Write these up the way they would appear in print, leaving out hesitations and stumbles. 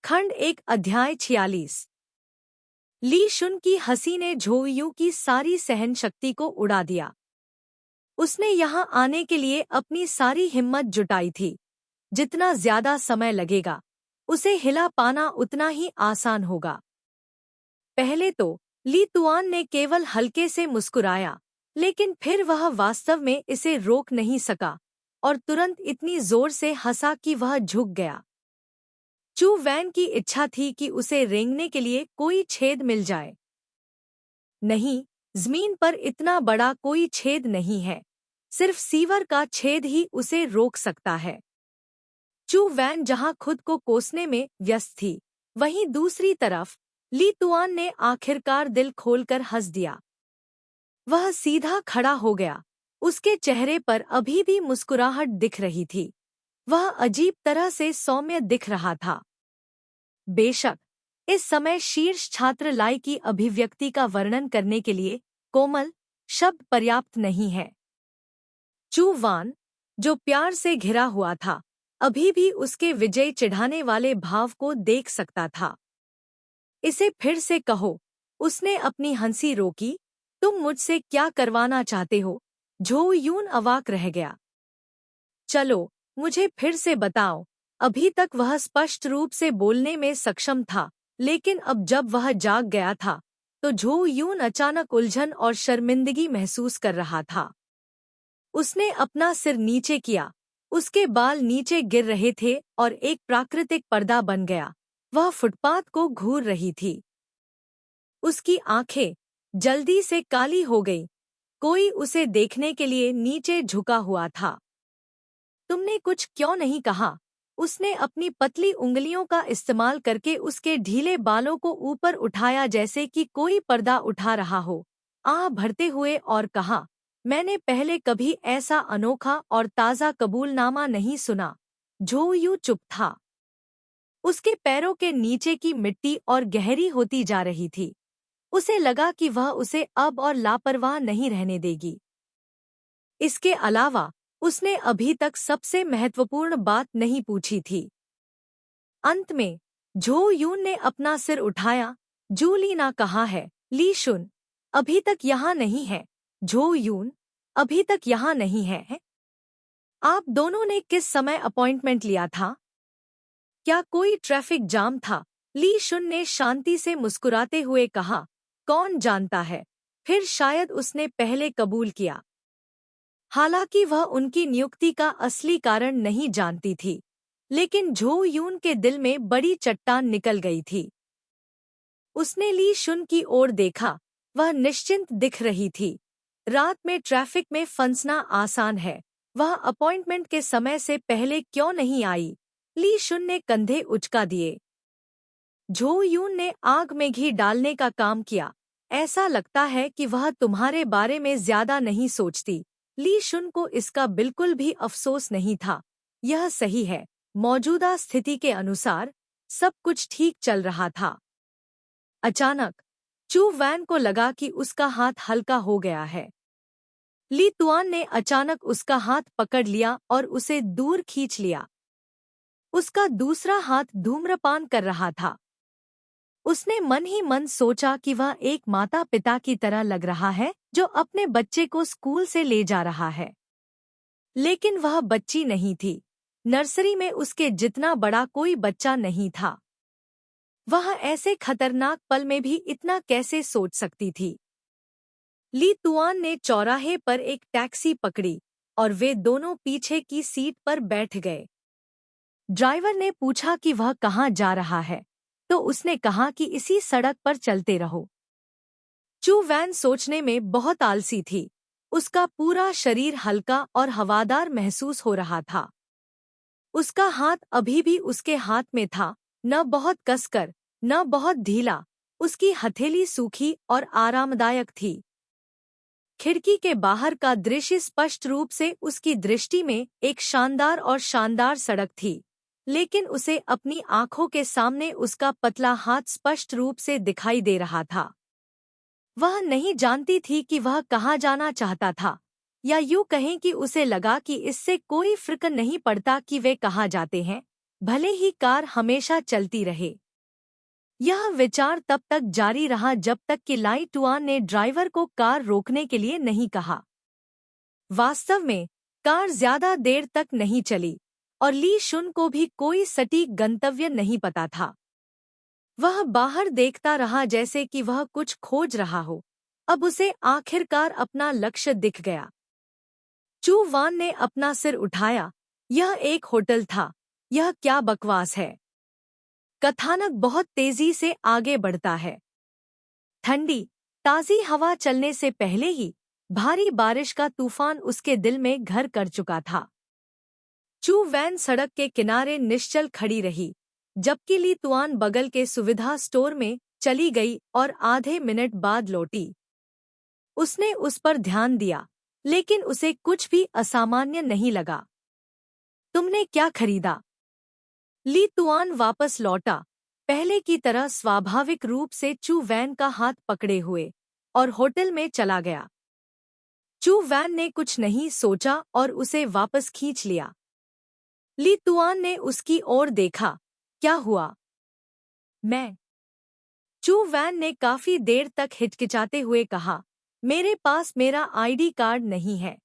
खंड 1 अध्याय 46। ली शुन की हंसी ने झो यू की सारी सहन शक्ति को उड़ा दिया। उसने यहाँ आने के लिए अपनी सारी हिम्मत जुटाई थी। जितना ज्यादा समय लगेगा उसे हिला पाना उतना ही आसान होगा। पहले तो ली तुआन ने केवल हल्के से मुस्कुराया, लेकिन फिर वह वास्तव में इसे रोक नहीं सका और तुरंत इतनी जोर से हंसा कि वह झुक गया। चू वैन की इच्छा थी कि उसे रेंगने के लिए कोई छेद मिल जाए। नहीं, जमीन पर इतना बड़ा कोई छेद नहीं है, सिर्फ सीवर का छेद ही उसे रोक सकता है। चू वैन जहां खुद को कोसने में व्यस्त थी, वहीं दूसरी तरफ ली तुआन ने आखिरकार दिल खोलकर हंस दिया। वह सीधा खड़ा हो गया। उसके चेहरे पर अभी भी मुस्कुराहट दिख रही थी। वह अजीब तरह से सौम्य दिख रहा था। बेशक इस समय शीर्ष छात्र लाई की अभिव्यक्ति का वर्णन करने के लिए कोमल शब्द पर्याप्त नहीं है। चू वान, जो प्यार से घिरा हुआ था, अभी भी उसके विजय चिढ़ाने वाले भाव को देख सकता था। इसे फिर से कहो, उसने अपनी हंसी रोकी। तुम मुझसे क्या करवाना चाहते हो? झो यून अवाक रह गया। चलो मुझे फिर से बताओ। अभी तक वह स्पष्ट रूप से बोलने में सक्षम था, लेकिन अब जब वह जाग गया था तो झो यून अचानक उलझन और शर्मिंदगी महसूस कर रहा था। उसने अपना सिर नीचे किया। उसके बाल नीचे गिर रहे थे और एक प्राकृतिक पर्दा बन गया। वह फुटपाथ को घूर रही थी। उसकी आंखें जल्दी से काली हो गईं। कोई उसे देखने के लिए नीचे झुका हुआ था। तुमने कुछ क्यों नहीं कहा? उसने अपनी पतली उंगलियों का इस्तेमाल करके उसके ढीले बालों को ऊपर उठाया जैसे कि कोई पर्दा उठा रहा हो, आह भरते हुए, और कहा, मैंने पहले कभी ऐसा अनोखा और ताज़ा कबूलनामा नहीं सुना। झो यू चुप था। उसके पैरों के नीचे की मिट्टी और गहरी होती जा रही थी। उसे लगा कि वह उसे अब और लापरवाह नहीं रहने देगी। इसके अलावा उसने अभी तक सबसे महत्वपूर्ण बात नहीं पूछी थी। अंत में झो यून ने अपना सिर उठाया। जूलीना कहाँ है? ली शुन अभी तक यहाँ नहीं है। झो यून अभी तक यहाँ नहीं है। आप दोनों ने किस समय अपॉइंटमेंट लिया था? क्या कोई ट्रैफिक जाम था? ली शुन ने शांति से मुस्कुराते हुए कहा, कौन जानता है, फिर शायद उसने पहले कबूल किया। हालांकि वह उनकी नियुक्ति का असली कारण नहीं जानती थी, लेकिन झो यून के दिल में बड़ी चट्टान निकल गई थी। उसने ली शुन की ओर देखा। वह निश्चिंत दिख रही थी। रात में ट्रैफिक में फंसना आसान है। वह अपॉइंटमेंट के समय से पहले क्यों नहीं आई? ली शुन ने कंधे उचका दिए। झो यून ने आग में घी डालने का काम किया। ऐसा लगता है कि वह तुम्हारे बारे में ज्यादा नहीं सोचती। ली शुन को इसका बिल्कुल भी अफसोस नहीं था। यह सही है, मौजूदा स्थिति के अनुसार सब कुछ ठीक चल रहा था। अचानक चू वैन को लगा कि उसका हाथ हल्का हो गया है। ली तुआन ने अचानक उसका हाथ पकड़ लिया और उसे दूर खींच लिया। उसका दूसरा हाथ धूम्रपान कर रहा था। उसने मन ही मन सोचा कि वह एक माता पिता की तरह लग रहा है जो अपने बच्चे को स्कूल से ले जा रहा है। लेकिन वह बच्ची नहीं थी। नर्सरी में उसके जितना बड़ा कोई बच्चा नहीं था। वह ऐसे खतरनाक पल में भी इतना कैसे सोच सकती थी? ली तुआन ने चौराहे पर एक टैक्सी पकड़ी और वे दोनों पीछे की सीट पर बैठ गए। ड्राइवर ने पूछा कि वह कहाँ जा रहा है, तो उसने कहा कि इसी सड़क पर चलते रहो। चू वैन सोचने में बहुत आलसी थी। उसका पूरा शरीर हल्का और हवादार महसूस हो रहा था। उसका हाथ अभी भी उसके हाथ में था, न बहुत कसकर, न बहुत ढीला। उसकी हथेली सूखी और आरामदायक थी। खिड़की के बाहर का दृश्य स्पष्ट रूप से उसकी दृष्टि में एक शानदार सड़क थी, लेकिन उसे अपनी आंखों के सामने उसका पतला हाथ स्पष्ट रूप से दिखाई दे रहा था। वह नहीं जानती थी कि वह कहाँ जाना चाहता था, या यूं कहें कि उसे लगा कि इससे कोई फर्क नहीं पड़ता कि वे कहाँ जाते हैं। भले ही कार हमेशा चलती रहे। यह विचार तब तक जारी रहा जब तक कि लाई टुआन ने ड्राइवर को कार रोकने के लिए नहीं कहा। वास्तव में कार ज्यादा देर तक नहीं चली और ली शुन को भी कोई सटीक गंतव्य नहीं पता था। वह बाहर देखता रहा जैसे कि वह कुछ खोज रहा हो। अब उसे आखिरकार अपना लक्ष्य दिख गया। चू वान ने अपना सिर उठाया। यह एक होटल था। यह क्या बकवास है। कथानक बहुत तेजी से आगे बढ़ता है। ठंडी ताज़ी हवा चलने से पहले ही भारी बारिश का तूफान उसके दिल में घर कर चुका था। चू वैन सड़क के किनारे निश्चल खड़ी रही, जबकि ली तुआन बगल के सुविधा स्टोर में चली गई और आधे मिनट बाद लौटी। उसने उस पर ध्यान दिया, लेकिन उसे कुछ भी असामान्य नहीं लगा। तुमने क्या खरीदा? ली तुआन वापस लौटा, पहले की तरह स्वाभाविक रूप से चू वैन का हाथ पकड़े हुए, और होटल में चला गया। चू वैन ने कुछ नहीं सोचा और उसे वापस खींच लिया। ली तुआन ने उसकी ओर देखा। क्या हुआ? मैं। चू वैन ने काफी देर तक हिचकिचाते हुए कहा, मेरे पास मेरा आईडी कार्ड नहीं है।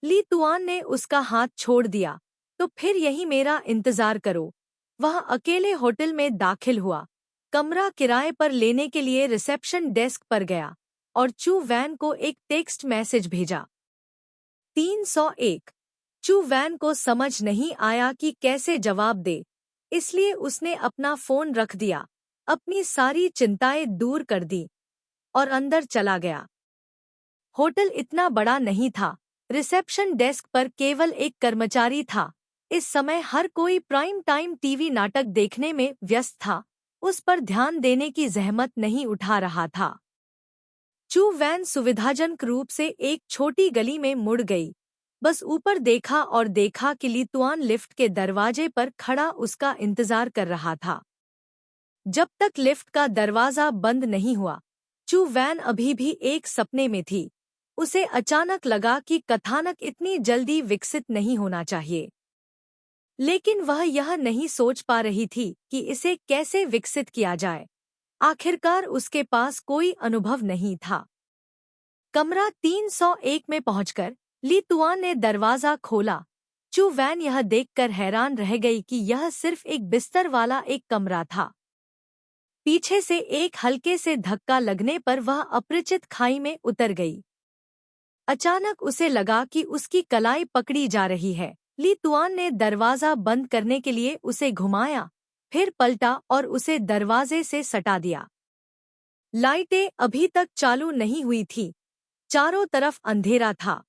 ली तुआन ने उसका हाथ छोड़ दिया। तो फिर यही मेरा इंतजार करो। वह अकेले होटल में दाखिल हुआ, कमरा किराए पर लेने के लिए रिसेप्शन डेस्क पर गया और चू वैन को एक टेक्स्ट मैसेज भेजा। 301। चू वैन को समझ नहीं आया कि कैसे जवाब दे, इसलिए उसने अपना फोन रख दिया, अपनी सारी चिंताएं दूर कर दी और अंदर चला गया। होटल इतना बड़ा नहीं था। रिसेप्शन डेस्क पर केवल एक कर्मचारी था। इस समय हर कोई प्राइम टाइम टीवी नाटक देखने में व्यस्त था। उस पर ध्यान देने की जहमत नहीं उठा रहा था। चू वैन सुविधाजनक रूप से एक छोटी गली में मुड़ गई। बस ऊपर देखा और देखा कि ली तुआन लिफ्ट के दरवाजे पर खड़ा उसका इंतजार कर रहा था। जब तक लिफ्ट का दरवाजा बंद नहीं हुआ, चू वैन अभी भी एक सपने में थी। उसे अचानक लगा कि कथानक इतनी जल्दी विकसित नहीं होना चाहिए, लेकिन वह यह नहीं सोच पा रही थी कि इसे कैसे विकसित किया जाए। आखिरकार उसके पास कोई अनुभव नहीं था। कमरा 301 में पहुंचकर ली तुआन ने दरवाजा खोला। चू वैन यह देखकर हैरान रह गई कि यह सिर्फ एक बिस्तर वाला एक कमरा था। पीछे से एक हल्के से धक्का लगने पर वह अपरिचित खाई में उतर गई। अचानक उसे लगा कि उसकी कलाई पकड़ी जा रही है। ली तुआन ने दरवाजा बंद करने के लिए उसे घुमाया, फिर पलटा और उसे दरवाजे से सटा दिया। लाइटें अभी तक चालू नहीं हुई थी। चारों तरफ अंधेरा था।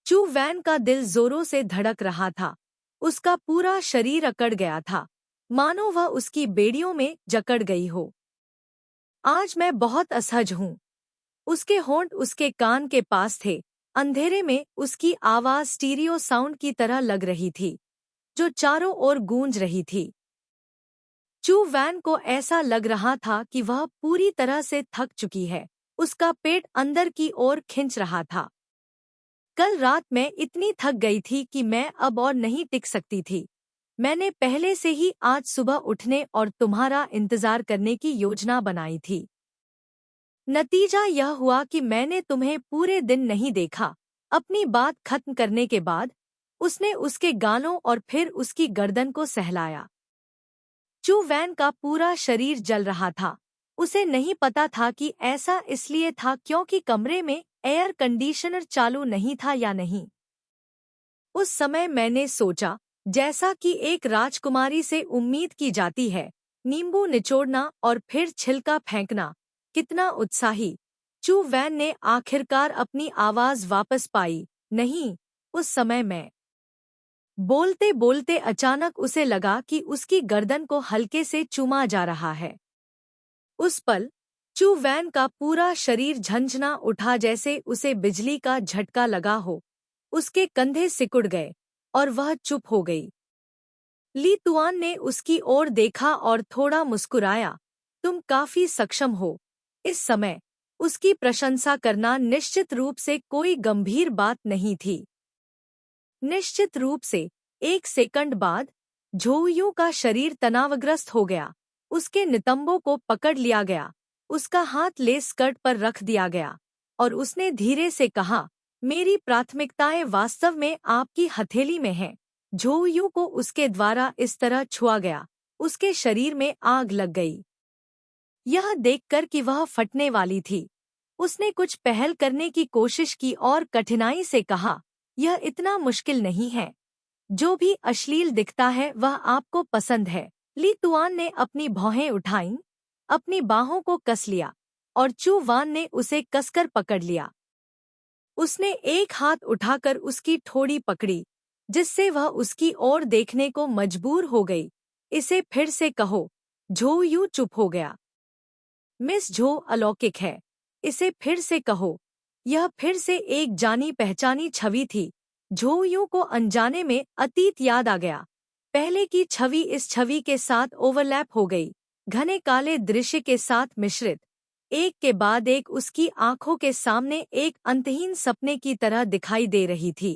चू वैन का दिल जोरों से धड़क रहा था। उसका पूरा शरीर अकड़ गया था, मानो वह उसकी बेड़ियों में जकड़ गई हो। आज मैं बहुत असहज हूँ। उसके होंठ उसके कान के पास थे। अंधेरे में उसकी आवाज स्टीरियो साउंड की तरह लग रही थी, जो चारों ओर गूंज रही थी। चू वैन को ऐसा लग रहा था कि वह पूरी तरह से थक चुकी है। उसका पेट अंदर की ओर खिंच रहा था। कल रात मैं इतनी थक गई थी कि मैं अब और नहीं टिक सकती थी। मैंने पहले से ही आज सुबह उठने और तुम्हारा इंतजार करने की योजना बनाई थी। नतीजा यह हुआ कि मैंने तुम्हें पूरे दिन नहीं देखा। अपनी बात खत्म करने के बाद उसने उसके गालों और फिर उसकी गर्दन को सहलाया। चू वैन का पूरा शरीर जल रहा था। उसे नहीं पता था कि ऐसा इसलिए था क्योंकि कमरे में एयर कंडीशनर चालू नहीं था या नहीं। उस समय मैंने सोचा, जैसा कि एक राजकुमारी से उम्मीद की जाती है, नींबू निचोड़ना और फिर छिलका फेंकना। कितना उत्साही। चू वैन ने आखिरकार अपनी आवाज वापस पाई। नहीं, उस समय मैं। बोलते बोलते अचानक उसे लगा कि उसकी गर्दन को हल्के से चूमा जा रहा है। उस पल चू वैन का पूरा शरीर झंझना उठा जैसे उसे बिजली का झटका लगा हो। उसके कंधे सिकुड़ गए और वह चुप हो गई। ली तुआन ने उसकी ओर देखा और थोड़ा मुस्कुराया। तुम काफी सक्षम हो। इस समय उसकी प्रशंसा करना निश्चित रूप से कोई गंभीर बात नहीं थी। निश्चित रूप से एक सेकंड बाद झोयू का शरीर तनावग्रस्त हो गया। उसके नितंबों को पकड़ लिया गया, उसका हाथ लेस स्कर्ट पर रख दिया गया और उसने धीरे से कहा, मेरी प्राथमिकताएं वास्तव में आपकी हथेली में हैं। झोयू को उसके द्वारा इस तरह छुआ गया, उसके शरीर में आग लग गई। यह देखकर कि वह फटने वाली थी, उसने कुछ पहल करने की कोशिश की और कठिनाई से कहा, यह इतना मुश्किल नहीं है। जो भी अश्लील दिखता है वह आपको पसंद है। ली तुआन ने अपनी भौहें उठाईं, अपनी बाहों को कस लिया और चू वान ने उसे कसकर पकड़ लिया। उसने एक हाथ उठाकर उसकी ठोड़ी पकड़ी, जिससे वह उसकी ओर देखने को मजबूर हो गई। इसे फिर से कहो। झोयू चुप हो गया। मिस झो अलौकिक है, इसे फिर से कहो। यह फिर से एक जानी पहचानी छवि थी। झोयू को अनजाने में अतीत याद आ गया। पहले की छवि इस छवि के साथ ओवरलैप हो गई, घने काले दृश्य के साथ मिश्रित। एक के बाद एक उसकी आंखों के सामने एक अंतहीन सपने की तरह दिखाई दे रही थी।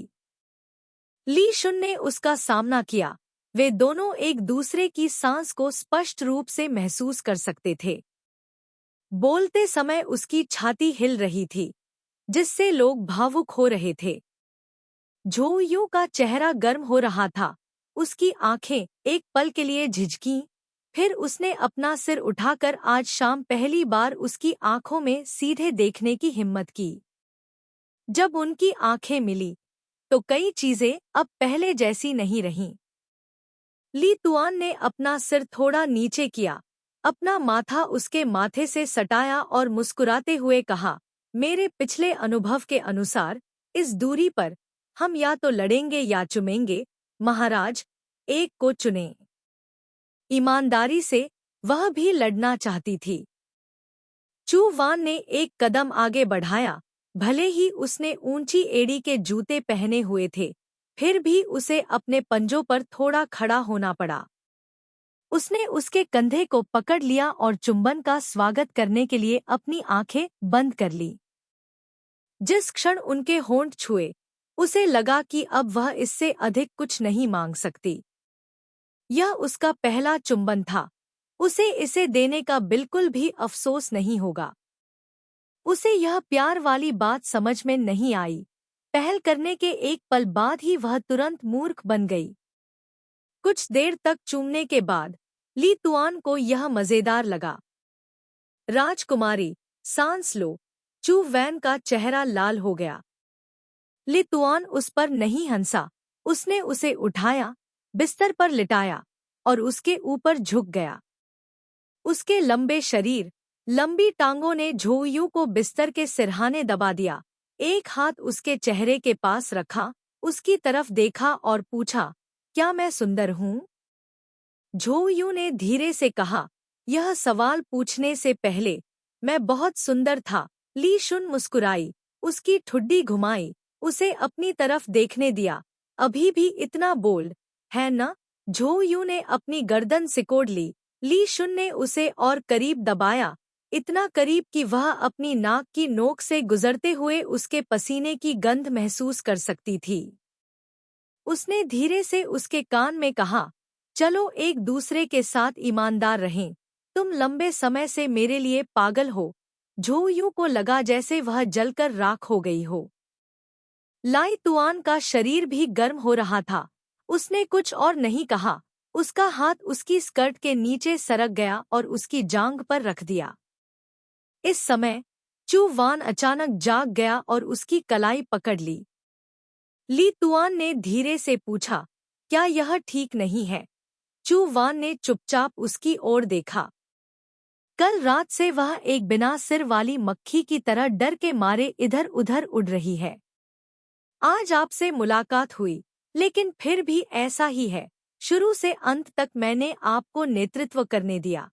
ली शुन ने उसका सामना किया। वे दोनों एक दूसरे की सांस को स्पष्ट रूप से महसूस कर सकते थे। बोलते समय उसकी छाती हिल रही थी, जिससे लोग भावुक हो रहे थे। झोयू का चेहरा गर्म हो रहा था, उसकी आंखें एक पल के लिए झिझकीं, फिर उसने अपना सिर उठाकर आज शाम पहली बार उसकी आंखों में सीधे देखने की हिम्मत की। जब उनकी आंखें मिली, तो कई चीजें अब पहले जैसी नहीं रहीं। ली तुआन ने अपना सिर थोड़ा नीचे किया, अपना माथा उसके माथे से सटाया और मुस्कुराते हुए कहा, मेरे पिछले अनुभव के अनुसार इस दूरी पर हम या तो लड़ेंगे या चुमेंगे। महाराज, एक को चुनें। ईमानदारी से वह भी लड़ना चाहती थी। चू वान ने एक कदम आगे बढ़ाया। भले ही उसने ऊंची एड़ी के जूते पहने हुए थे, फिर भी उसे अपने पंजों पर थोड़ा खड़ा होना पड़ा। उसने उसके कंधे को पकड़ लिया और चुंबन का स्वागत करने के लिए अपनी आंखें बंद कर ली। जिस क्षण उनके होंठ छुए, उसे लगा कि अब वह इससे अधिक कुछ नहीं मांग सकती। यह उसका पहला चुंबन था, उसे इसे देने का बिल्कुल भी अफसोस नहीं होगा। उसे यह प्यार वाली बात समझ में नहीं आई। पहल करने के एक पल बाद ही वह तुरंत मूर्ख बन गई। कुछ देर तक चूमने के बाद ली तुआन को यह मजेदार लगा। राजकुमारी, सांस लो। चू वैन का चेहरा लाल हो गया। ली तुआन उस पर नहीं हंसा, उसने उसे उठाया, बिस्तर पर लिटाया और उसके ऊपर झुक गया। उसके लंबे शरीर, लंबी टांगों ने झोयू को बिस्तर के सिरहाने दबा दिया। एक हाथ उसके चेहरे के पास रखा, उसकी तरफ देखा और पूछा, क्या मैं सुंदर हूँ? झोयू ने धीरे से कहा, यह सवाल पूछने से पहले मैं बहुत सुंदर था। ली शुन मुस्कुराई, उसकी ठुड्डी घुमाई, उसे अपनी तरफ देखने दिया। अभी भी इतना बोल्ड है ना? झोयू ने अपनी गर्दन सिकोड़ ली। ली शुन ने उसे और करीब दबाया, इतना करीब कि वह अपनी नाक की नोक से गुजरते हुए उसके पसीने की गंध महसूस कर सकती थी। उसने धीरे से उसके कान में कहा, चलो एक दूसरे के साथ ईमानदार रहें। तुम लंबे समय से मेरे लिए पागल हो। झोयू को लगा जैसे वह जलकर राख हो गई हो। लाई तुआन का शरीर भी गर्म हो रहा था। उसने कुछ और नहीं कहा, उसका हाथ उसकी स्कर्ट के नीचे सरक गया और उसकी जांघ पर रख दिया। इस समय चू वान अचानक जाग गया और उसकी कलाई पकड़ ली। ली तुआन ने धीरे से पूछा, क्या यह ठीक नहीं है? चू वान ने चुपचाप उसकी ओर देखा। कल रात से वह एक बिना सिर वाली मक्खी की तरह डर के मारे इधर उधर उड़ रही है। आज आपसे मुलाकात हुई, लेकिन फिर भी ऐसा ही है। शुरू से अंत तक मैंने आपको नेतृत्व करने दिया।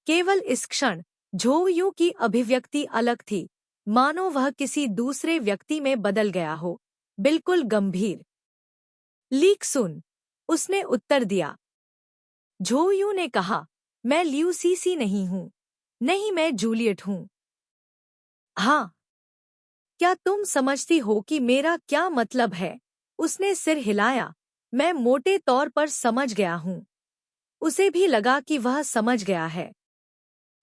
केवल इस क्षण झोयू की अभिव्यक्ति अलग थी, मानो वह किसी दूसरे व्यक्ति में बदल गया हो, बिल्कुल गंभीर। लीक सुन, उसने उत्तर दिया। झोयू ने कहा, मैं ल्यूसीसी नहीं हूँ। नहीं, मैं जूलियट हूँ। हाँ। क्या तुम समझती हो कि मेरा क्या मतलब है? उसने सिर हिलाया। मैं मोटे तौर पर समझ गया हूँ। उसे भी लगा कि वह समझ गया है।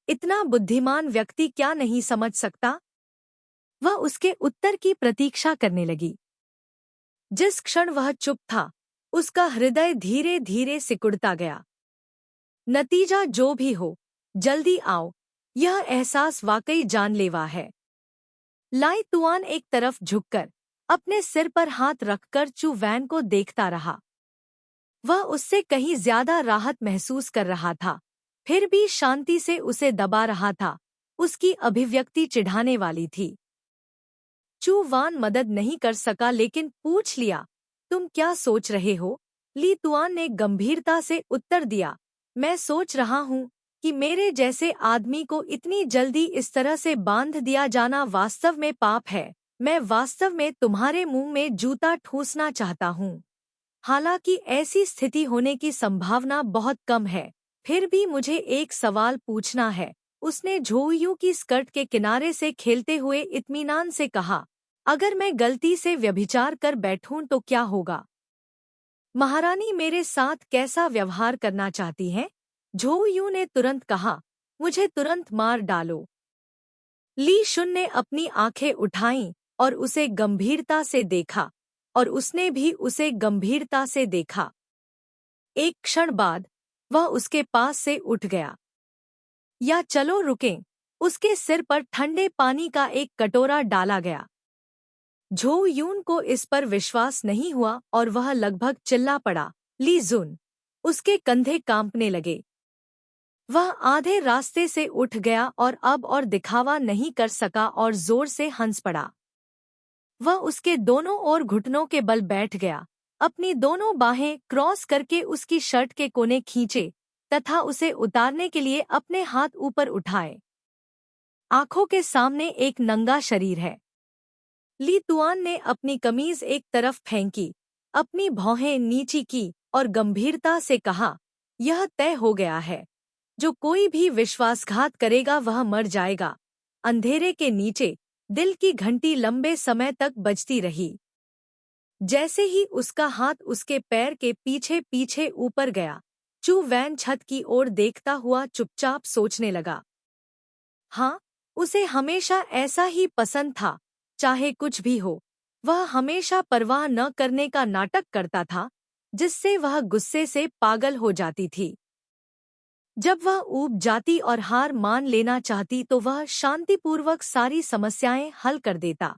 इतना बुद्धिमान व्यक्ति क्या नहीं समझ सकता? वह उसके उत्तर की प्रतीक्षा करने लगी। जिस क्षण वह चुप था, उसका हृदय धीरे धीरे सिकुड़ता गया। नतीजा जो भी हो, जल्दी आओ, यह एहसास वाकई जानलेवा है। लाई तुआन एक तरफ झुककर अपने सिर पर हाथ रखकर चू वैन को देखता रहा। वह उससे कहीं ज्यादा राहत महसूस कर रहा था, फिर भी शांति से उसे दबा रहा था। उसकी अभिव्यक्ति चिढ़ाने वाली थी। चू वान मदद नहीं कर सका लेकिन पूछ लिया, तुम क्या सोच रहे हो? ली तुआन ने गंभीरता से उत्तर दिया, मैं सोच रहा हूँ कि मेरे जैसे आदमी को इतनी जल्दी इस तरह से बांध दिया जाना वास्तव में पाप है। मैं वास्तव में तुम्हारे मुंह में जूता ठूंसना चाहता हूँ। हालांकि ऐसी स्थिति होने की संभावना बहुत कम है, फिर भी मुझे एक सवाल पूछना है। उसने झोयू की स्कर्ट के किनारे से खेलते हुए इत्मीनान से कहा, अगर मैं गलती से व्यभिचार कर बैठूं तो क्या होगा? महारानी मेरे साथ कैसा व्यवहार करना चाहती हैं? झोयू ने तुरंत कहा, मुझे तुरंत मार डालो। ली शुन ने अपनी आंखें उठाईं और उसे गंभीरता से देखा, और उसने भी उसे गंभीरता से देखा। एक क्षण बाद वह उसके पास से उठ गया। या चलो रुकें। उसके सिर पर ठंडे पानी का एक कटोरा डाला गया। झो यून को इस पर विश्वास नहीं हुआ और वह लगभग चिल्ला पड़ा, ली जुन। उसके कंधे कांपने लगे। वह आधे रास्ते से उठ गया और अब और दिखावा नहीं कर सका और जोर से हंस पड़ा। वह उसके दोनों ओर घुटनों के बल बैठ गया, अपनी दोनों बाहें क्रॉस करके उसकी शर्ट के कोने खींचे तथा उसे उतारने के लिए अपने हाथ ऊपर उठाए। आंखों के सामने एक नंगा शरीर है। ली तुआन ने अपनी कमीज एक तरफ फेंकी, अपनी भौहें नीची की और गंभीरता से कहा, यह तय हो गया है। जो कोई भी विश्वासघात करेगा वह मर जाएगा। अंधेरे के नीचे दिल की घंटी लंबे समय तक बजती रही। जैसे ही उसका हाथ उसके पैर के पीछे पीछे ऊपर गया, चू वैन छत की ओर देखता हुआ चुपचाप सोचने लगा। हाँ, उसे हमेशा ऐसा ही पसंद था, चाहे कुछ भी हो। वह हमेशा परवाह न करने का नाटक करता था, जिससे वह गुस्से से पागल हो जाती थी। जब वह ऊब जाती और हार मान लेना चाहती तो वह शांतिपूर्वक सारी समस्याएं हल कर देता।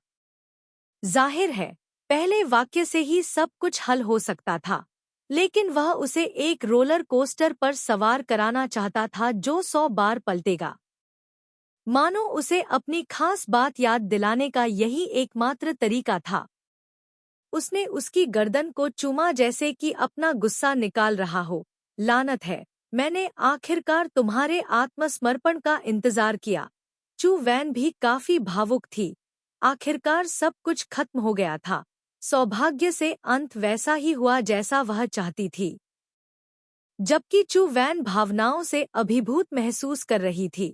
जाहिर है, पहले वाक्य से ही सब कुछ हल हो सकता था, लेकिन वह उसे एक रोलर कोस्टर पर सवार कराना चाहता था जो 100 बार पलटेगा। मानो उसे अपनी खास बात याद दिलाने का यही एकमात्र तरीका था। उसने उसकी गर्दन को चूमा जैसे कि अपना गुस्सा निकाल रहा हो। लानत है, मैंने आखिरकार तुम्हारे आत्मसमर्पण का इंतजार किया। चू वैन भी काफी भावुक थी। आखिरकार सब कुछ खत्म हो गया था। सौभाग्य से अंत वैसा ही हुआ जैसा वह चाहती थी। जबकि चू वैन भावनाओं से अभिभूत महसूस कर रही थी,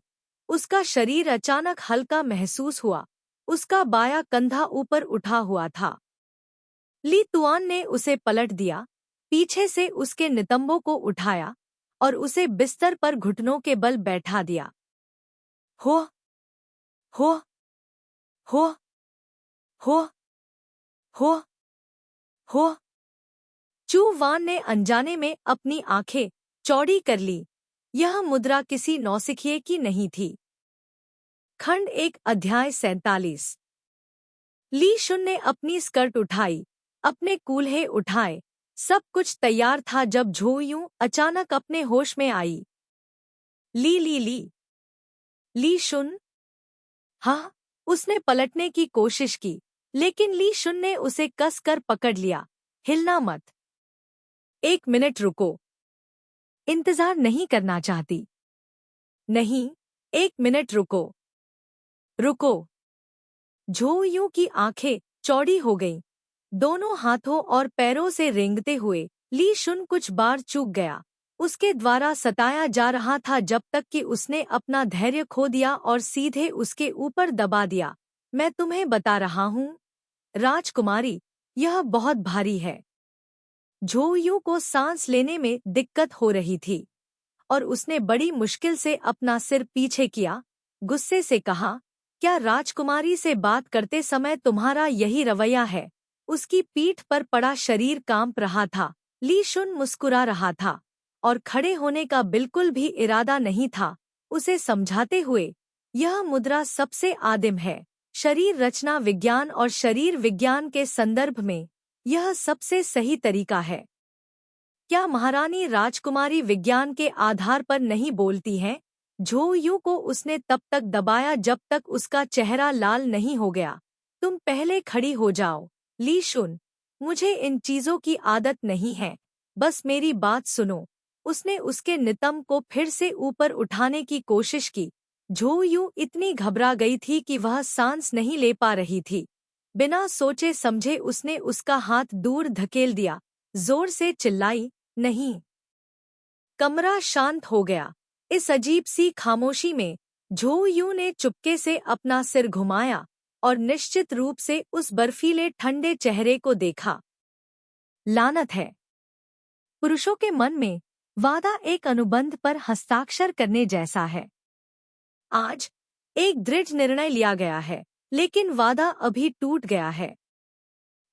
उसका शरीर अचानक हल्का महसूस हुआ। उसका बायां कंधा ऊपर उठा हुआ था। ली तुआन ने उसे पलट दिया, पीछे से उसके नितंबों को उठाया और उसे बिस्तर पर घुटनों के बल बैठा दिया। हो हो हो हो हो हो। चू वान ने अनजाने में अपनी आंखें चौड़ी कर ली। यह मुद्रा किसी नौसिखिए की नहीं थी। खंड 1 अध्याय 47। ली शुन ने अपनी स्कर्ट उठाई, अपने कूल्हे उठाए, सब कुछ तैयार था जब झोयू अचानक अपने होश में आई। ली ली ली ली शुन। हाँ, उसने पलटने की कोशिश की, लेकिन ली शुन ने उसे कसकर पकड़ लिया। हिलना मत। 1 मिनट रुको। इंतजार नहीं करना चाहती? नहीं, 1 मिनट रुको। रुको। झोयू की आंखें चौड़ी हो गईं। दोनों हाथों और पैरों से रेंगते हुए ली शुन कुछ बार चूक गया। उसके द्वारा सताया जा रहा था जब तक कि उसने अपना धैर्य खो दिया और सीधे उसके ऊपर दबा दिया। मैं तुम्हें बता रहा हूँ, राजकुमारी, यह बहुत भारी है। झोयू को सांस लेने में दिक्कत हो रही थी और उसने बड़ी मुश्किल से अपना सिर पीछे किया, गुस्से से कहा, क्या राजकुमारी से बात करते समय तुम्हारा यही रवैया है? उसकी पीठ पर पड़ा शरीर कांप रहा था। ली शुन मुस्कुरा रहा था और खड़े होने का बिल्कुल भी इरादा नहीं था, उसे समझाते हुए, यह मुद्रा सबसे आदिम है। शरीर रचना विज्ञान और शरीर विज्ञान के संदर्भ में यह सबसे सही तरीका है। क्या महारानी राजकुमारी विज्ञान के आधार पर नहीं बोलती हैं? झोयू को उसने तब तक दबाया जब तक उसका चेहरा लाल नहीं हो गया। तुम पहले खड़ी हो जाओ, ली शुन। मुझे इन चीजों की आदत नहीं है, बस मेरी बात सुनो। उसने उसके नितंब को फिर से ऊपर उठाने की कोशिश की। झोयू इतनी घबरा गई थी कि वह सांस नहीं ले पा रही थी। बिना सोचे समझे उसने उसका हाथ दूर धकेल दिया, जोर से चिल्लाई, नहीं। कमरा शांत हो गया। इस अजीब सी खामोशी में झोयू ने चुपके से अपना सिर घुमाया और निश्चित रूप से उस बर्फीले ठंडे चेहरे को देखा। लानत है। पुरुषों के मन में वादा एक अनुबंध पर हस्ताक्षर करने जैसा है। आज एक दृढ़ निर्णय लिया गया है, लेकिन वादा अभी टूट गया है।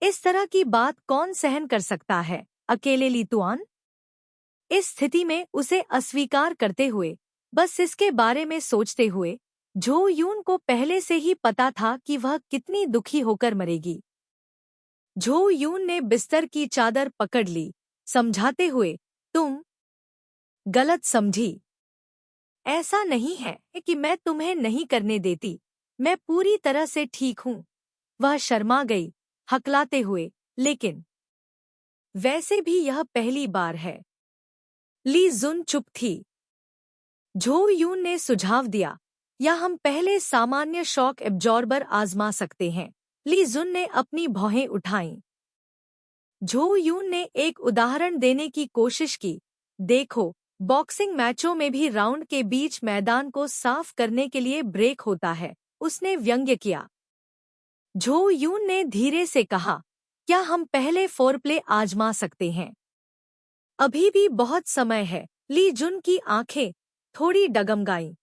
इस तरह की बात कौन सहन कर सकता है, अकेले ली तुआन? इस स्थिति में उसे अस्वीकार करते हुए, बस इसके बारे में सोचते हुए, झोयून को पहले से ही पता था कि वह कितनी दुखी होकर मरेगी। झोयून ने बिस्तर की चादर पकड़ ली, समझाते हुए, तुम गलत समझी। ऐसा नहीं है कि मैं तुम्हें नहीं करने देती, मैं पूरी तरह से ठीक हूँ। वह शर्मा गई, हकलाते हुए, लेकिन वैसे भी यह पहली बार है। ली जुन चुप थी। झोयून ने सुझाव दिया, या हम पहले सामान्य शॉक एब्जॉर्बर आजमा सकते हैं। ली जुन ने अपनी भौहें उठाईं। झोयून ने एक उदाहरण देने की कोशिश की, देखो, बॉक्सिंग मैचों में भी राउंड के बीच मैदान को साफ करने के लिए ब्रेक होता है, उसने व्यंग्य किया। झोयून ने धीरे से कहा, क्या हम पहले फोरप्ले आजमा सकते हैं? अभी भी बहुत समय है। ली जुन की आंखें थोड़ी डगमगाईं,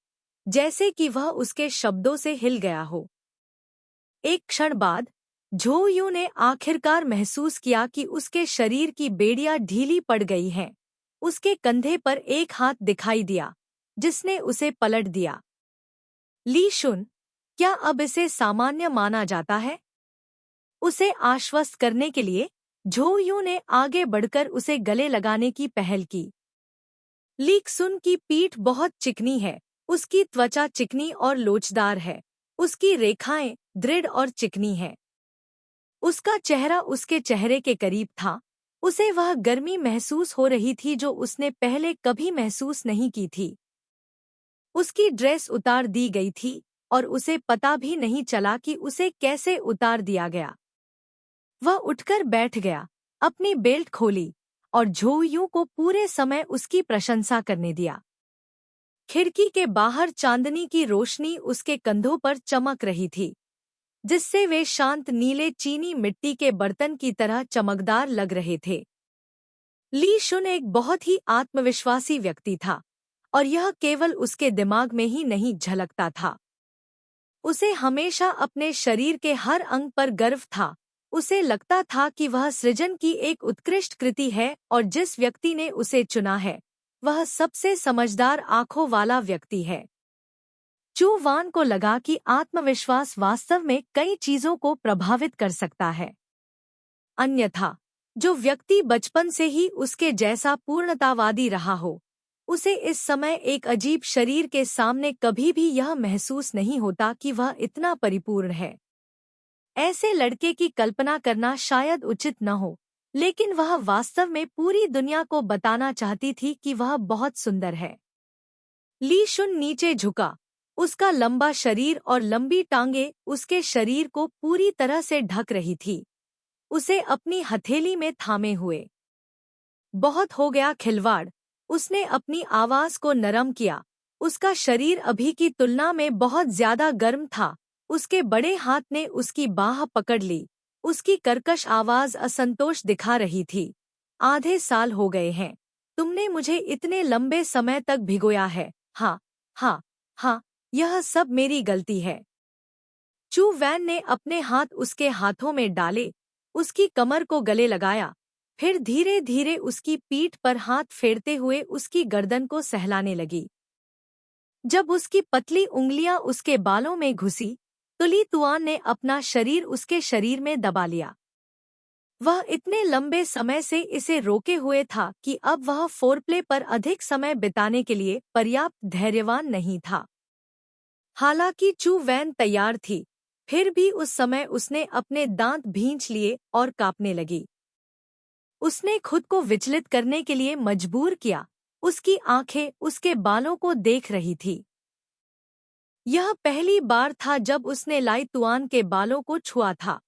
जैसे कि वह उसके शब्दों से हिल गया हो। एक क्षण बाद झोयू ने आखिरकार महसूस किया कि उसके शरीर की बेड़ियां ढीली पड़ गई हैं। उसके कंधे पर एक हाथ दिखाई दिया, जिसने उसे पलट दिया। ली शुन, क्या अब इसे सामान्य माना जाता है? उसे आश्वस्त करने के लिए झोयू ने आगे बढ़कर उसे गले लगाने की पहल की। ली सुन की पीठ बहुत चिकनी है, उसकी त्वचा चिकनी और लोचदार है, उसकी रेखाएं दृढ़ और चिकनी हैं। उसका चेहरा उसके चेहरे के करीब था, उसे वह गर्मी महसूस हो रही थी जो उसने पहले कभी महसूस नहीं की थी। उसकी ड्रेस उतार दी गई थी और उसे पता भी नहीं चला कि उसे कैसे उतार दिया गया। वह उठकर बैठ गया, अपनी बेल्ट खोली और झोयू को पूरे समय उसकी प्रशंसा करने दिया। खिड़की के बाहर चांदनी की रोशनी उसके कंधों पर चमक रही थी, जिससे वे शांत नीले चीनी मिट्टी के बर्तन की तरह चमकदार लग रहे थे। ली शुन एक बहुत ही आत्मविश्वासी व्यक्ति था और यह केवल उसके दिमाग में ही नहीं झलकता था। उसे हमेशा अपने शरीर के हर अंग पर गर्व था। उसे लगता था कि वह सृजन की एक उत्कृष्ट कृति है और जिस व्यक्ति ने उसे चुना है, वह सबसे समझदार आंखों वाला व्यक्ति है। चू वान को लगा कि आत्मविश्वास वास्तव में कई चीजों को प्रभावित कर सकता है। अन्यथा, जो व्यक्ति बचपन से ही उसके जैसा पूर्णतावादी रहा हो, उसे इस समय एक अजीब शरीर के सामने कभी भी यह महसूस नहीं होता कि वह इतना परिपूर्ण है। ऐसे लड़के की कल्पना करना शायद उचित न हो, लेकिन वह वास्तव में पूरी दुनिया को बताना चाहती थी कि वह बहुत सुंदर है। ली शुन नीचे झुका, उसका लंबा शरीर और लंबी टांगें उसके शरीर को पूरी तरह से ढक रही थी, उसे अपनी हथेली में थामे हुए। बहुत हो गया खिलवाड़, उसने अपनी आवाज को नरम किया। उसका शरीर अभी की तुलना में बहुत ज्यादा गर्म था। उसके बड़े हाथ ने उसकी बाह पकड़ ली, उसकी कर्कश आवाज असंतोष दिखा रही थी। आधे साल हो गए हैं। तुमने मुझे इतने लंबे समय तक भिगोया है। हाँ हाँ हाँ, यह सब मेरी गलती है। चू वैन ने अपने हाथ उसके हाथों में डाले, उसकी कमर को गले लगाया, फिर धीरे धीरे उसकी पीठ पर हाथ फेरते हुए उसकी गर्दन को सहलाने लगी। जब उसकी पतली उंगलियां उसके बालों में घुसी, तो ली तुआन ने अपना शरीर उसके शरीर में दबा लिया। वह इतने लंबे समय से इसे रोके हुए था कि अब वह फोरप्ले पर अधिक समय बिताने के लिए पर्याप्त धैर्यवान नहीं था। हालांकि चू वैन तैयार थी, फिर भी उस समय उसने अपने दांत भींच लिए और कांपने लगी। उसने खुद को विचलित करने के लिए मजबूर किया। उसकी आंखें उसके बालों को देख रही थी। यह पहली बार था जब उसने लाई तुआन के बालों को छुआ था।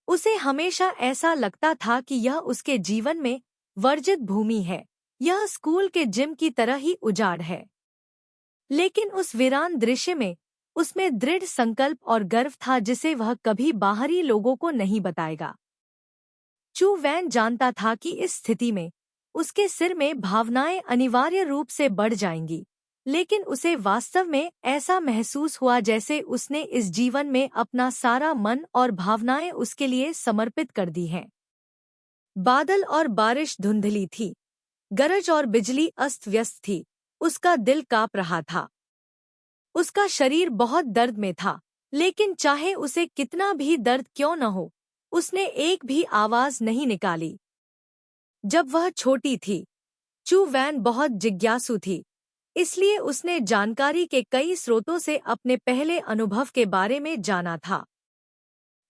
उसे हमेशा ऐसा लगता था कि यह उसके जीवन में वर्जित भूमि है, यह स्कूल के जिम की तरह ही उजाड़ है। लेकिन उस वीरान दृश्य में उसमें दृढ़ संकल्प और गर्व था जिसे वह कभी बाहरी लोगों को नहीं बताएगा। चू वैन जानता था कि इस स्थिति में उसके सिर में भावनाएं अनिवार्य रूप से बढ़ जाएंगी, लेकिन उसे वास्तव में ऐसा महसूस हुआ जैसे उसने इस जीवन में अपना सारा मन और भावनाएं उसके लिए समर्पित कर दी हैं। बादल और बारिश धुंधली थी, गरज और बिजली अस्त व्यस्त थी। उसका दिल कांप रहा था। उसका शरीर बहुत दर्द में था, लेकिन चाहे उसे कितना भी दर्द क्यों न हो, उसने एक भी आवाज नहीं निकाली। जब वह छोटी थी, चू वैन बहुत जिज्ञासु थी, इसलिए उसने जानकारी के कई स्रोतों से अपने पहले अनुभव के बारे में जाना था।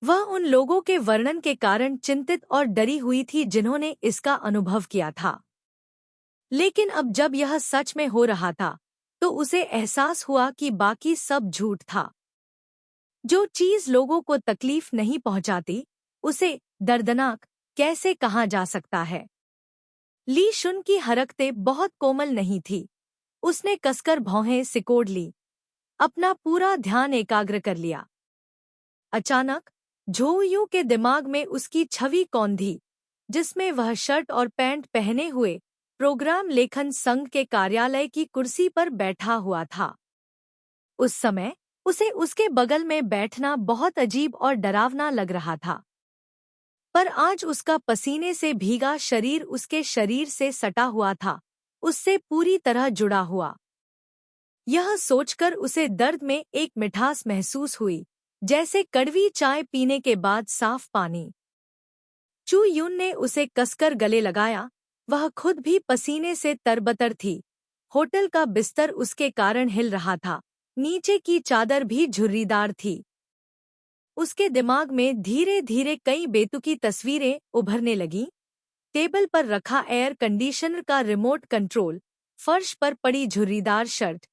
वह उन लोगों के वर्णन के कारण चिंतित और डरी हुई थी जिन्होंने इसका अनुभव किया था। लेकिन अब जब यह सच में हो रहा था, तो उसे एहसास हुआ कि बाकी सब झूठ था। जो चीज लोगों को तकलीफ नहीं पहुंचाती, उसे दर्दनाक कैसे कहा जा सकता है। ली शुन की हरकतें बहुत कोमल नहीं थी। उसने कसकर भौहें सिकोड़ ली, अपना पूरा ध्यान एकाग्र कर लिया। अचानक झोयू के दिमाग में उसकी छवि कौंधी, जिसमें वह शर्ट और पैंट पहने हुए प्रोग्राम लेखन संघ के कार्यालय की कुर्सी पर बैठा हुआ था। उस समय उसे उसके बगल में बैठना बहुत अजीब और डरावना लग रहा था, पर आज उसका पसीने से भीगा शरीर उसके शरीर से सटा हुआ था, उससे पूरी तरह जुड़ा हुआ। यह सोचकर उसे दर्द में एक मिठास महसूस हुई, जैसे कड़वी चाय पीने के बाद साफ पानी। चू यून ने उसे कसकर गले लगाया। वह खुद भी पसीने से तरबतर थी। होटल का बिस्तर उसके कारण हिल रहा था, नीचे की चादर भी झुर्रीदार थी। उसके दिमाग में धीरे धीरे कई बेतुकी तस्वीरें उभरने लगीं। टेबल पर रखा एयर कंडीशनर का रिमोट कंट्रोल, फर्श पर पड़ी झुर्रीदार शर्ट,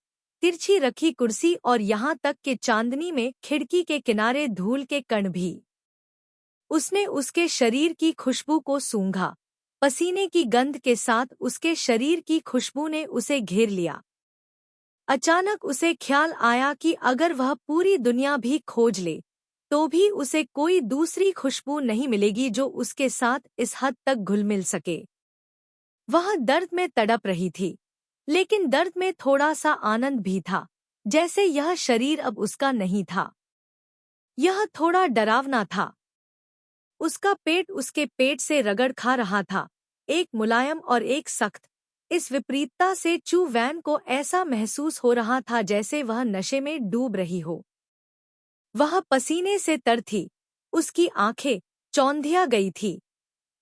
तिरछी रखी कुर्सी और यहाँ तक कि चांदनी में खिड़की के किनारे धूल के कण भी। उसने उसके शरीर की खुशबू को सूंघा। पसीने की गंध के साथ उसके शरीर की खुशबू ने उसे घेर लिया। अचानक उसे ख्याल आया कि अगर वह पूरी दुनिया भी खोज ले, तो भी उसे कोई दूसरी खुशबू नहीं मिलेगी जो उसके साथ इस हद तक घुल मिल सके। वह दर्द में तड़प रही थी, लेकिन दर्द में थोड़ा सा आनंद भी था, जैसे यह शरीर अब उसका नहीं था। यह थोड़ा डरावना था। उसका पेट उसके पेट से रगड़ खा रहा था, एक मुलायम और एक सख्त। इस विपरीतता से चू वैन को ऐसा महसूस हो रहा था जैसे वह नशे में डूब रही हो। वह पसीने से तर थी, उसकी आंखें चौंधिया गई थी।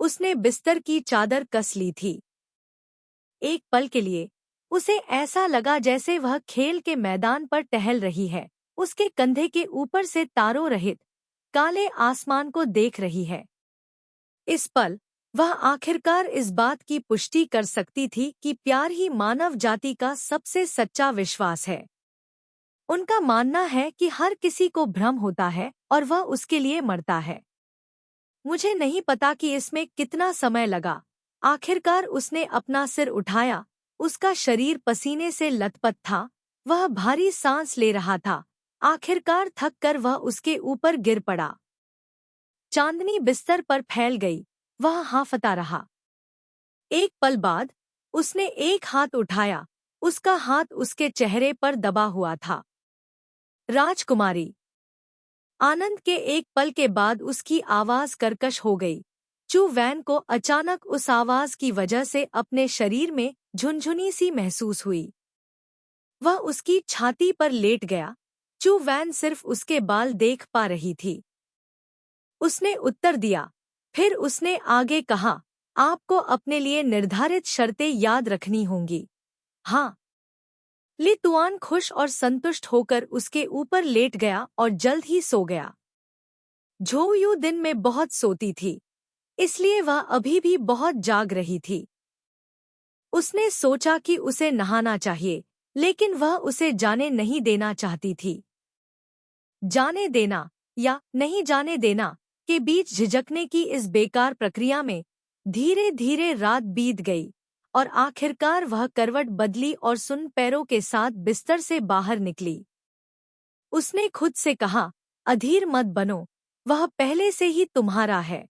उसने बिस्तर की चादर कस ली थी। एक पल के लिए उसे ऐसा लगा जैसे वह खेल के मैदान पर टहल रही है, उसके कंधे के ऊपर से तारों रहित काले आसमान को देख रही है। इस पल वह आखिरकार इस बात की पुष्टि कर सकती थी कि प्यार ही मानव जाति का सबसे सच्चा विश्वास है। उनका मानना है कि हर किसी को भ्रम होता है और वह उसके लिए मरता है। मुझे नहीं पता कि इसमें कितना समय लगा। आखिरकार उसने अपना सिर उठाया। उसका शरीर पसीने से लथपथ था, वह भारी सांस ले रहा था। आखिरकार थक कर वह उसके ऊपर गिर पड़ा। चांदनी बिस्तर पर फैल गई, वह हांफता रहा। एक पल बाद उसने एक हाथ उठाया, उसका हाथ उसके चेहरे पर दबा हुआ था। राजकुमारी। आनंद के एक पल के बाद उसकी आवाज कर्कश हो गई। चू वैन को अचानक उस आवाज की वजह से अपने शरीर में झुनझुनी सी महसूस हुई। वह उसकी छाती पर लेट गया। चू वैन सिर्फ उसके बाल देख पा रही थी। उसने उत्तर दिया। फिर उसने आगे कहा, आपको अपने लिए निर्धारित शर्तें याद रखनी होंगी। हाँ। ली तुआन खुश और संतुष्ट होकर उसके ऊपर लेट गया और जल्द ही सो गया। झोयू दिन में बहुत सोती थी, इसलिए वह अभी भी बहुत जाग रही थी। उसने सोचा कि उसे नहाना चाहिए, लेकिन वह उसे जाने नहीं देना चाहती थी। जाने देना या नहीं जाने देना के बीच झिझकने की इस बेकार प्रक्रिया में धीरे धीरे रात बीत गई और आखिरकार वह करवट बदली और सुन पैरों के साथ बिस्तर से बाहर निकली। उसने खुद से कहा, अधीर मत बनो, वह पहले से ही तुम्हारा है।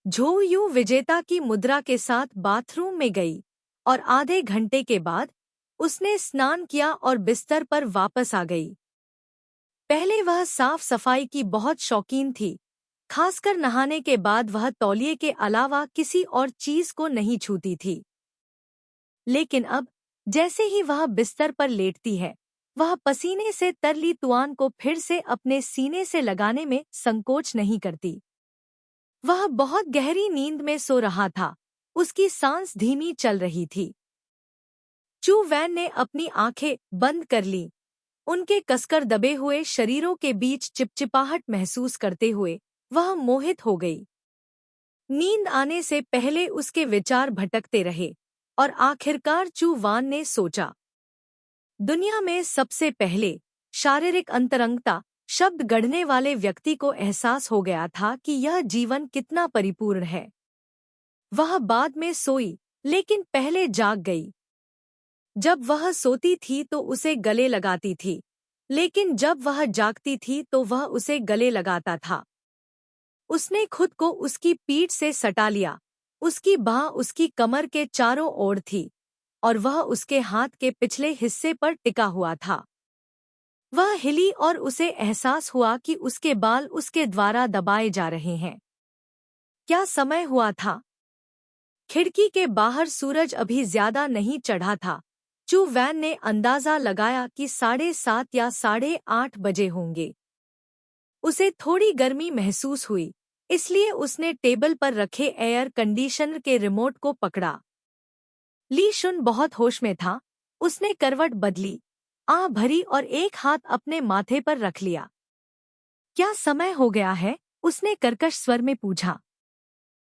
झोयू विजेता की मुद्रा के साथ बाथरूम में गई और आधे घंटे के बाद उसने स्नान किया और बिस्तर पर वापस आ गई। पहले वह साफ सफाई की बहुत शौकीन थी, खासकर नहाने के बाद वह तौलिए के अलावा किसी और चीज को नहीं छूती थी। लेकिन अब जैसे ही वह बिस्तर पर लेटती है, वह पसीने से तर ली तुआन को फिर से अपने सीने से लगाने में संकोच नहीं करती। वह बहुत गहरी नींद में सो रहा था, उसकी सांस धीमी चल रही थी। चू वैन ने अपनी आंखें बंद कर ली। उनके कसकर दबे हुए शरीरों के बीच चिपचिपाहट महसूस करते हुए वह मोहित हो गई। नींद आने से पहले उसके विचार भटकते रहे और आखिरकार चू वान ने सोचा। दुनिया में सबसे पहले शारीरिक अंतरंगता शब्द गढ़ने वाले व्यक्ति को एहसास हो गया था कि यह जीवन कितना परिपूर्ण है। वह बाद में सोई, लेकिन पहले जाग गई। जब वह सोती थी तो उसे गले लगाती थी, लेकिन जब वह जागती थी तो वह उसे गले लगाता था। उसने खुद को उसकी पीठ से सटा लिया, उसकी बाह उसकी कमर के चारों ओर थी और वह उसके हाथ के पिछले हिस्से पर टिका हुआ था। वह हिली और उसे एहसास हुआ कि उसके बाल उसके द्वारा दबाए जा रहे हैं। क्या समय हुआ था? खिड़की के बाहर सूरज अभी ज्यादा नहीं चढ़ा था। चू वैन ने अंदाजा लगाया कि 7:30 या 8:30 बजे होंगे। उसे थोड़ी गर्मी महसूस हुई, इसलिए उसने टेबल पर रखे एयर कंडीशनर के रिमोट को पकड़ा। ली शुन बहुत होश में था। उसने करवट बदली, आह भरी और एक हाथ अपने माथे पर रख लिया। क्या समय हो गया है? उसने कर्कश स्वर में पूछा।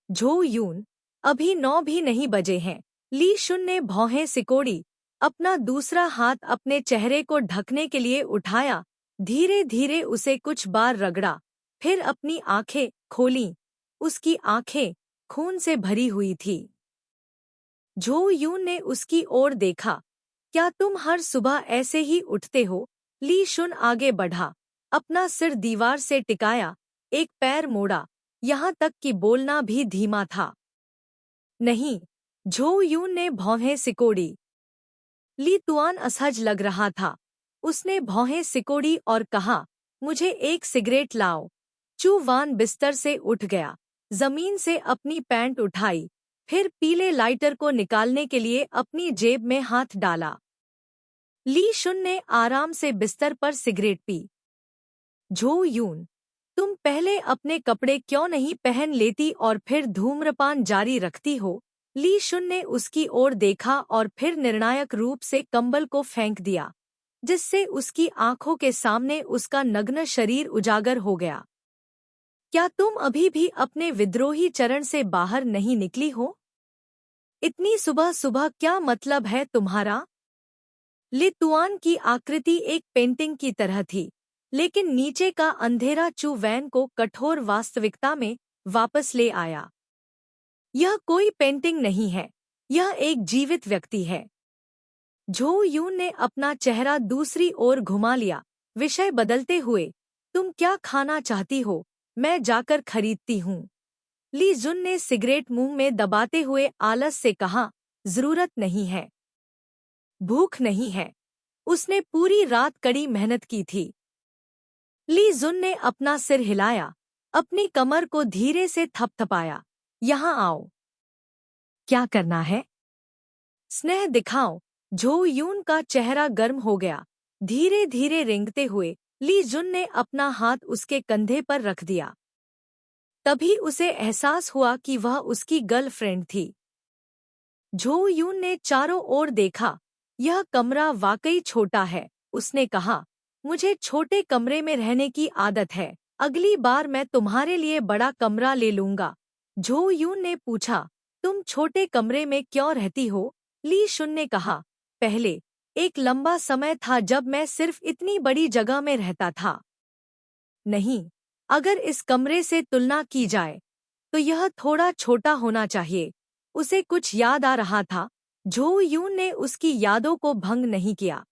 झो यून, अभी 9 भी नहीं बजे हैं। ली शुन ने भौहें सिकोड़ी, अपना दूसरा हाथ अपने चेहरे को ढकने के लिए उठाया, धीरे धीरे उसे कुछ बार रगड़ा, फिर अपनी आंखें खोलीं। उसकी आंखें खून से भरी हुई थी। झो यून ने उसकी ओर देखा। क्या तुम हर सुबह ऐसे ही उठते हो? ली शुन आगे बढ़ा, अपना सिर दीवार से टिकाया, एक पैर मोड़ा, यहाँ तक कि बोलना भी धीमा था। नहीं, झो यून ने भौहें सिकोड़ी। ली तुआन असहज लग रहा था। उसने भौहें सिकोड़ी और कहा, मुझे एक सिगरेट लाओ। चू वान बिस्तर से उठ गया, जमीन से अपनी पैंट उठाई, फिर पीले लाइटर को निकालने के लिए अपनी जेब में हाथ डाला। ली शुन ने आराम से बिस्तर पर सिगरेट पी। झो यून, तुम पहले अपने कपड़े क्यों नहीं पहन लेती और फिर धूम्रपान जारी रखती हो? ली शुन ने उसकी ओर देखा और फिर निर्णायक रूप से कंबल को फेंक दिया, जिससे उसकी आंखों के सामने उसका नग्न शरीर उजागर हो गया। क्या तुम अभी भी अपने विद्रोही चरण से बाहर नहीं निकली हो? इतनी सुबह सुबह क्या मतलब है तुम्हारा? ली तुआन की आकृति एक पेंटिंग की तरह थी, लेकिन नीचे का अंधेरा चू वैन को कठोर वास्तविकता में वापस ले आया। यह कोई पेंटिंग नहीं है, यह एक जीवित व्यक्ति है। झो यून ने अपना चेहरा दूसरी ओर घुमा लिया, विषय बदलते हुए, तुम क्या खाना चाहती हो? मैं जाकर खरीदती हूँ। ली जुन ने सिगरेट मुंह में दबाते हुए आलस से कहा, जरूरत नहीं है। भूख नहीं है। उसने पूरी रात कड़ी मेहनत की थी। ली जुन ने अपना सिर हिलाया, अपनी कमर को धीरे से थपथपाया। यहाँ आओ। क्या करना है? स्नेह दिखाओ। झो यून का चेहरा गर्म हो गया। धीरे धीरे रेंगते हुए ली जुन ने अपना हाथ उसके कंधे पर रख दिया। तभी उसे एहसास हुआ कि वह उसकी गर्लफ्रेंड थी। झो यून ने चारों ओर देखा। यह कमरा वाकई छोटा है। उसने कहा, मुझे छोटे कमरे में रहने की आदत है। अगली बार मैं तुम्हारे लिए बड़ा कमरा ले लूंगा। झो यून ने पूछा, तुम छोटे कमरे में क्यों रहती हो? ली शुन ने कहा, पहले एक लंबा समय था जब मैं सिर्फ इतनी बड़ी जगह में रहता था। नहीं, अगर इस कमरे से तुलना की जाए तो यह थोड़ा छोटा होना चाहिए। उसे कुछ याद आ रहा था। झो यून ने उसकी यादों को भंग नहीं किया।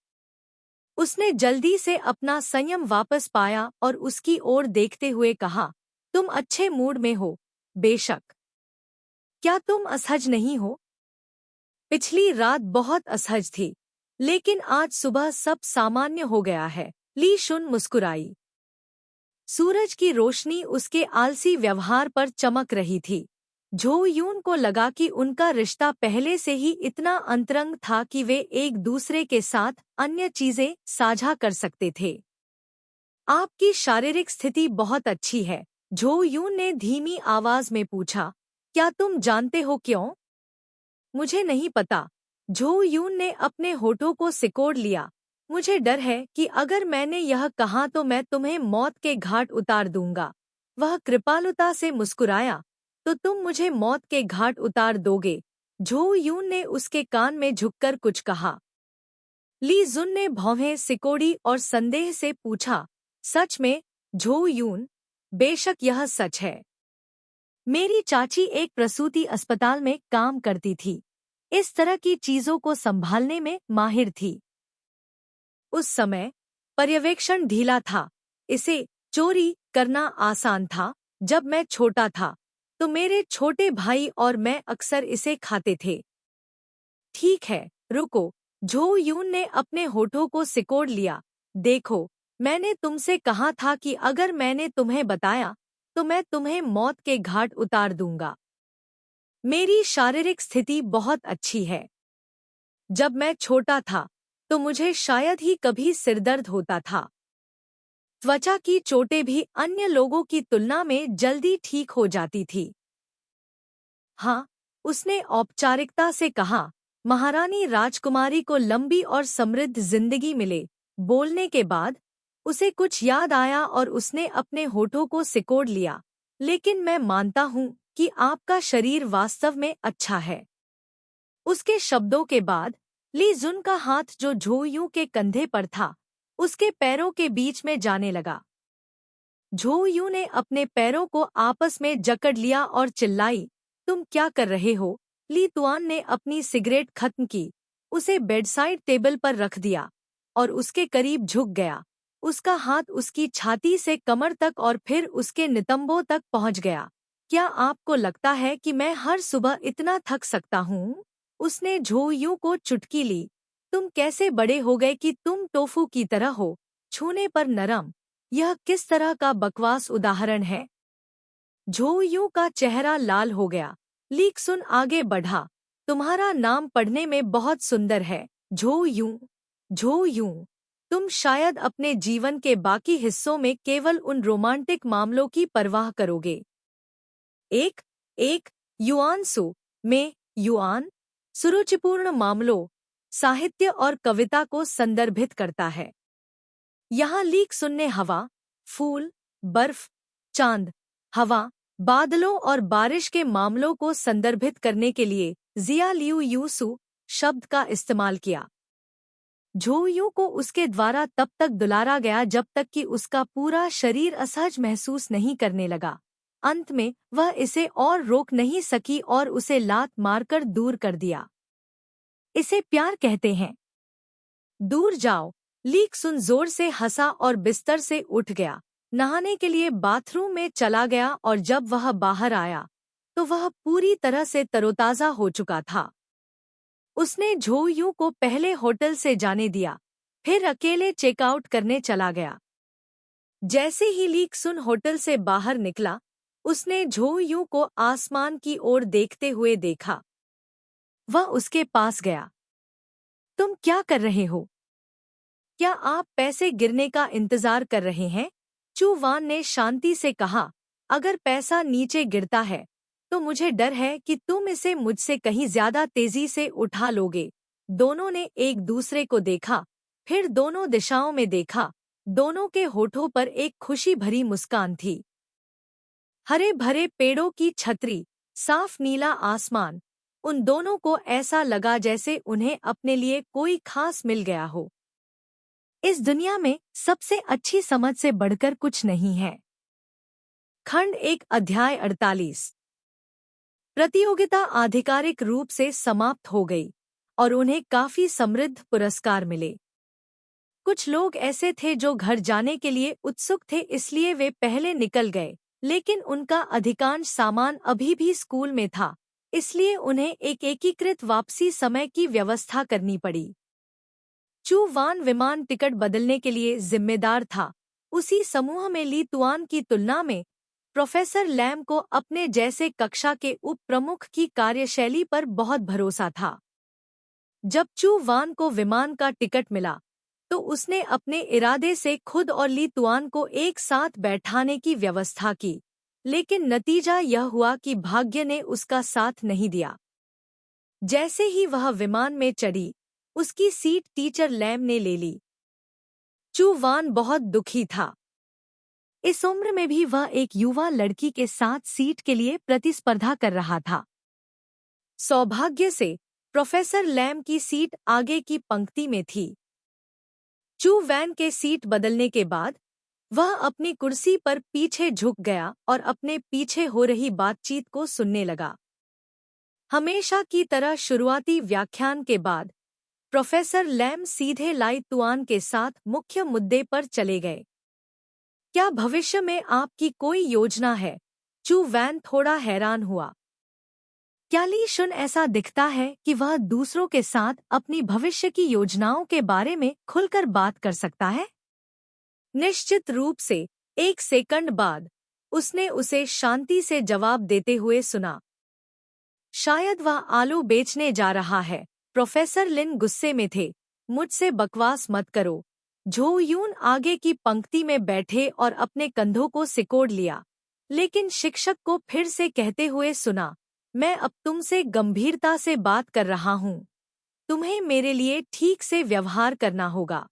उसने जल्दी से अपना संयम वापस पाया और उसकी ओर देखते हुए कहा, तुम अच्छे मूड में हो। बेशक। क्या तुम असहज नहीं हो? पिछली रात बहुत असहज थी, लेकिन आज सुबह सब सामान्य हो गया है। ली शुन मुस्कुराई। सूरज की रोशनी उसके आलसी व्यवहार पर चमक रही थी। झो यून को लगा कि उनका रिश्ता पहले से ही इतना अंतरंग था कि वे एक दूसरे के साथ अन्य चीजें साझा कर सकते थे। आपकी शारीरिक स्थिति बहुत अच्छी है। झो यून ने धीमी आवाज में पूछा, क्या तुम जानते हो क्यों? मुझे नहीं पता। झो यून ने अपने होठों को सिकोड़ लिया। मुझे डर है कि अगर मैंने यह कहा तो मैं तुम्हें मौत के घाट उतार दूंगा। वह कृपालुता से मुस्कुराया, तो तुम मुझे मौत के घाट उतार दोगे? झो यून ने उसके कान में झुककर कुछ कहा। ली जुन ने भौहें सिकोड़ी और संदेह से पूछा, सच में? झो यून, बेशक यह सच है। मेरी चाची एक प्रसूति अस्पताल में काम करती थी। इस तरह की चीजों को संभालने में माहिर थी। उस समय पर्यवेक्षण ढीला था। इसे चोरी करना आसान था। जब मैं छोटा था तो मेरे छोटे भाई और मैं अक्सर इसे खाते थे। ठीक है, रुको। झो यून ने अपने होठों को सिकोड़ लिया। देखो, मैंने तुमसे कहा था कि अगर मैंने तुम्हें बताया तो मैं तुम्हें मौत के घाट उतार दूंगा। मेरी शारीरिक स्थिति बहुत अच्छी है। जब मैं छोटा था तो मुझे शायद ही कभी सिरदर्द होता था। त्वचा की चोटें भी अन्य लोगों की तुलना में जल्दी ठीक हो जाती थी। हाँ, उसने औपचारिकता से कहा, महारानी राजकुमारी को लंबी और समृद्ध जिंदगी मिले। बोलने के बाद उसे कुछ याद आया और उसने अपने होठों को सिकोड़ लिया। लेकिन मैं मानता हूँ कि आपका शरीर वास्तव में अच्छा है। उसके शब्दों के बाद ली जुन का हाथ जो झो यूं के कंधे पर था, उसके पैरों के बीच में जाने लगा। झो यूं ने अपने पैरों को आपस में जकड़ लिया और चिल्लाई, तुम क्या कर रहे हो? ली तुआन ने अपनी सिगरेट खत्म की, उसे बेडसाइड टेबल पर रख दिया और उसके करीब झुक गया। उसका हाथ उसकी छाती से कमर तक और फिर उसके नितंबों तक पहुंच गया। क्या आपको लगता है कि मैं हर सुबह इतना थक सकता हूँ? उसने झो यूं को चुटकी ली। तुम कैसे बड़े हो गए कि तुम टोफू की तरह हो, छूने पर नरम? यह किस तरह का बकवास उदाहरण है? झो यूं का चेहरा लाल हो गया। लीक सुन आगे बढ़ा, तुम्हारा नाम पढ़ने में बहुत सुंदर है। झो यूं। झो यूं, तुम शायद अपने जीवन के बाकी हिस्सों में केवल उन रोमांटिक मामलों की परवाह करोगे। एक एक युआन सु में युआन सुरुचिपूर्ण मामलों, साहित्य और कविता को संदर्भित करता है। यहाँ लीक सुनने हवा, फूल, बर्फ, चांद, हवा, बादलों और बारिश के मामलों को संदर्भित करने के लिए जिया लियू यूसु शब्द का इस्तेमाल किया। झो यूं को उसके द्वारा तब तक दुलारा गया जब तक कि उसका पूरा शरीर असहज महसूस नहीं करने लगा। अंत में वह इसे और रोक नहीं सकी और उसे लात मारकर दूर कर दिया। इसे प्यार कहते हैं। दूर जाओ। लीक सुन जोर से हंसा और बिस्तर से उठ गया, नहाने के लिए बाथरूम में चला गया और जब वह बाहर आया तो वह पूरी तरह से तरोताजा हो चुका था। उसने झो यूं को पहले होटल से जाने दिया, फिर अकेले चेकआउट करने चला गया। जैसे ही ली सुन होटल से बाहर निकला, उसने झो यूं को आसमान की ओर देखते हुए देखा। वह उसके पास गया। तुम क्या कर रहे हो? क्या आप पैसे गिरने का इंतजार कर रहे हैं? चू वान ने शांति से कहा, अगर पैसा नीचे गिरता है तो मुझे डर है कि तुम इसे मुझसे कहीं ज्यादा तेजी से उठा लोगे। दोनों ने एक दूसरे को देखा, फिर दोनों दिशाओं में देखा। दोनों के होठों पर एक खुशी भरी मुस्कान थी। हरे भरे पेड़ों की छतरी, साफ नीला आसमान, उन दोनों को ऐसा लगा जैसे उन्हें अपने लिए कोई खास मिल गया हो। इस दुनिया में सबसे अच्छी समझ से बढ़कर कुछ नहीं है। खंड 1 अध्याय 48। प्रतियोगिता आधिकारिक रूप से समाप्त हो गई और उन्हें काफी समृद्ध पुरस्कार मिले। कुछ लोग ऐसे थे जो घर जाने के लिए उत्सुक थे, इसलिए वे पहले निकल गए, लेकिन उनका अधिकांश सामान अभी भी स्कूल में था, इसलिए उन्हें एक एकीकृत वापसी समय की व्यवस्था करनी पड़ी। चू वान विमान टिकट बदलने के लिए जिम्मेदार था। उसी समूह में ली तुआन की तुलना में प्रोफेसर लैम को अपने जैसे कक्षा के उप प्रमुख की कार्यशैली पर बहुत भरोसा था। जब चू वान को विमान का टिकट मिला तो उसने अपने इरादे से खुद और ली तुआन को एक साथ बैठाने की व्यवस्था की, लेकिन नतीजा यह हुआ कि भाग्य ने उसका साथ नहीं दिया। जैसे ही वह विमान में चढ़ी, उसकी सीट टीचर लैम ने ले ली। चू वान बहुत दुखी था। इस उम्र में भी वह एक युवा लड़की के साथ सीट के लिए प्रतिस्पर्धा कर रहा था। सौभाग्य से प्रोफेसर लैम की सीट आगे की पंक्ति में थी। चू वैन के सीट बदलने के बाद वह अपनी कुर्सी पर पीछे झुक गया और अपने पीछे हो रही बातचीत को सुनने लगा। हमेशा की तरह शुरुआती व्याख्यान के बाद प्रोफेसर लैम सीधे लाई तुआन के साथ मुख्य मुद्दे पर चले गए। क्या भविष्य में आपकी कोई योजना है? चू वैन थोड़ा हैरान हुआ। क्या ली शुन ऐसा दिखता है कि वह दूसरों के साथ अपनी भविष्य की योजनाओं के बारे में खुलकर बात कर सकता है? निश्चित रूप से। एक सेकंड बाद उसने उसे शांति से जवाब देते हुए सुना। शायद वह आलू बेचने जा रहा है। प्रोफेसर लिन गुस्से में थे। मुझसे बकवास मत करो। झो यून आगे की पंक्ति में बैठे और अपने कंधों को सिकोड़ लिया, लेकिन शिक्षक को फिर से कहते हुए सुना, मैं अब तुमसे गंभीरता से बात कर रहा हूँ। तुम्हें मेरे लिए ठीक से व्यवहार करना होगा।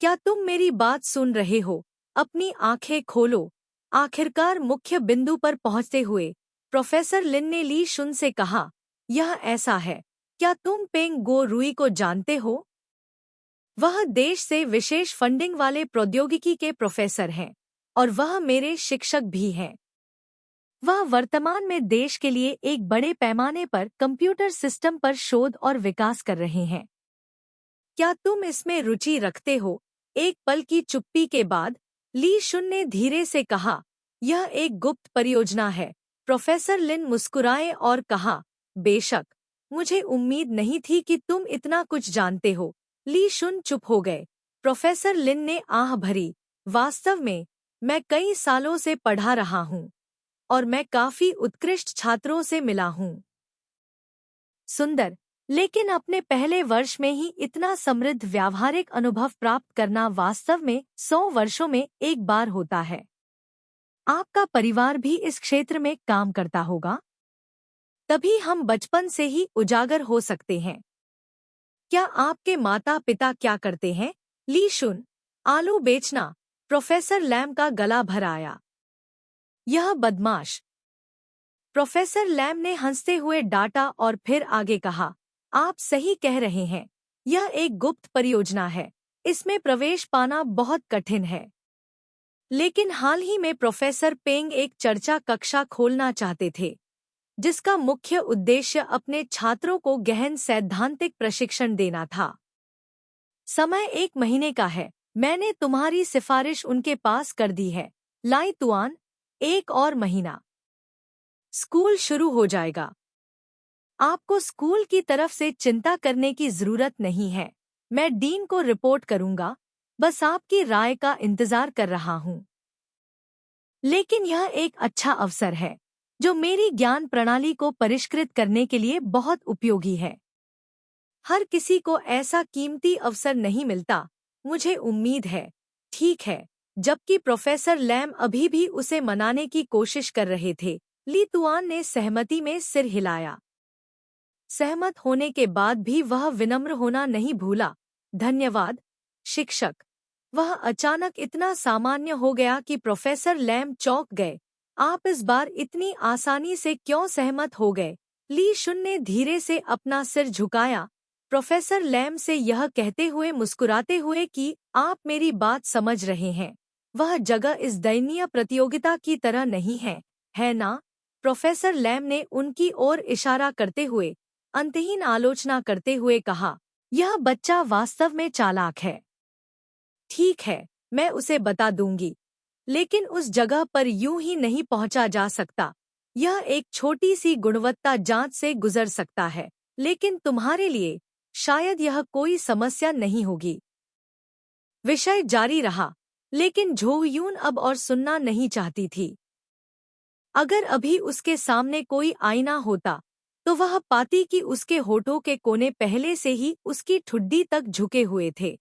क्या तुम मेरी बात सुन रहे हो? अपनी आंखें खोलो। आखिरकार मुख्य बिंदु पर पहुंचते हुए प्रोफेसर लिन ने ली शुन से कहा, यह ऐसा है, क्या तुम पेंग गो रुई को जानते हो? वह देश से विशेष फंडिंग वाले प्रौद्योगिकी के प्रोफेसर हैं और वह मेरे शिक्षक भी हैं। वह वर्तमान में देश के लिए एक बड़े पैमाने पर कंप्यूटर सिस्टम पर शोध और विकास कर रहे हैं। क्या तुम इसमें रुचि रखते हो? एक पल की चुप्पी के बाद ली शुन ने धीरे से कहा, यह एक गुप्त परियोजना है। प्रोफेसर लिन मुस्कुराए और कहा, बेशक, मुझे उम्मीद नहीं थी कि तुम इतना कुछ जानते हो। ली शुन चुप हो गए। प्रोफेसर लिन ने आह भरी, वास्तव में मैं कई सालों से पढ़ा रहा हूँ और मैं काफी उत्कृष्ट छात्रों से मिला हूँ। सुंदर, लेकिन अपने पहले वर्ष में ही इतना समृद्ध व्यावहारिक अनुभव प्राप्त करना वास्तव में 100 वर्षों में एक बार होता है। आपका परिवार भी इस क्षेत्र में काम करता होगा, तभी हम बचपन से ही उजागर हो सकते हैं। क्या आपके माता पिता क्या करते हैं? ली शुन, आलू बेचना। प्रोफेसर लैम का गला भर आया। यह बदमाश। प्रोफेसर लैम ने हंसते हुए डांटा और फिर आगे कहा, आप सही कह रहे हैं, यह एक गुप्त परियोजना है। इसमें प्रवेश पाना बहुत कठिन है। लेकिन हाल ही में प्रोफेसर पेंग एक चर्चा कक्षा खोलना चाहते थे, जिसका मुख्य उद्देश्य अपने छात्रों को गहन सैद्धांतिक प्रशिक्षण देना था। समय 1 महीने का है। मैंने तुम्हारी सिफारिश उनके पास कर दी है। लाई तुआन, 1 और महीना। स्कूल शुरू हो जाएगा। आपको स्कूल की तरफ से चिंता करने की जरूरत नहीं है। मैं डीन को रिपोर्ट करूंगा, बस आपकी राय का इंतजार कर रहा हूं। लेकिन यह एक अच्छा अवसर है जो मेरी ज्ञान प्रणाली को परिष्कृत करने के लिए बहुत उपयोगी है। हर किसी को ऐसा कीमती अवसर नहीं मिलता, मुझे उम्मीद है। ठीक है। जबकि प्रोफेसर लैम अभी भी उसे मनाने की कोशिश कर रहे थे, ली तुआन ने सहमति में सिर हिलाया। सहमत होने के बाद भी वह विनम्र होना नहीं भूला। धन्यवाद, शिक्षक। वह अचानक इतना सामान्य हो गया कि प्रोफेसर लैम चौंक गए। आप इस बार इतनी आसानी से क्यों सहमत हो गए? ली शुन ने धीरे से अपना सिर झुकाया, प्रोफेसर लैम से यह कहते हुए मुस्कुराते हुए कि आप मेरी बात समझ रहे हैं। वह जगह इस दयनीय प्रतियोगिता की तरह नहीं है ना? प्रोफेसर लैम ने उनकी ओर इशारा करते हुए अंतहीन आलोचना करते हुए कहा, यह बच्चा वास्तव में चालाक है। ठीक है, मैं उसे बता दूंगी। लेकिन उस जगह पर यूं ही नहीं पहुंचा जा सकता। यह एक छोटी सी गुणवत्ता जांच से गुजर सकता है, लेकिन तुम्हारे लिए शायद यह कोई समस्या नहीं होगी। विषय जारी रहा, लेकिन झो यून अब और सुनना नहीं चाहती थी। अगर अभी उसके सामने कोई आईना होता तो वह पाती कि उसके होठों के कोने पहले से ही उसकी ठुड्डी तक झुके हुए थे।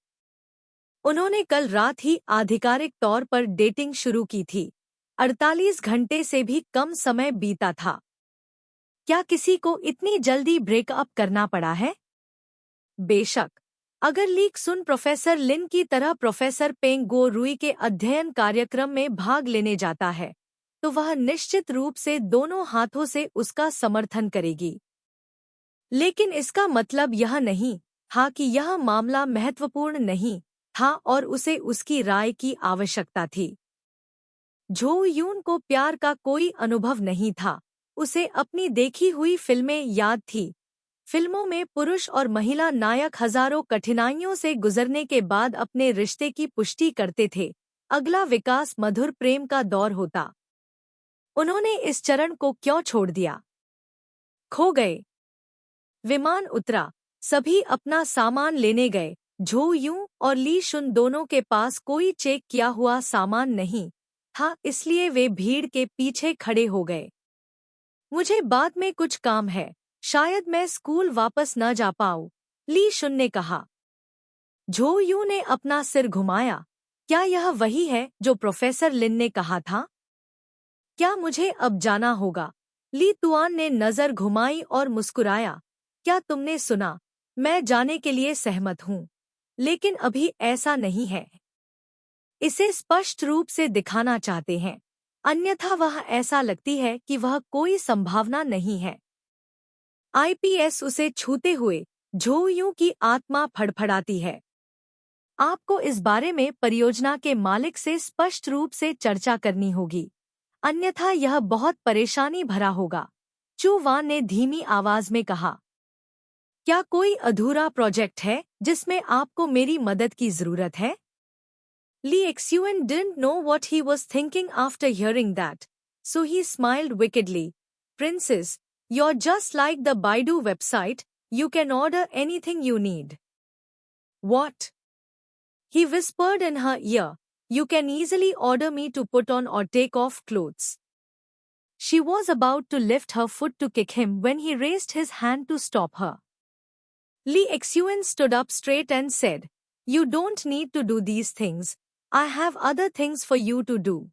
उन्होंने कल रात ही आधिकारिक तौर पर डेटिंग शुरू की थी। 48 घंटे से भी कम समय बीता था। क्या किसी को इतनी जल्दी ब्रेकअप करना पड़ा है? बेशक। अगर लीक सुन प्रोफेसर लिन की तरह प्रोफेसर पेंग गो रुई के अध्ययन कार्यक्रम में भाग लेने जाता है, तो वह निश्चित रूप से दोनों हाथों से उसका समर्थन करेगी। लेकिन इसका मतलब यह नहीं था कि यह मामला महत्वपूर्ण नहीं था और उसे उसकी राय की आवश्यकता थी। झो यून को प्यार का कोई अनुभव नहीं था। उसे अपनी देखी हुई फिल्में याद थी। फिल्मों में पुरुष और महिला नायक हजारों कठिनाइयों से गुजरने के बाद अपने रिश्ते की पुष्टि करते थे। अगला विकास मधुर प्रेम का दौर होता। उन्होंने इस चरण को क्यों छोड़ दिया? खो गए। विमान उतरा, सभी अपना सामान लेने गए। झो यूं और ली शुन दोनों के पास कोई चेक किया हुआ सामान नहीं था, इसलिए वे भीड़ के पीछे खड़े हो गए। मुझे बाद में कुछ काम है, शायद मैं स्कूल वापस न जा पाऊं, ली शुन ने कहा। झो यूं ने अपना सिर घुमाया। क्या यह वही है जो प्रोफेसर लिन ने कहा था? क्या मुझे अब जाना होगा? ली तुआन ने नजर घुमाई और मुस्कुराया। क्या तुमने सुना? मैं जाने के लिए सहमत हूँ, लेकिन अभी ऐसा नहीं है। इसे स्पष्ट रूप से दिखाना चाहते हैं, अन्यथा वह ऐसा लगती है कि वह कोई संभावना नहीं है। आईपीएस उसे छूते हुए झो यूं की आत्मा फड़फड़ाती है। आपको इस बारे में परियोजना के मालिक से स्पष्ट रूप से चर्चा करनी होगी, अन्यथा यह बहुत परेशानी भरा होगा, चू वान ने धीमी आवाज में कहा। क्या कोई अधूरा प्रोजेक्ट है जिसमें आपको मेरी मदद की जरूरत है? Lee Xuen didn't know what he was thinking after hearing that, so he smiled wickedly. Princess, you're just like the Baidu website, you can order anything you need. What? He whispered in her ear, you can easily order me to put on or take off clothes. She was about to lift her foot to kick him when he raised his hand to stop her. Lee Xuen stood up straight and said, you don't need to do these things. I have other things for you to do.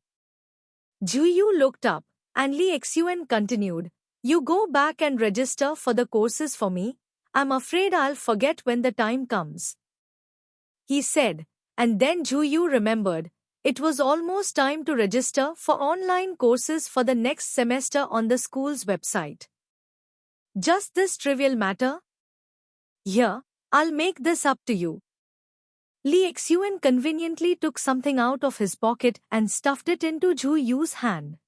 Zhu Yu looked up, and Lee Xuen continued, you go back and register for the courses for me. I'm afraid I'll forget when the time comes. He said, and then Zhu Yu remembered, it was almost time to register for online courses for the next semester on the school's website. Just this trivial matter? Here, I'll make this up to you. Lee Xuen conveniently took something out of his pocket and stuffed it into Zhu Yu's hand.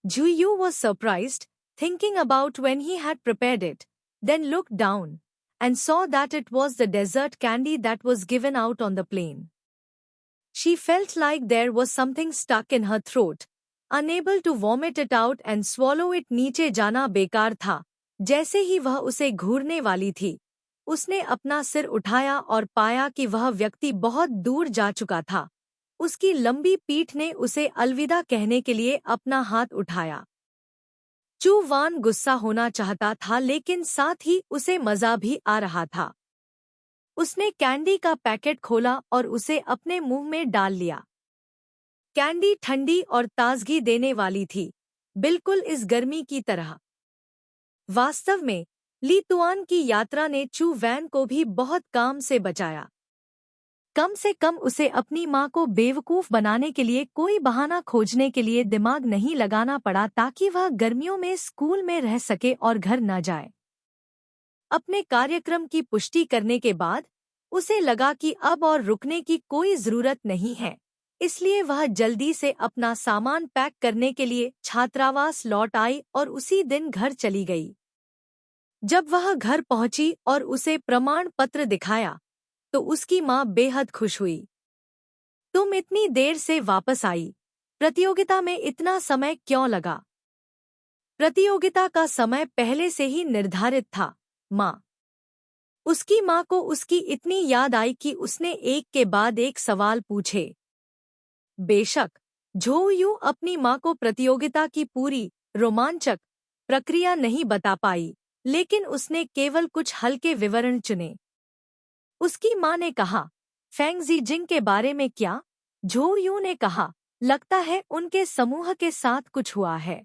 Zhu Yu was surprised, thinking about when he had prepared it, then looked down and saw that it was the dessert candy that was given out on the plane. She felt like there was something stuck in her throat, unable to vomit it out and swallow it. नीचे जाना बेकार था। जैसे ही वह उसे घूरने वाली थी, उसने अपना सिर उठाया और पाया कि वह व्यक्ति बहुत दूर जा चुका था। उसकी लंबी पीठ ने उसे अलविदा कहने के लिए अपना हाथ उठाया। चू वान गुस्सा होना चाहता था, लेकिन साथ ही उसे मजा भी आ रहा था। उसने कैंडी का पैकेट खोला और उसे अपने मुंह में डाल लिया। कैंडी ठंडी और ताजगी देने वाली थी, बिल्कुल इस गर्मी की तरह। वास्तव में ली तुआन की यात्रा ने चू वैन को भी बहुत काम से बचाया। कम से कम उसे अपनी माँ को बेवकूफ बनाने के लिए कोई बहाना खोजने के लिए दिमाग नहीं लगाना पड़ा, ताकि वह गर्मियों में स्कूल में रह सके और घर न जाए। अपने कार्यक्रम की पुष्टि करने के बाद उसे लगा कि अब और रुकने की कोई जरूरत नहीं है, इसलिए वह जल्दी से अपना सामान पैक करने के लिए छात्रावास लौट आई और उसी दिन घर चली गई। जब वह घर पहुंची और उसे प्रमाण पत्र दिखाया, तो उसकी माँ बेहद खुश हुई। तुम इतनी देर से वापस आई, प्रतियोगिता में इतना समय क्यों लगा? प्रतियोगिता का समय पहले से ही निर्धारित था, माँ। उसकी माँ को उसकी इतनी याद आई कि उसने एक के बाद एक सवाल पूछे। बेशक झो यू अपनी माँ को प्रतियोगिता की पूरी रोमांचक प्रक्रिया नहीं बता पाई, लेकिन उसने केवल कुछ हल्के विवरण चुने। उसकी माँ ने कहा, फेंग जीजिंग के बारे में क्या? झो यू ने कहा, लगता है उनके समूह के साथ कुछ हुआ है।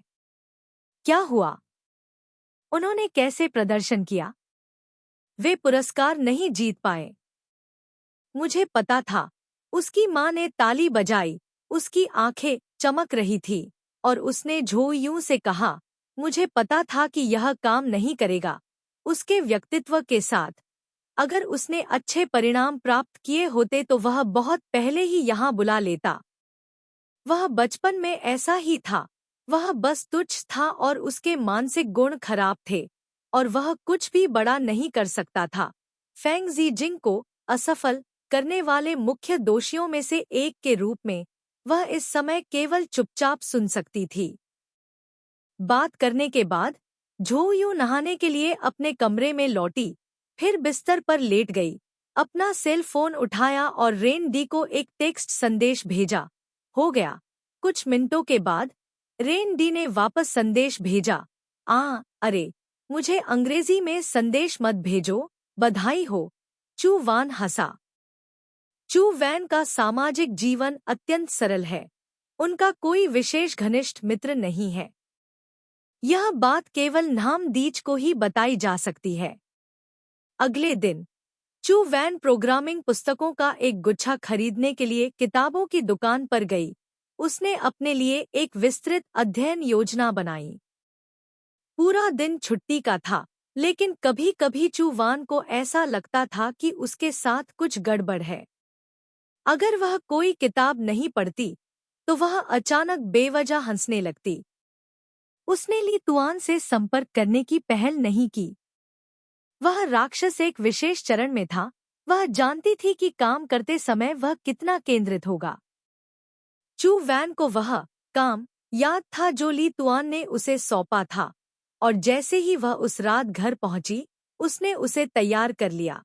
क्या हुआ? उन्होंने कैसे प्रदर्शन किया? वे पुरस्कार नहीं जीत पाए। मुझे पता था। उसकी माँ ने ताली बजाई, उसकी आंखें चमक रही थी, और उसने झो यू से कहा, मुझे पता था कि यह काम नहीं करेगा उसके व्यक्तित्व के साथ। अगर उसने अच्छे परिणाम प्राप्त किए होते तो वह बहुत पहले ही यहाँ बुला लेता। वह बचपन में ऐसा ही था, वह बस तुच्छ था और उसके मानसिक गुण खराब थे, और वह कुछ भी बड़ा नहीं कर सकता था। फेंग जीजिंग को असफल करने वाले मुख्य दोषियों में से एक के रूप में वह इस समय केवल चुपचाप सुन सकती थी। बात करने के बाद झो यू नहाने के लिए अपने कमरे में लौटी, फिर बिस्तर पर लेट गई, अपना सेल फोन उठाया और रेन डी को एक टेक्स्ट संदेश भेजा। हो गया। कुछ मिनटों के बाद रेन डी ने वापस संदेश भेजा, अरे मुझे अंग्रेजी में संदेश मत भेजो, बधाई हो। चू वान हंसा। चू वैन का सामाजिक जीवन अत्यंत सरल है। उनका कोई विशेष घनिष्ठ मित्र नहीं है। यह बात केवल नामदीज को ही बताई जा सकती है। अगले दिन चू वैन प्रोग्रामिंग पुस्तकों का एक गुच्छा खरीदने के लिए किताबों की दुकान पर गई। उसने अपने लिए एक विस्तृत अध्ययन योजना बनाई। पूरा दिन छुट्टी का था, लेकिन कभी-कभी चू वान को ऐसा लगता था कि उसके साथ कुछ गड़बड़ है। अगर वह कोई किताब नहीं पढ़ती, तो वह अचानक बेवजह हंसने लगती। उसने ली तुआन से संपर्क करने की पहल नहीं की। वह राक्षस एक विशेष चरण में था। वह जानती थी कि काम करते समय वह कितना केंद्रित होगा। चू वैन को वह काम याद था जो ली तुआन ने उसे सौंपा था, और जैसे ही वह उस रात घर पहुंची, उसने उसे तैयार कर लिया।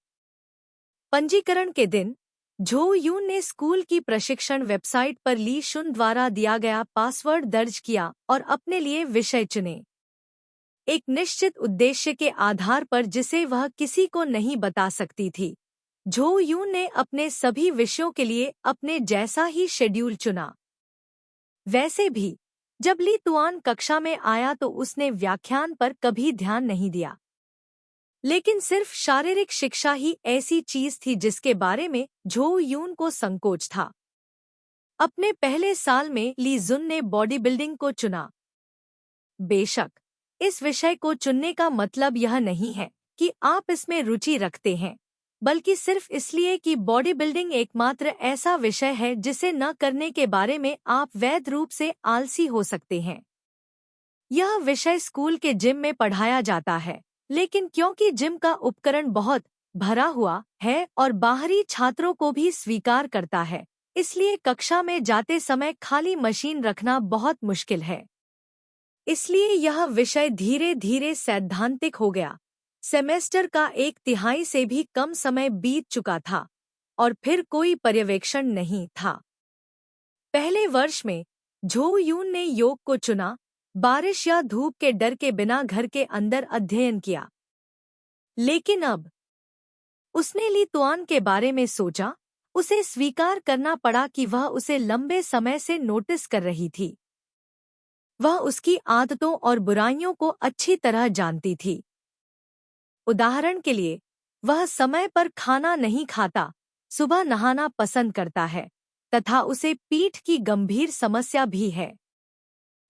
पंजीकरण के दिन झो यून ने स्कूल की प्रशिक्षण वेबसाइट पर ली शुन द्वारा दिया गया पासवर्ड दर्ज किया और अपने लिए विषय चुने, एक निश्चित उद्देश्य के आधार पर जिसे वह किसी को नहीं बता सकती थी। झो यून ने अपने सभी विषयों के लिए अपने जैसा ही शेड्यूल चुना। वैसे भी जब ली तुआन कक्षा में आया तो उसने व्याख्यान पर कभी ध्यान नहीं दिया, लेकिन सिर्फ शारीरिक शिक्षा ही ऐसी चीज थी जिसके बारे में झो यून को संकोच था। अपने पहले साल में ली जुन ने बॉडी बिल्डिंग को चुना। बेशक इस विषय को चुनने का मतलब यह नहीं है कि आप इसमें रुचि रखते हैं, बल्कि सिर्फ इसलिए कि बॉडी बिल्डिंग एकमात्र ऐसा विषय है जिसे न करने के बारे में आप वैध रूप से आलसी हो सकते हैं। यह विषय स्कूल के जिम में पढ़ाया जाता है, लेकिन क्योंकि जिम का उपकरण बहुत भरा हुआ है और बाहरी छात्रों को भी स्वीकार करता है, इसलिए कक्षा में जाते समय खाली मशीन रखना बहुत मुश्किल है। इसलिए यह विषय धीरे धीरे सैद्धांतिक हो गया। सेमेस्टर का 1/3 से भी कम समय बीत चुका था और फिर कोई पर्यवेक्षण नहीं था। पहले वर्ष में झो यून ने योग को चुना, बारिश या धूप के डर के बिना घर के अंदर अध्ययन किया। लेकिन अब उसने ली तुआन के बारे में सोचा। उसे स्वीकार करना पड़ा कि वह उसे लंबे समय से नोटिस कर रही थी। वह उसकी आदतों और बुराइयों को अच्छी तरह जानती थी। उदाहरण के लिए, वह समय पर खाना नहीं खाता, सुबह नहाना पसंद करता है, तथा उसे पीठ की गंभीर समस्या भी है।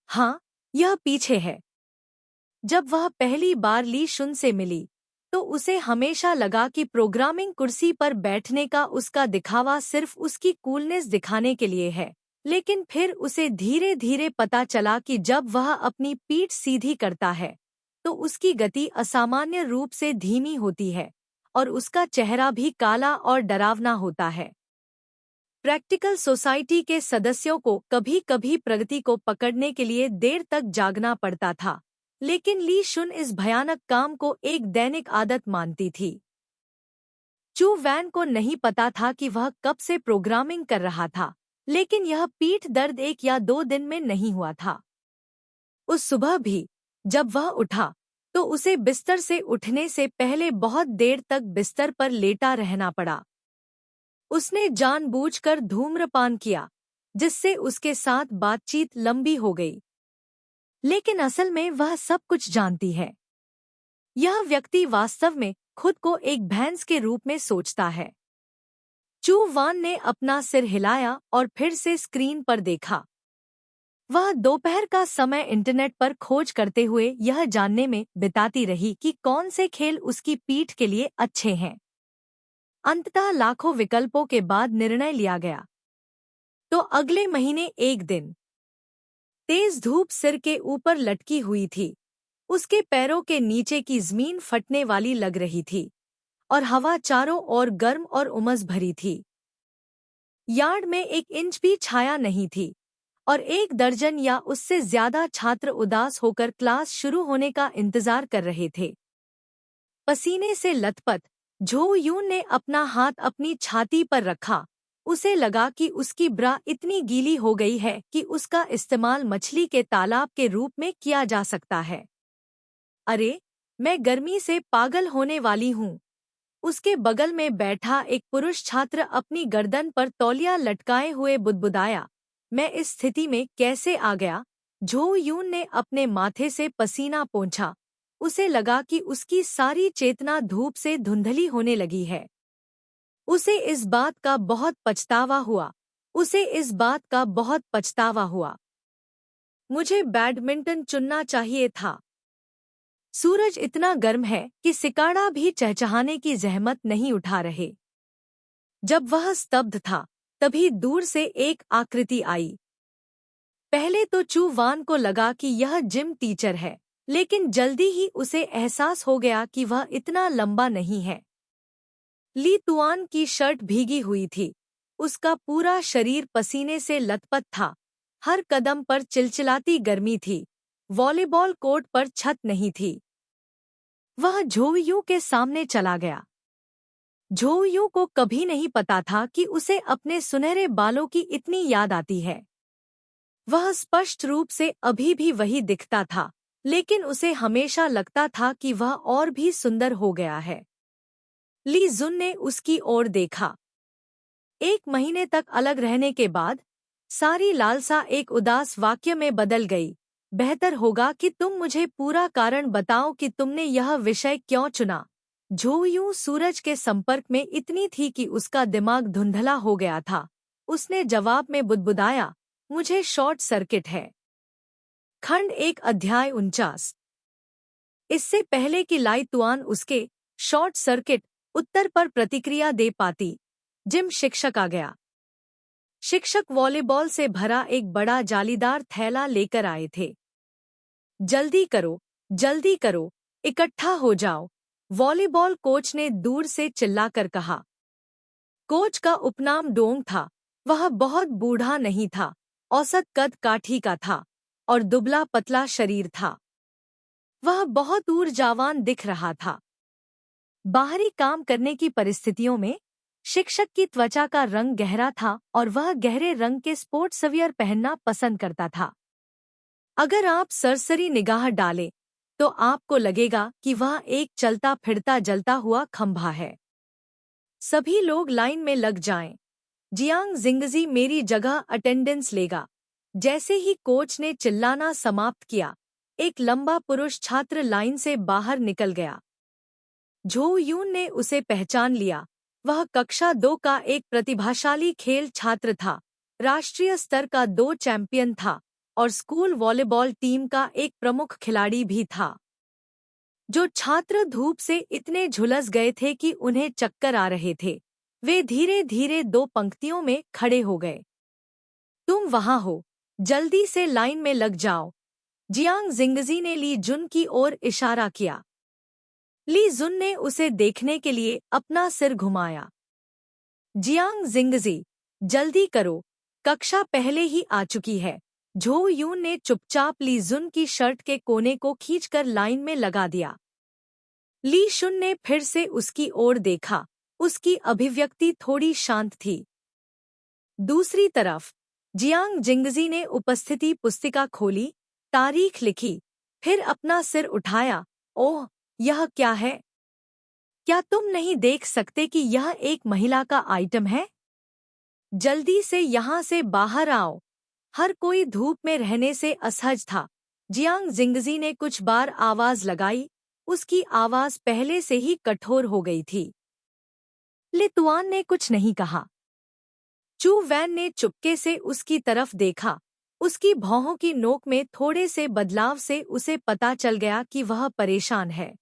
हाँ, यह पीछे है। जब वह पहली बार ली शुन से मिली, तो उसे हमेशा लगा कि प्रोग्रामिंग कुर्सी पर बैठने का उसका दिखावा सिर्फ उसकी कूलनेस दिखाने के लिए है। लेकिन फिर उसे धीरे धीरे पता चला कि जब वह अपनी पीठ सीधी करता है, तो उसकी गति असामान्य रूप से धीमी होती है और उसका चेहरा भी काला और डरावना होता है। प्रैक्टिकल सोसाइटी के सदस्यों को कभी कभी प्रगति को पकड़ने के लिए देर तक जागना पड़ता था, लेकिन ली शुन इस भयानक काम को एक दैनिक आदत मानती थी। चू वैन को नहीं पता था कि वह कब से प्रोग्रामिंग कर रहा था, लेकिन यह पीठ दर्द 1 या 2 दिन में नहीं हुआ था। उस सुबह भी जब वह उठा, तो उसे बिस्तर से उठने से पहले बहुत देर तक बिस्तर पर लेटा रहना पड़ा। उसने जानबूझकर धूम्रपान किया, जिससे उसके साथ बातचीत लंबी हो गई। लेकिन असल में वह सब कुछ जानती है। यह व्यक्ति वास्तव में खुद को एक भैंस के रूप में सोचता है। चू वान ने अपना सिर हिलाया और फिर से स्क्रीन पर देखा। वह दोपहर का समय इंटरनेट पर खोज करते हुए यह जानने में बिताती रही कि कौन से खेल उसकी पीठ के लिए अच्छे हैं। अंततः लाखों विकल्पों के बाद निर्णय लिया गया। तो अगले महीने एक दिन तेज धूप सिर के ऊपर लटकी हुई थी। उसके पैरों के नीचे की जमीन फटने वाली लग रही थी और हवा चारों ओर गर्म और उमस भरी थी। यार्ड में 1 इंच भी छाया नहीं थी और 1 दर्जन या उससे ज्यादा छात्र उदास होकर क्लास शुरू होने का इंतजार कर रहे थे। पसीने से लथपथ झो यून ने अपना हाथ अपनी छाती पर रखा। उसे लगा कि उसकी ब्रा इतनी गीली हो गई है कि उसका इस्तेमाल मछली के तालाब के रूप में किया जा सकता है। अरे, मैं गर्मी से पागल होने वाली हूँ। उसके बगल में बैठा एक पुरुष छात्र अपनी गर्दन पर तौलिया लटकाए हुए बुदबुदाया। मैं इस स्थिति में कैसे आ गया? झो यून ने अपने माथे से पसीना पोंछा। उसे लगा कि उसकी सारी चेतना धूप से धुंधली होने लगी है। उसे इस बात का बहुत पछतावा हुआ। मुझे बैडमिंटन चुनना चाहिए था। सूरज इतना गर्म है कि सिकाड़ा भी चहचहाने की जहमत नहीं उठा रहे। जब वह स्तब्ध था, तभी दूर से एक आकृति आई। पहले तो चू वान को लगा कि यह जिम टीचर है, लेकिन जल्दी ही उसे एहसास हो गया कि वह इतना लंबा नहीं है। ली तुआन की शर्ट भीगी हुई थी। उसका पूरा शरीर पसीने से लथपथ था। हर कदम पर चिलचिलाती गर्मी थी। वॉलीबॉल कोर्ट पर छत नहीं थी। वह झोयू के सामने चला गया। झोयू को कभी नहीं पता था कि उसे अपने सुनहरे बालों की इतनी याद आती है। वह स्पष्ट रूप से अभी भी वही दिखता था, लेकिन उसे हमेशा लगता था कि वह और भी सुंदर हो गया है। ली जुन ने उसकी ओर देखा। 1 महीने तक अलग रहने के बाद सारी लालसा एक उदास वाक्य में बदल गई। बेहतर होगा कि तुम मुझे पूरा कारण बताओ कि तुमने यह विषय क्यों चुना। झोयू सूरज के संपर्क में इतनी थी कि उसका दिमाग धुंधला हो गया था। उसने जवाब में बुदबुदाया, मुझे शॉर्ट सर्किट है। खंड 1 अध्याय 49। इससे पहले कि लाई तुआन उसके शॉर्ट सर्किट उत्तर पर प्रतिक्रिया दे पाती, जिम शिक्षक आ गया। शिक्षक वॉलीबॉल से भरा एक बड़ा जालीदार थैला लेकर आए थे। जल्दी करो, इकट्ठा हो जाओ, वॉलीबॉल कोच ने दूर से चिल्लाकर कहा। कोच का उपनाम डोंग था, वह बहुत बूढ़ा नहीं था, औसत कद काठी का था और दुबला पतला शरीर था। वह बहुत ऊर्जावान दिख रहा था। बाहरी काम करने की परिस्थितियों में शिक्षक की त्वचा का रंग गहरा था और वह गहरे रंग के स्पोर्ट्स वियर पहनना पसंद करता था। अगर आप सरसरी निगाह डालें तो आपको लगेगा कि वह एक चलता फिरता जलता हुआ खंभा है। सभी लोग लाइन में लग जाएं। जियांग जिंगजी मेरी जगह अटेंडेंस लेगा। जैसे ही कोच ने चिल्लाना समाप्त किया, एक लंबा पुरुष छात्र लाइन से बाहर निकल गया। झो यून ने उसे पहचान लिया। वह कक्षा 2 का एक प्रतिभाशाली खेल छात्र था, राष्ट्रीय स्तर का 2 चैंपियन था और स्कूल वॉलीबॉल टीम का एक प्रमुख खिलाड़ी भी था। जो छात्र धूप से इतने झुलस गए थे कि उन्हें चक्कर आ रहे थे, वे धीरे धीरे 2 पंक्तियों में खड़े हो गए। तुम वहां हो, जल्दी से लाइन में लग जाओ। जियांग जिंगजी ने ली जुन की ओर इशारा किया। ली जुन ने उसे देखने के लिए अपना सिर घुमाया। जियांग जिंगजी, जल्दी करो, कक्षा पहले ही आ चुकी है। झो यून ने चुपचाप ली जुन की शर्ट के कोने को खींचकर लाइन में लगा दिया। ली शुन ने फिर से उसकी ओर देखा। उसकी अभिव्यक्ति थोड़ी शांत थी। दूसरी तरफ जियांग जिंगजी ने उपस्थिति पुस्तिका खोली, तारीख लिखी, फिर अपना सिर उठाया। ओह, यह क्या है? क्या तुम नहीं देख सकते कि यह एक महिला का आइटम है? जल्दी से यहाँ से बाहर आओ। हर कोई धूप में रहने से असहज था। जियांग जिंगजी ने कुछ बार आवाज लगाई। उसकी आवाज पहले से ही कठोर हो गई थी। लितुआन ने कुछ नहीं कहा। चू वैन ने चुपके से उसकी तरफ देखा। उसकी भौहों की नोक में थोड़े से बदलाव से उसे पता चल गया कि वह परेशान है।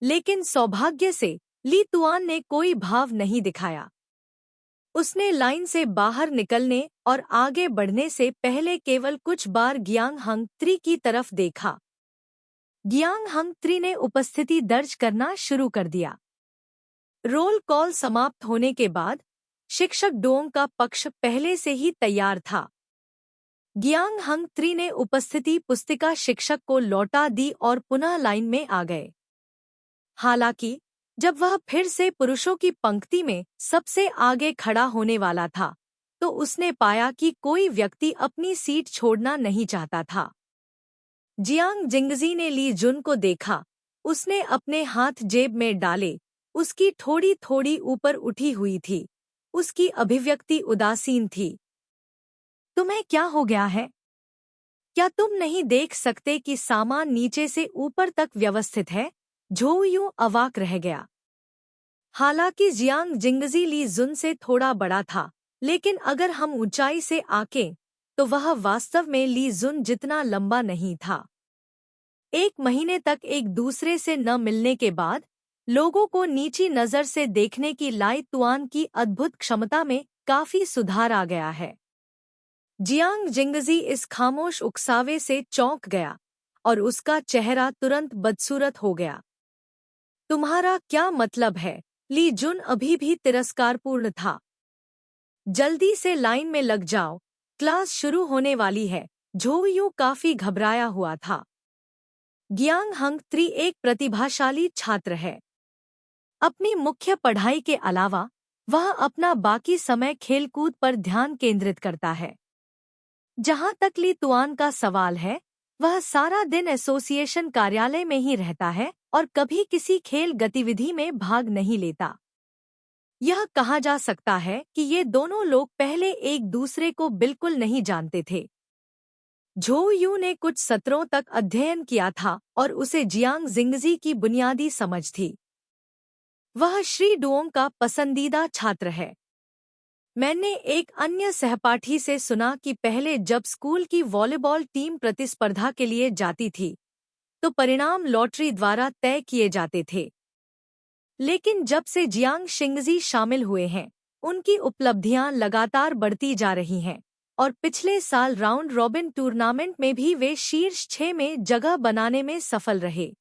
लेकिन सौभाग्य से लितुआन ने कोई भाव नहीं दिखाया। उसने लाइन से बाहर निकलने और आगे बढ़ने से पहले केवल कुछ बार गियांग हंग त्री की तरफ देखा। गियांग हंग त्री ने उपस्थिति दर्ज करना शुरू कर दिया। रोल कॉल समाप्त होने के बाद शिक्षक डोंग का पक्ष पहले से ही तैयार था। गियांग हंग त्री ने उपस्थिति पुस्तिका शिक्षक को लौटा दी और पुनः लाइन में आ गए। हालांकि जब वह फिर से पुरुषों की पंक्ति में सबसे आगे खड़ा होने वाला था, तो उसने पाया कि कोई व्यक्ति अपनी सीट छोड़ना नहीं चाहता था। जियांग जिंगजी ने ली जुन को देखा। उसने अपने हाथ जेब में डाले। उसकी थोड़ी थोड़ी ऊपर उठी हुई थी। उसकी अभिव्यक्ति उदासीन थी। तुम्हें क्या हो गया है? क्या तुम नहीं देख सकते कि सामान नीचे से ऊपर तक व्यवस्थित है? झो यूं अवाक रह गया। हालांकि जियांग जिंगजी ली जुन से थोड़ा बड़ा था, लेकिन अगर हम ऊंचाई से आंकें तो वह वास्तव में ली जुन जितना लंबा नहीं था। 1 महीने तक एक दूसरे से न मिलने के बाद लोगों को नीची नजर से देखने की लाई तुआन की अद्भुत क्षमता में काफी सुधार आ गया है। जियांग जिंगजी इस खामोश उकसावे से चौंक गया और उसका चेहरा तुरंत बदसूरत हो गया। तुम्हारा क्या मतलब है? ली जुन अभी भी तिरस्कारपूर्ण था। जल्दी से लाइन में लग जाओ, क्लास शुरू होने वाली है। झो यूं काफी घबराया हुआ था। गियांग हंग त्री एक प्रतिभाशाली छात्र है। अपनी मुख्य पढ़ाई के अलावा वह अपना बाकी समय खेलकूद पर ध्यान केंद्रित करता है। जहां तक ली तुआन का सवाल है, वह सारा दिन एसोसिएशन कार्यालय में ही रहता है और कभी किसी खेल गतिविधि में भाग नहीं लेता। यह कहा जा सकता है कि ये दोनों लोग पहले एक दूसरे को बिल्कुल नहीं जानते थे। झो यू ने कुछ सत्रों तक अध्ययन किया था और उसे जियांग जिंगजी की बुनियादी समझ थी। वह श्री डुओंग का पसंदीदा छात्र है। मैंने एक अन्य सहपाठी से सुना कि पहले जब स्कूल की वॉलीबॉल टीम प्रतिस्पर्धा के लिए जाती थी, तो परिणाम लॉटरी द्वारा तय किए जाते थे। लेकिन जब से जियांग शिंगजी शामिल हुए हैं, उनकी उपलब्धियां लगातार बढ़ती जा रही हैं और पिछले साल राउंड रॉबिन टूर्नामेंट में भी वे शीर्ष 6 में जगह बनाने में सफल रहे।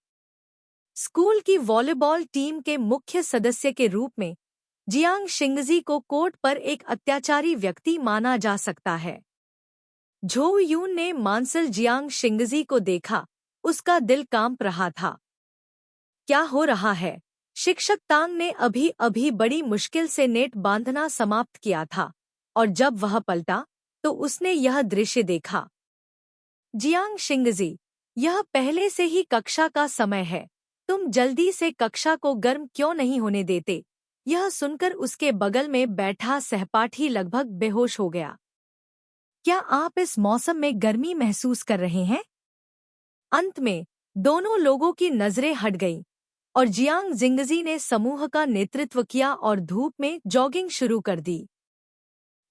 स्कूल की वॉलीबॉल टीम के मुख्य सदस्य के रूप में जियांग शिंगजी को कोर्ट पर एक अत्याचारी व्यक्ति माना जा सकता है। झोउ यून ने मांसल जियांग शिंगजी को देखा, उसका दिल कांप रहा था। क्या हो रहा है? शिक्षक तांग ने अभी अभी बड़ी मुश्किल से नेट बांधना समाप्त किया था, और जब वह पलटा तो उसने यह दृश्य देखा। जियांग शिंगजी, यह पहले से ही कक्षा का समय है, तुम जल्दी से कक्षा को गर्म क्यों नहीं होने देते? यह सुनकर उसके बगल में बैठा सहपाठी लगभग बेहोश हो गया। क्या आप इस मौसम में गर्मी महसूस कर रहे हैं? अंत में दोनों लोगों की नजरें हट गईं और जियांग जिंगजी ने समूह का नेतृत्व किया और धूप में जॉगिंग शुरू कर दी।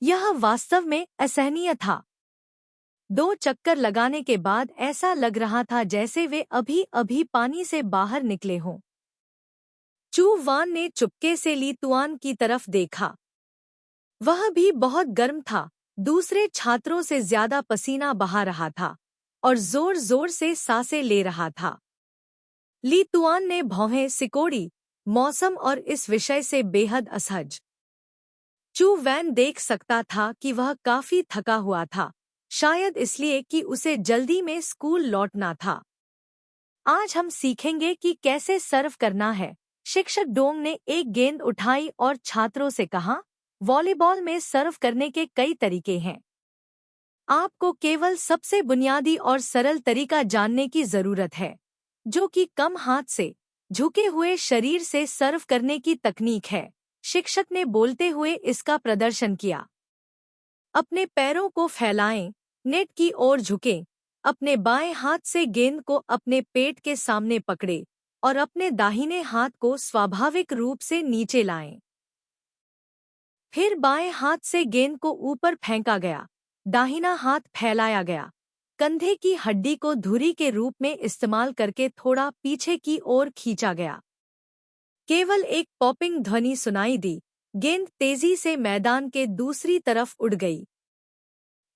यह वास्तव में असहनीय था। 2 चक्कर लगाने के बाद ऐसा लग रहा था जैसे वे अभी अभी पानी से बाहर निकले हों। चू वान ने चुपके से ली तुआन की तरफ देखा। वह भी बहुत गर्म था, दूसरे छात्रों से ज्यादा पसीना बहा रहा था और जोर जोर से सांसें ले रहा था। ली तुआन ने भौहें सिकोड़ी, मौसम और इस विषय से बेहद असहज। चू वैन देख सकता था कि वह काफी थका हुआ था, शायद इसलिए कि उसे जल्दी में स्कूल लौटना था। आज हम सीखेंगे कि कैसे सर्व करना है, शिक्षक डोंग ने एक गेंद उठाई और छात्रों से कहा, वॉलीबॉल में सर्व करने के कई तरीके हैं। आपको केवल सबसे बुनियादी और सरल तरीका जानने की जरूरत है, जो कि कम हाथ से, झुके हुए शरीर से सर्व करने की तकनीक है। शिक्षक ने बोलते हुए इसका प्रदर्शन किया। अपने पैरों को फैलाएं, नेट की ओर झुकें, अपने बाएं हाथ से गेंद को अपने पेट के सामने पकड़े और अपने दाहिने हाथ को स्वाभाविक रूप से नीचे लाएं। फिर बाएं हाथ से गेंद को ऊपर फेंका गया, दाहिना हाथ फैलाया गया, कंधे की हड्डी को धुरी के रूप में इस्तेमाल करके थोड़ा पीछे की ओर खींचा गया। केवल एक पॉपिंग ध्वनि सुनाई दी, गेंद तेजी से मैदान के दूसरी तरफ उड़ गई।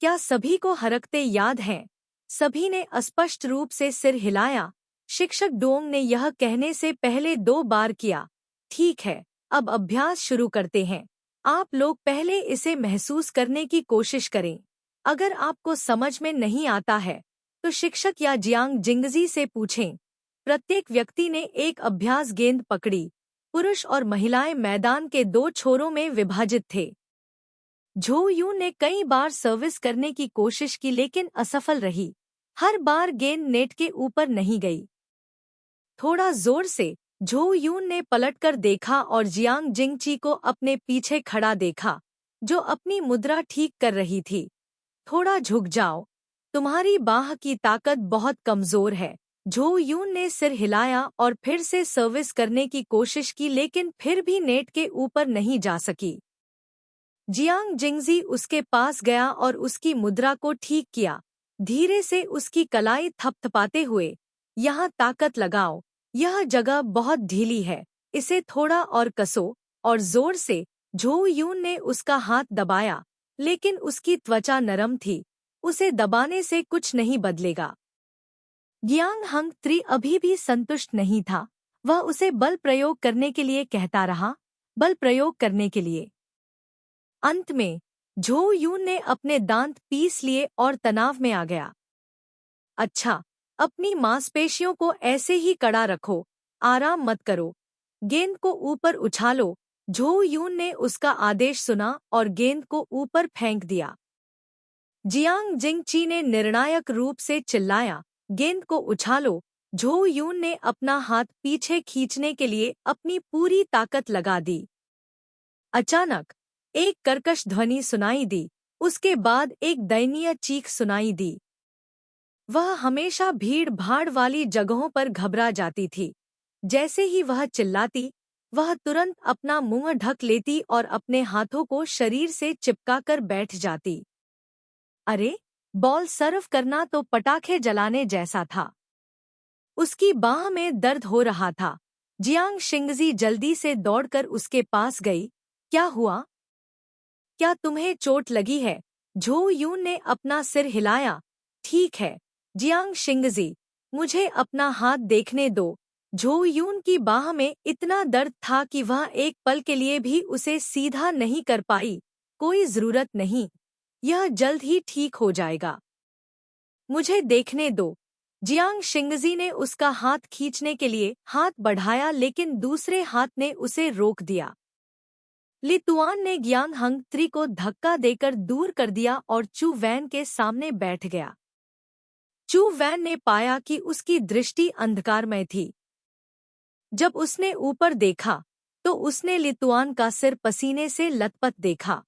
क्या सभी को हरकतें याद हैं? सभी ने अस्पष्ट रूप से सिर हिलाया। शिक्षक डोंग ने यह कहने से पहले 2 बार किया। ठीक है, अब अभ्यास शुरू करते हैं। आप लोग पहले इसे महसूस करने की कोशिश करें। अगर आपको समझ में नहीं आता है तो शिक्षक या जियांग जिंगजी से पूछें। प्रत्येक व्यक्ति ने एक अभ्यास गेंद पकड़ी। पुरुष और महिलाएं मैदान के 2 छोरों में विभाजित थे। झो यून ने कई बार सर्विस करने की कोशिश की लेकिन असफल रही। हर बार गेंद नेट के ऊपर नहीं गई। थोड़ा जोर से झो यून ने पलटकर देखा और जियांग जिंगची को अपने पीछे खड़ा देखा, जो अपनी मुद्रा ठीक कर रही थी। थोड़ा झुक जाओ, तुम्हारी बाह की ताकत बहुत कमजोर है। झो यून ने सिर हिलाया और फिर से सर्विस करने की कोशिश की लेकिन फिर भी नेट के ऊपर नहीं जा सकी। जियांग जिंगजी उसके पास गया और उसकी मुद्रा को ठीक किया, धीरे से उसकी कलाई थपथपाते हुए, यहाँ ताकत लगाओ, यह जगह बहुत ढीली है, इसे थोड़ा और कसो, और जोर से। झो यून ने उसका हाथ दबाया, लेकिन उसकी त्वचा नरम थी, उसे दबाने से कुछ नहीं बदलेगा। जियांग हंग त्रि अभी भी संतुष्ट नहीं था, वह उसे बल प्रयोग करने के लिए कहता रहा, बल प्रयोग करने के लिए। अंत में झो यून ने अपने दांत पीस लिए और तनाव में आ गया। अच्छा, अपनी मांसपेशियों को ऐसे ही कड़ा रखो, आराम मत करो, गेंद को ऊपर उछालो। झो यून ने उसका आदेश सुना और गेंद को ऊपर फेंक दिया। जियांग जिंगची ने निर्णायक रूप से चिल्लाया, गेंद को उछालो। झो यून ने अपना हाथ पीछे खींचने के लिए अपनी पूरी ताकत लगा दी। अचानक एक कर्कश ध्वनि सुनाई दी, उसके बाद एक दयनीय चीख सुनाई दी। वह हमेशा भीड़ भाड़ वाली जगहों पर घबरा जाती थी। जैसे ही वह चिल्लाती, वह तुरंत अपना मुंह ढक लेती और अपने हाथों को शरीर से चिपकाकर बैठ जाती। अरे, बॉल सर्व करना तो पटाखे जलाने जैसा था। उसकी बाह में दर्द हो रहा था। जियांग शिंगजी जल्दी से दौड़कर उसके पास गई। क्या हुआ? क्या तुम्हें चोट लगी है? झो यून ने अपना सिर हिलाया। ठीक है, जियांग शिंगजी, मुझे अपना हाथ देखने दो। झो यून की बाह में इतना दर्द था कि वह एक पल के लिए भी उसे सीधा नहीं कर पाई। कोई जरूरत नहीं, यह जल्द ही ठीक हो जाएगा। मुझे देखने दो। जियांग शिंगजी ने उसका हाथ खींचने के लिए हाथ बढ़ाया, लेकिन दूसरे हाथ ने उसे रोक दिया। लितुआन ने गियांग हंग त्री को धक्का देकर दूर कर दिया और चू वैन के सामने बैठ गया। चू वैन ने पाया कि उसकी दृष्टि अंधकारमय थी। जब उसने ऊपर देखा तो उसने लितुआन का सिर पसीने से लथपथ देखा।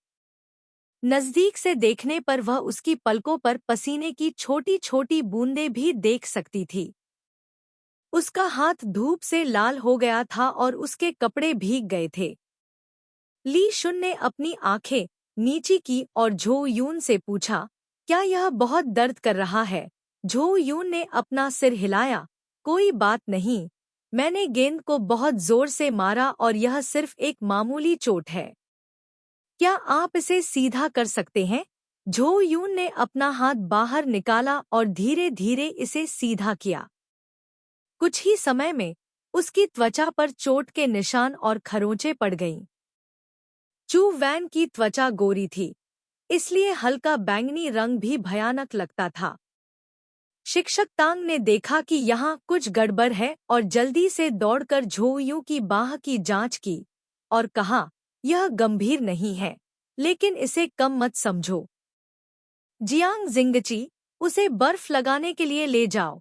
नजदीक से देखने पर वह उसकी पलकों पर पसीने की छोटी छोटी बूंदें भी देख सकती थी। उसका हाथ धूप से लाल हो गया था और उसके कपड़े भीग गए थे। ली शुन ने अपनी आंखें नीची की और झो यून से पूछा, क्या यह बहुत दर्द कर रहा है? झो यून ने अपना सिर हिलाया। कोई बात नहीं, मैंने गेंद को बहुत जोर से मारा और यह सिर्फ एक मामूली चोट है। क्या आप इसे सीधा कर सकते हैं? झो यून ने अपना हाथ बाहर निकाला और धीरे धीरे इसे सीधा किया। कुछ ही समय में उसकी त्वचा पर चोट के निशान और खरोंचें पड़ गईं। चू वैन की त्वचा गोरी थी, इसलिए हल्का बैंगनी रंग भी भयानक लगता था। शिक्षक तांग ने देखा कि यहाँ कुछ गड़बड़ है और जल्दी से दौड़कर झो यू की बाह की जांच की और कहा, यह गंभीर नहीं है, लेकिन इसे कम मत समझो। जियांग जिंगची, उसे बर्फ लगाने के लिए ले जाओ।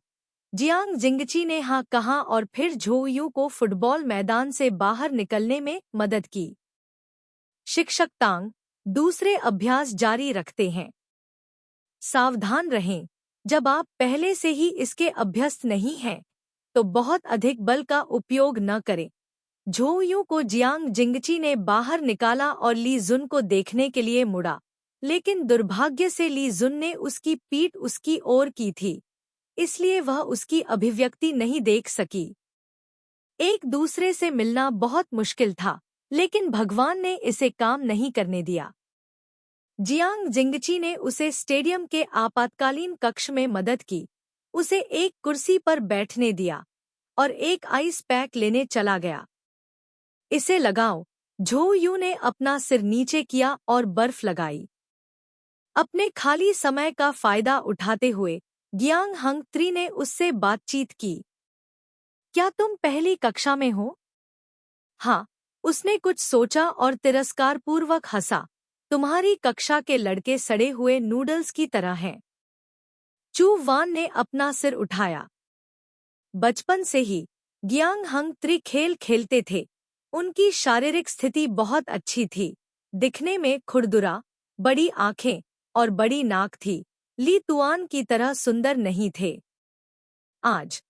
जियांग जिंगची ने हाँ कहा और फिर झो यू को फुटबॉल मैदान से बाहर निकलने में मदद की। शिक्षक तांग दूसरे अभ्यास जारी रखते हैं। सावधान रहें, जब आप पहले से ही इसके अभ्यस्त नहीं हैं, तो बहुत अधिक बल का उपयोग न करें। झो यू को जियांग जिंगची ने बाहर निकाला और ली जुन को देखने के लिए मुड़ा, लेकिन दुर्भाग्य से ली जुन ने उसकी पीठ उसकी ओर की थी, इसलिए वह उसकी अभिव्यक्ति नहीं देख सकी। एक दूसरे से मिलना बहुत मुश्किल था, लेकिन भगवान ने इसे काम नहीं करने दिया। जियांग जिंगची ने उसे स्टेडियम के आपातकालीन कक्ष में मदद की, उसे एक कुर्सी पर बैठने दिया और एक आइस पैक लेने चला गया। इसे लगाओ। झो यू ने अपना सिर नीचे किया और बर्फ लगाई। अपने खाली समय का फायदा उठाते हुए गियांग हंग त्री ने उससे बातचीत की। क्या तुम पहली कक्षा में हो? हाँ, उसने कुछ सोचा और तिरस्कारपूर्वक हंसा। तुम्हारी कक्षा के लड़के सड़े हुए नूडल्स की तरह हैं। चू वान ने अपना सिर उठाया। बचपन से ही गियांग हंग त्री खेल खेलते थे। उनकी शारीरिक स्थिति बहुत अच्छी थी, दिखने में खुरदुरा, बड़ी आंखें और बड़ी नाक थी। ली तुआन की तरह सुंदर नहीं थे। आज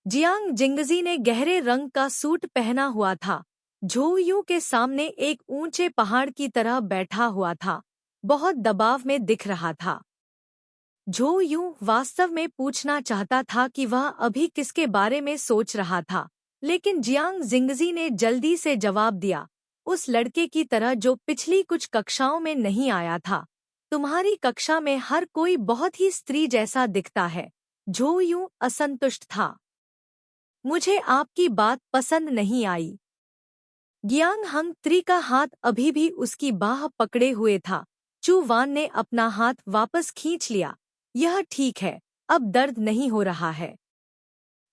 जियांग जिंगजी ने गहरे रंग का सूट पहना हुआ था। झो यू के सामने एक ऊंचे पहाड़ की तरह बैठा हुआ था, बहुत दबाव में दिख रहा था। झो यू वास्तव में पूछना चाहता था कि वह अभी किसके बारे में सोच रहा था, लेकिन जियांग जिंगजी ने जल्दी से जवाब दिया, उस लड़के की तरह जो पिछली कुछ कक्षाओं में नहीं आया था। तुम्हारी कक्षा में हर कोई बहुत ही स्त्री जैसा दिखता है। झो यू असंतुष्ट था। मुझे आपकी बात पसंद नहीं आई। गियांग हंग त्री का हाथ अभी भी उसकी बाह पकड़े हुए था। चू वान ने अपना हाथ वापस खींच लिया। यह ठीक है, अब दर्द नहीं हो रहा है।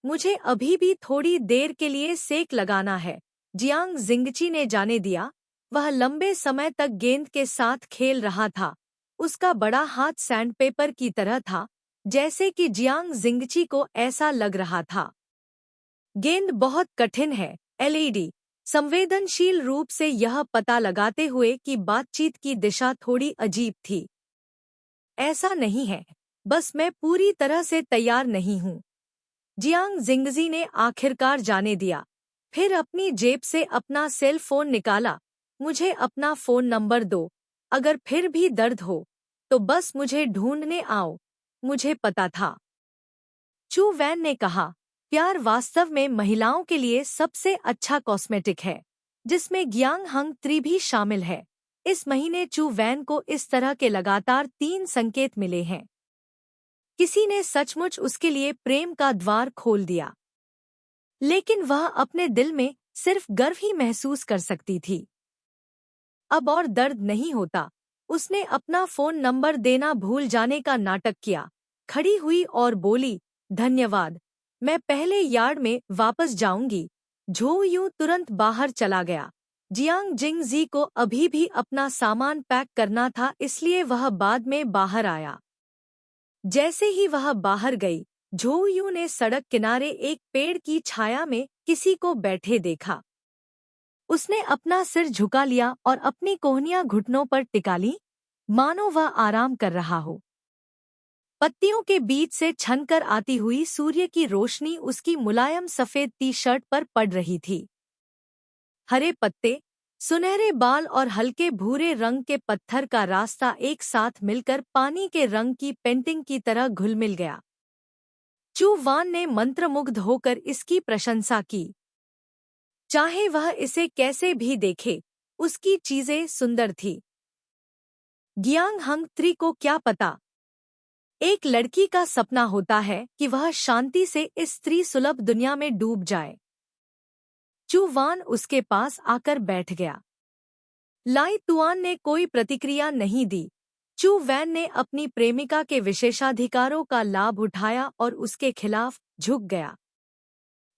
मुझे अभी भी थोड़ी देर के लिए सेक लगाना है। जियांग जिंगची ने जाने दिया। वह लंबे समय तक गेंद के साथ खेल रहा था। उसका बड़ा हाथ सैंडपेपर की तरह था, जैसे कि जियांग जिंगची को ऐसा लग रहा था। गेंद बहुत कठिन है। एलईडी संवेदनशील रूप से यह पता लगाते हुए कि बातचीत की दिशा थोड़ी अजीब थी। ऐसा नहीं है, बस मैं पूरी तरह से तैयार नहीं हूँ। जियांग जिंगजी ने आखिरकार जाने दिया। फिर अपनी जेब से अपना सेल फोन निकाला। मुझे अपना फोन नंबर दो। अगर फिर भी दर्द हो तो बस मुझे ढूंढने आओ। मुझे पता था। चू वैन ने कहा, प्यार वास्तव में महिलाओं के लिए सबसे अच्छा कॉस्मेटिक है, जिसमें गियांग हंग त्री भी शामिल है। इस महीने चू वैन को इस तरह के लगातार 3 संकेत मिले हैं। किसी ने सचमुच उसके लिए प्रेम का द्वार खोल दिया। लेकिन वह अपने दिल में सिर्फ गर्व ही महसूस कर सकती थी। अब और दर्द नहीं होता। उसने अपना फोन नंबर देना भूल जाने का नाटक किया, खड़ी हुई और बोली, धन्यवाद, मैं पहले यार्ड में वापस जाऊंगी। झो यूं तुरंत बाहर चला गया। जियांग जिंगजी को अभी भी अपना सामान पैक करना था, इसलिए वह बाद में बाहर आया। जैसे ही वह बाहर गई, झो यूं ने सड़क किनारे एक पेड़ की छाया में किसी को बैठे देखा। उसने अपना सिर झुका लिया और अपनी कोहनियां घुटनों पर टिका ली, मानो वह आराम कर रहा हो। पत्तियों के बीच से छनकर आती हुई सूर्य की रोशनी उसकी मुलायम सफेद टी शर्ट पर पड़ रही थी। हरे पत्ते, सुनहरे बाल और हल्के भूरे रंग के पत्थर का रास्ता एक साथ मिलकर पानी के रंग की पेंटिंग की तरह घुल मिल गया। चू वान ने मंत्रमुग्ध होकर इसकी प्रशंसा की। चाहे वह इसे कैसे भी देखे, उसकी चीजें सुंदर थी। गियांग हंग त्री को क्या पता, एक लड़की का सपना होता है कि वह शांति से इस स्त्री सुलभ दुनिया में डूब जाए। चू वान उसके पास आकर बैठ गया। लाई तुआन ने कोई प्रतिक्रिया नहीं दी। चू वैन ने अपनी प्रेमिका के विशेषाधिकारों का लाभ उठाया और उसके खिलाफ झुक गया।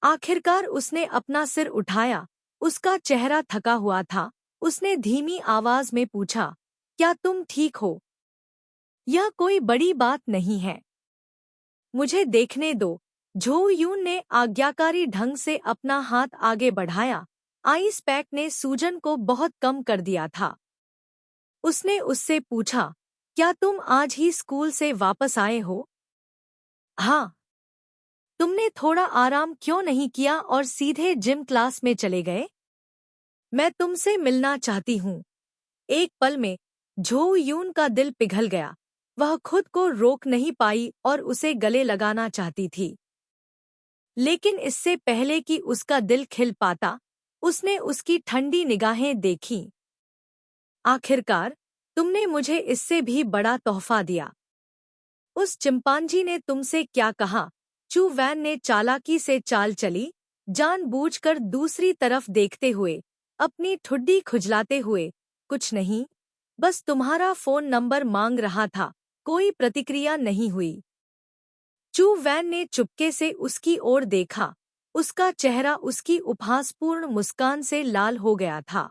आखिरकार उसने अपना सिर उठाया। उसका चेहरा थका हुआ था। उसने धीमी आवाज में पूछा, क्या तुम ठीक हो? यह कोई बड़ी बात नहीं है। मुझे देखने दो। झो यून ने आज्ञाकारी ढंग से अपना हाथ आगे बढ़ाया। आइस पैक ने सूजन को बहुत कम कर दिया था। उसने उससे पूछा, क्या तुम आज ही स्कूल से वापस आए हो? हाँ। तुमने थोड़ा आराम क्यों नहीं किया और सीधे जिम क्लास में चले गए? मैं तुमसे मिलना चाहती हूँ। एक पल में झो यून का दिल पिघल गया। वह खुद को रोक नहीं पाई और उसे गले लगाना चाहती थी। लेकिन इससे पहले कि उसका दिल खिल पाता, उसने उसकी ठंडी निगाहें देखीं। आखिरकार, तुमने मुझे इससे भी बड़ा तोहफा दिया। उस चिंपांजी ने तुमसे क्या कहा? चू वैन ने चालाकी से चाल चली, जानबूझकर दूसरी तरफ देखते हुए, अपनी ठुड्डी खुजलाते हुए, कुछ नहीं, बस तुम्हारा फोन नंबर मांग रहा था। कोई प्रतिक्रिया नहीं हुई। चू वैन ने चुपके से उसकी ओर देखा। उसका चेहरा उसकी उपहासपूर्ण मुस्कान से लाल हो गया था।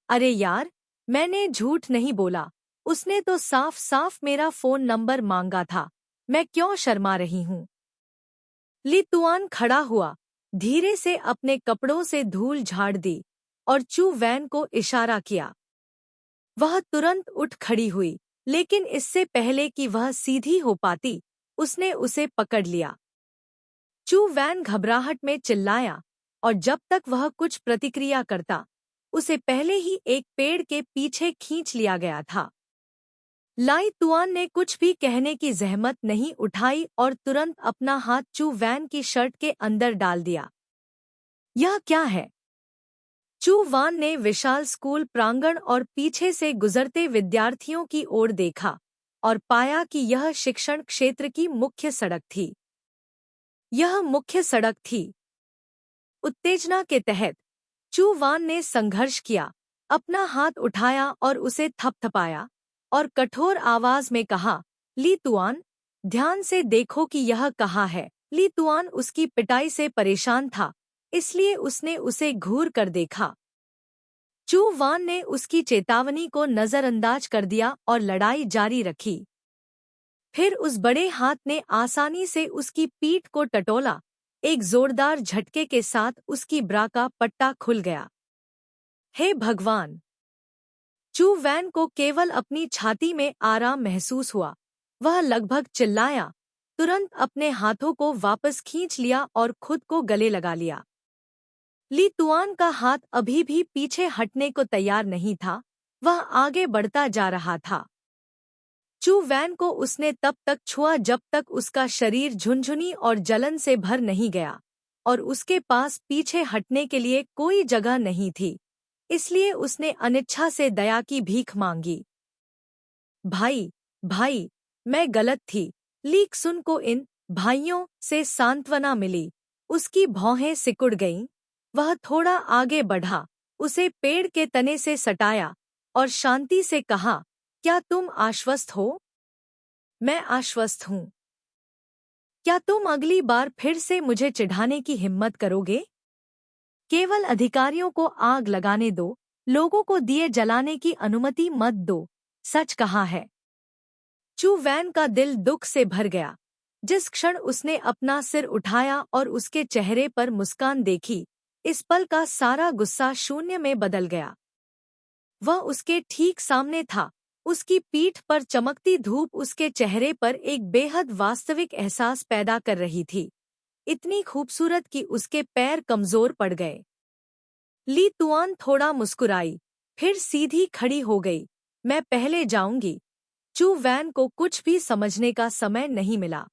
अरे यार, मैंने झूठ नहीं बोला। उसने तो साफ साफ मेरा फोन नंबर मांगा था। मैं क्यों शर्मा रही हूँ? ली तुआन खड़ा हुआ, धीरे से अपने कपड़ों से धूल झाड़ दी और चू वैन को इशारा किया। वह तुरंत उठ खड़ी हुई, लेकिन इससे पहले कि वह सीधी हो पाती, उसने उसे पकड़ लिया। चू वैन घबराहट में चिल्लाया, और जब तक वह कुछ प्रतिक्रिया करता, उसे पहले ही एक पेड़ के पीछे खींच लिया गया था। लाई तुआन ने कुछ भी कहने की जहमत नहीं उठाई और तुरंत अपना हाथ चू वैन की शर्ट के अंदर डाल दिया। यह क्या है? चू वान ने विशाल स्कूल प्रांगण और पीछे से गुजरते विद्यार्थियों की ओर देखा और पाया कि यह शिक्षण क्षेत्र की मुख्य सड़क थी। यह मुख्य सड़क थी। उत्तेजना के तहत चू वान ने संघर्ष किया, अपना हाथ उठाया और उसे थपथपाया और कठोर आवाज में कहा, ली तुआन, ध्यान से देखो कि यह कहाँ है। ली तुआन उसकी पिटाई से परेशान था, इसलिए उसने उसे घूर कर देखा। चू वान ने उसकी चेतावनी को नजरअंदाज कर दिया और लड़ाई जारी रखी। फिर उस बड़े हाथ ने आसानी से उसकी पीठ को टटोला। एक जोरदार झटके के साथ उसकी ब्रा का पट्टा खुल गया। हे भगवान! चू वैन को केवल अपनी छाती में आराम महसूस हुआ। वह लगभग चिल्लाया, तुरंत अपने हाथों को वापस खींच लिया और खुद को गले लगा लिया। ली तुआन का हाथ अभी भी पीछे हटने को तैयार नहीं था। वह आगे बढ़ता जा रहा था। चू वैन को उसने तब तक छुआ जब तक उसका शरीर झुनझुनी और जलन से भर नहीं गया, और उसके पास पीछे हटने के लिए कोई जगह नहीं थी। इसलिए उसने अनिच्छा से दया की भीख मांगी। भाई, भाई, मैं गलत थी। लीक सुन को इन भाइयों से सांत्वना मिली। उसकी भौहें सिकुड़ गईं। वह थोड़ा आगे बढ़ा, उसे पेड़ के तने से सटाया और शांति से कहा, क्या तुम आश्वस्त हो? मैं आश्वस्त हूँ। क्या तुम अगली बार फिर से मुझे चिढ़ाने की हिम्मत करोगे? केवल अधिकारियों को आग लगाने दो, लोगों को दिए जलाने की अनुमति मत दो। सच कहा है। चू वैन का दिल दुख से भर गया। जिस क्षण उसने अपना सिर उठाया और उसके चेहरे पर मुस्कान देखी, इस पल का सारा गुस्सा शून्य में बदल गया। वह उसके ठीक सामने था। उसकी पीठ पर चमकती धूप उसके चेहरे पर एक बेहद वास्तविक एहसास पैदा कर रही थी, इतनी खूबसूरत कि उसके पैर कमजोर पड़ गए। ली तुआन थोड़ा मुस्कुराई, फिर सीधी खड़ी हो गई। मैं पहले जाऊंगी। चू वैन को कुछ भी समझने का समय नहीं मिला।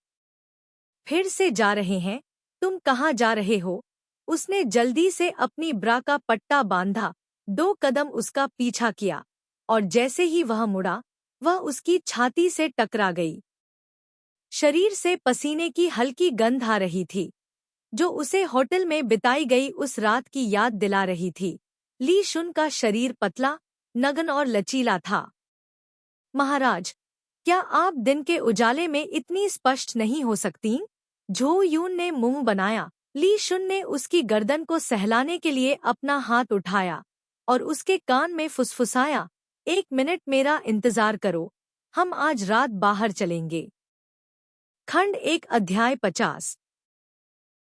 फिर से जा रहे हैं? तुम कहाँ जा रहे हो? उसने जल्दी से अपनी ब्रा का पट्टा बांधा, 2 कदम उसका पीछा किया, और जैसे ही वह मुड़ा, वह उसकी छाती से टकरा गई। शरीर से पसीने की हल्की गंध आ रही थी, जो उसे होटल में बिताई गई उस रात की याद दिला रही थी। ली शुन का शरीर पतला, नग्न और लचीला था। महाराज, क्या आप दिन के उजाले में इतनी स्पष्ट नहीं हो सकतीं? झो यून ने मुंह बनाया। ली शुन ने उसकी गर्दन को सहलाने के लिए अपना हाथ उठाया और उसके कान में फुसफुसाया, 1 मिनट मेरा इंतजार करो, हम आज रात बाहर चलेंगे। खंड 1 अध्याय 50।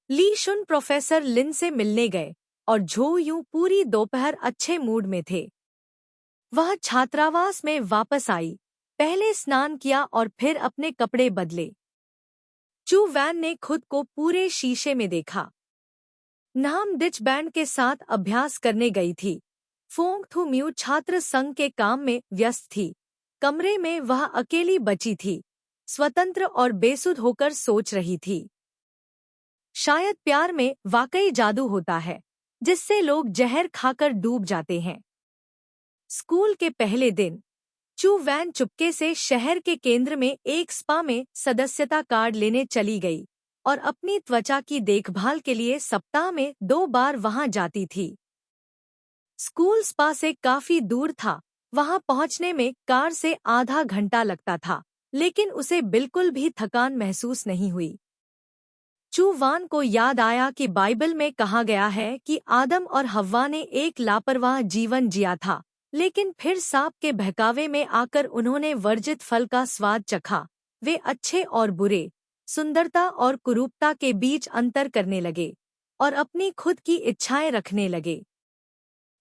ली शुन प्रोफेसर लिन से मिलने गए और झो यूं पूरी दोपहर अच्छे मूड में थे। वह छात्रावास में वापस आई, पहले स्नान किया और फिर अपने कपड़े बदले। चू वैन ने खुद को पूरे शीशे में देखा। नाम डिच बैंड के साथ अभ्यास करने गई थी। फोंग थू म्यू छात्र संघ के काम में व्यस्त थी। कमरे में वह अकेली बची थी, स्वतंत्र और बेसुध होकर सोच रही थी। शायद प्यार में वाकई जादू होता है, जिससे लोग जहर खाकर डूब जाते हैं। स्कूल के पहले दिन चू वैन चुपके से शहर के केंद्र में एक स्पा में सदस्यता कार्ड लेने चली गई और अपनी त्वचा की देखभाल के लिए सप्ताह में 2 बार वहां जाती थी। स्कूल स्पा से काफी दूर था, वहां पहुंचने में कार से आधा घंटा लगता था, लेकिन उसे बिल्कुल भी थकान महसूस नहीं हुई। चू वान को याद आया कि बाइबल में कहा गया है कि आदम और हव्वा ने एक लापरवाह जीवन जिया था, लेकिन फिर सांप के बहकावे में आकर उन्होंने वर्जित फल का स्वाद चखा। वे अच्छे और बुरे, सुंदरता और कुरूपता के बीच अंतर करने लगे और अपनी खुद की इच्छाएं रखने लगे।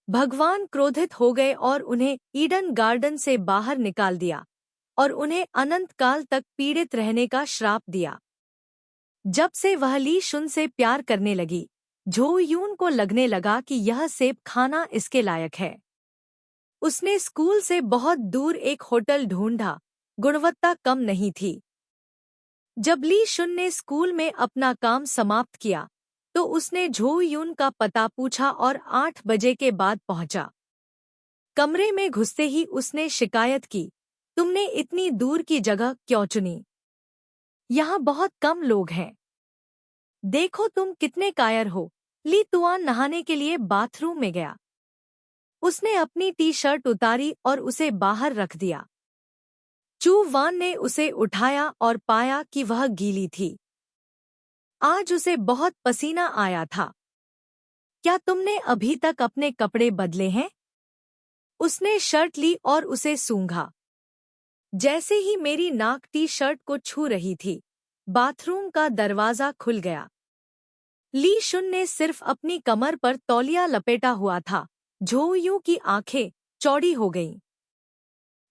भगवान क्रोधित हो गए और उन्हें ईडन गार्डन से बाहर निकाल दिया और उन्हें अनंत काल तक पीड़ित रहने का श्राप दिया। जब से वह ली शुन से प्यार करने लगी, झो यून को लगने लगा कि यह सेब खाना इसके लायक है। उसने स्कूल से बहुत दूर एक होटल ढूंढा, गुणवत्ता कम नहीं थी। जब ली शुन ने स्कूल में अपना काम समाप्त किया, तो उसने झो यून का पता पूछा और 8 बजे के बाद पहुंचा। कमरे में घुसते ही उसने शिकायत की, तुमने इतनी दूर की जगह क्यों चुनी? यहाँ बहुत कम लोग हैं। देखो तुम कितने कायर हो। ली तुआन नहाने के लिए बाथरूम में गया। उसने अपनी टी-शर्ट उतारी और उसे बाहर रख दिया। चू वान ने उसे उठाया और पाया कि वह गीली थी। आज उसे बहुत पसीना आया था। क्या तुमने अभी तक अपने कपड़े बदले हैं? उसने शर्ट ली और उसे सूंघा। जैसे ही मेरी नाक टी-शर्ट को छू रही थी, बाथरूम का दरवाजा खुल गया। ली शुन ने सिर्फ अपनी कमर पर तौलिया लपेटा हुआ था। झो यूं की आंखें चौड़ी हो गईं।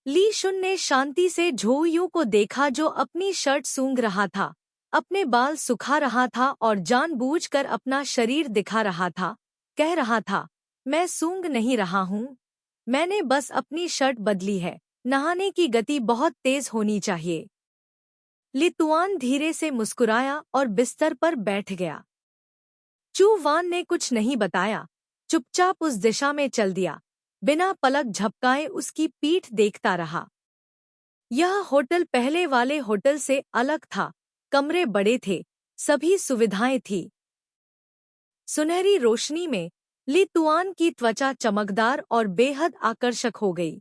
ली शुन ने शांति से झो यूं को देखा, जो अपनी शर्ट सूंघ रहा था, अपने बाल सुखा रहा था और जानबूझकर अपना शरीर दिखा रहा था। कह रहा था, मैं सूंघ नहीं रहा हूँ, मैंने बस अपनी शर्ट बदली है। नहाने की गति बहुत तेज होनी चाहिए। ली तुआन धीरे से मुस्कुराया और बिस्तर पर बैठ गया। चू वान ने कुछ नहीं बताया, चुपचाप उस दिशा में चल दिया, बिना पलक झपकाए उसकी पीठ देखता रहा। यह होटल पहले वाले होटल से अलग था। कमरे बड़े थे, सभी सुविधाएं थी। सुनहरी रोशनी में ली तुआन की त्वचा चमकदार और बेहद आकर्षक हो गई।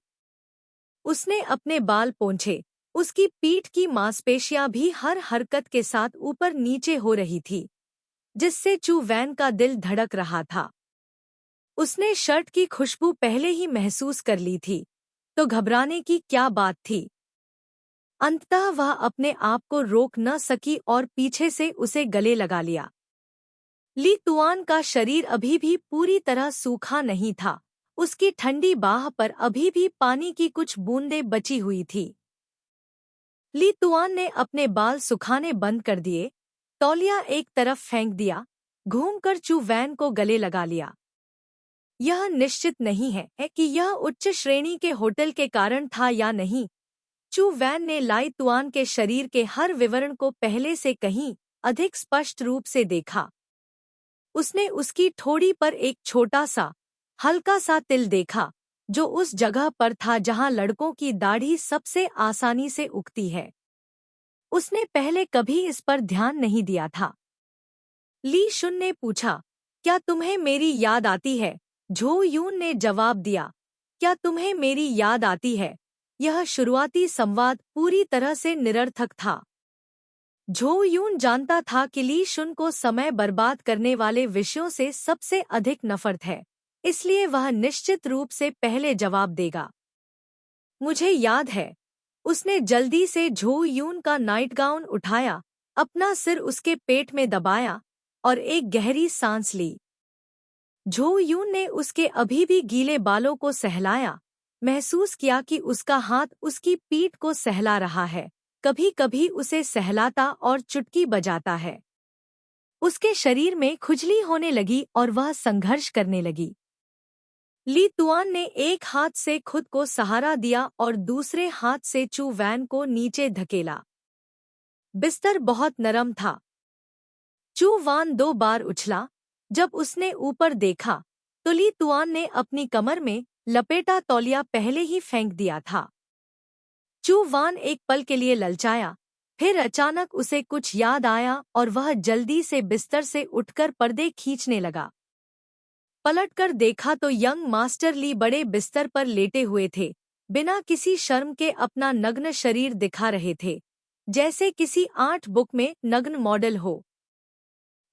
उसने अपने बाल पोंछे, उसकी पीठ की मांसपेशियां भी हर हरकत के साथ ऊपर नीचे हो रही थी, जिससे चू वैन का दिल धड़क रहा था। उसने शर्ट की खुशबू पहले ही महसूस कर ली थी, तो घबराने की क्या बात थी। अंततः वह अपने आप को रोक न सकी और पीछे से उसे गले लगा लिया। ली तुआन का शरीर अभी भी पूरी तरह सूखा नहीं था, उसकी ठंडी बाह पर अभी भी पानी की कुछ बूंदें बची हुई थी। ली तुआन ने अपने बाल सुखाने बंद कर दिए, तौलिया एक तरफ फेंक दिया, घूमकर चू वैन को गले लगा लिया। यह निश्चित नहीं है कि यह उच्च श्रेणी के होटल के कारण था या नहीं। चू वैन ने लाई तुआन के शरीर के हर विवरण को पहले से कहीं अधिक स्पष्ट रूप से देखा। उसने उसकी ठोड़ी पर एक छोटा सा, हल्का सा तिल देखा, जो उस जगह पर था जहां लड़कों की दाढ़ी सबसे आसानी से उगती है। उसने पहले कभी इस पर ध्यान नहीं दिया था। ली शुन ने पूछा, क्या तुम्हें मेरी याद आती है? झो यून ने जवाब दिया, क्या तुम्हें मेरी याद आती है? यह शुरुआती संवाद पूरी तरह से निरर्थक था। झो यून जानता था कि ली शुन को समय बर्बाद करने वाले विषयों से सबसे अधिक नफरत है, इसलिए वह निश्चित रूप से पहले जवाब देगा। मुझे याद है। उसने जल्दी से झो यून का नाइटगाउन उठाया, अपना सिर उसके पेट में दबाया और एक गहरी सांस ली। झो यून ने उसके अभी भी गीले बालों को सहलाया, महसूस किया कि उसका हाथ उसकी पीठ को सहला रहा है, कभी कभी उसे सहलाता और चुटकी बजाता है। उसके शरीर में खुजली होने लगी और वह संघर्ष करने लगी। ली तुआन ने एक हाथ से खुद को सहारा दिया और दूसरे हाथ से चू वैन को नीचे धकेला। बिस्तर बहुत नरम था। चू वान 2 बार उछला। जब उसने ऊपर देखा तो ली तुआन ने अपनी कमर में लपेटा तौलिया पहले ही फेंक दिया था। चू वान एक पल के लिए ललचाया, फिर अचानक उसे कुछ याद आया और वह जल्दी से बिस्तर से उठकर पर्दे खींचने लगा। पलटकर देखा तो यंग मास्टर ली बड़े बिस्तर पर लेटे हुए थे, बिना किसी शर्म के अपना नग्न शरीर दिखा रहे थे, जैसे किसी आर्ट बुक में नग्न मॉडल हो।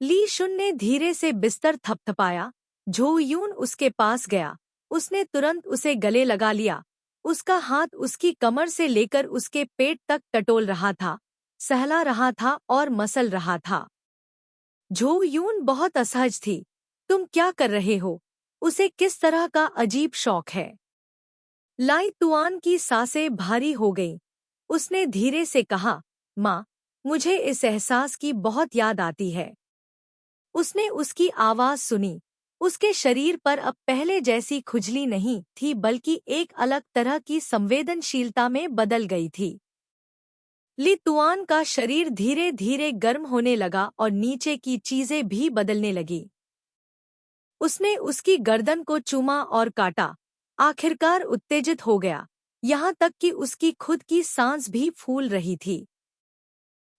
ली शुन ने धीरे से बिस्तर थपथपाया। झो यून उसके पास गया, उसने तुरंत उसे गले लगा लिया। उसका हाथ उसकी कमर से लेकर उसके पेट तक टटोल रहा था, सहला रहा था और मसल रहा था। झो यून बहुत असहज थी। तुम क्या कर रहे हो? उसे किस तरह का अजीब शौक है? लाई तुआन की सांसें भारी हो गईं। उसने धीरे से कहा, माँ, मुझे इस एहसास की बहुत याद आती है। उसने उसकी आवाज सुनी। उसके शरीर पर अब पहले जैसी खुजली नहीं थी, बल्कि एक अलग तरह की संवेदनशीलता में बदल गई थी। ली तुआन का शरीर धीरे धीरे गर्म होने लगा और नीचे की चीजें भी बदलने लगी। उसने उसकी गर्दन को चूमा और काटा। आखिरकार उत्तेजित हो गया, यहाँ तक कि उसकी खुद की सांस भी फूल रही थी।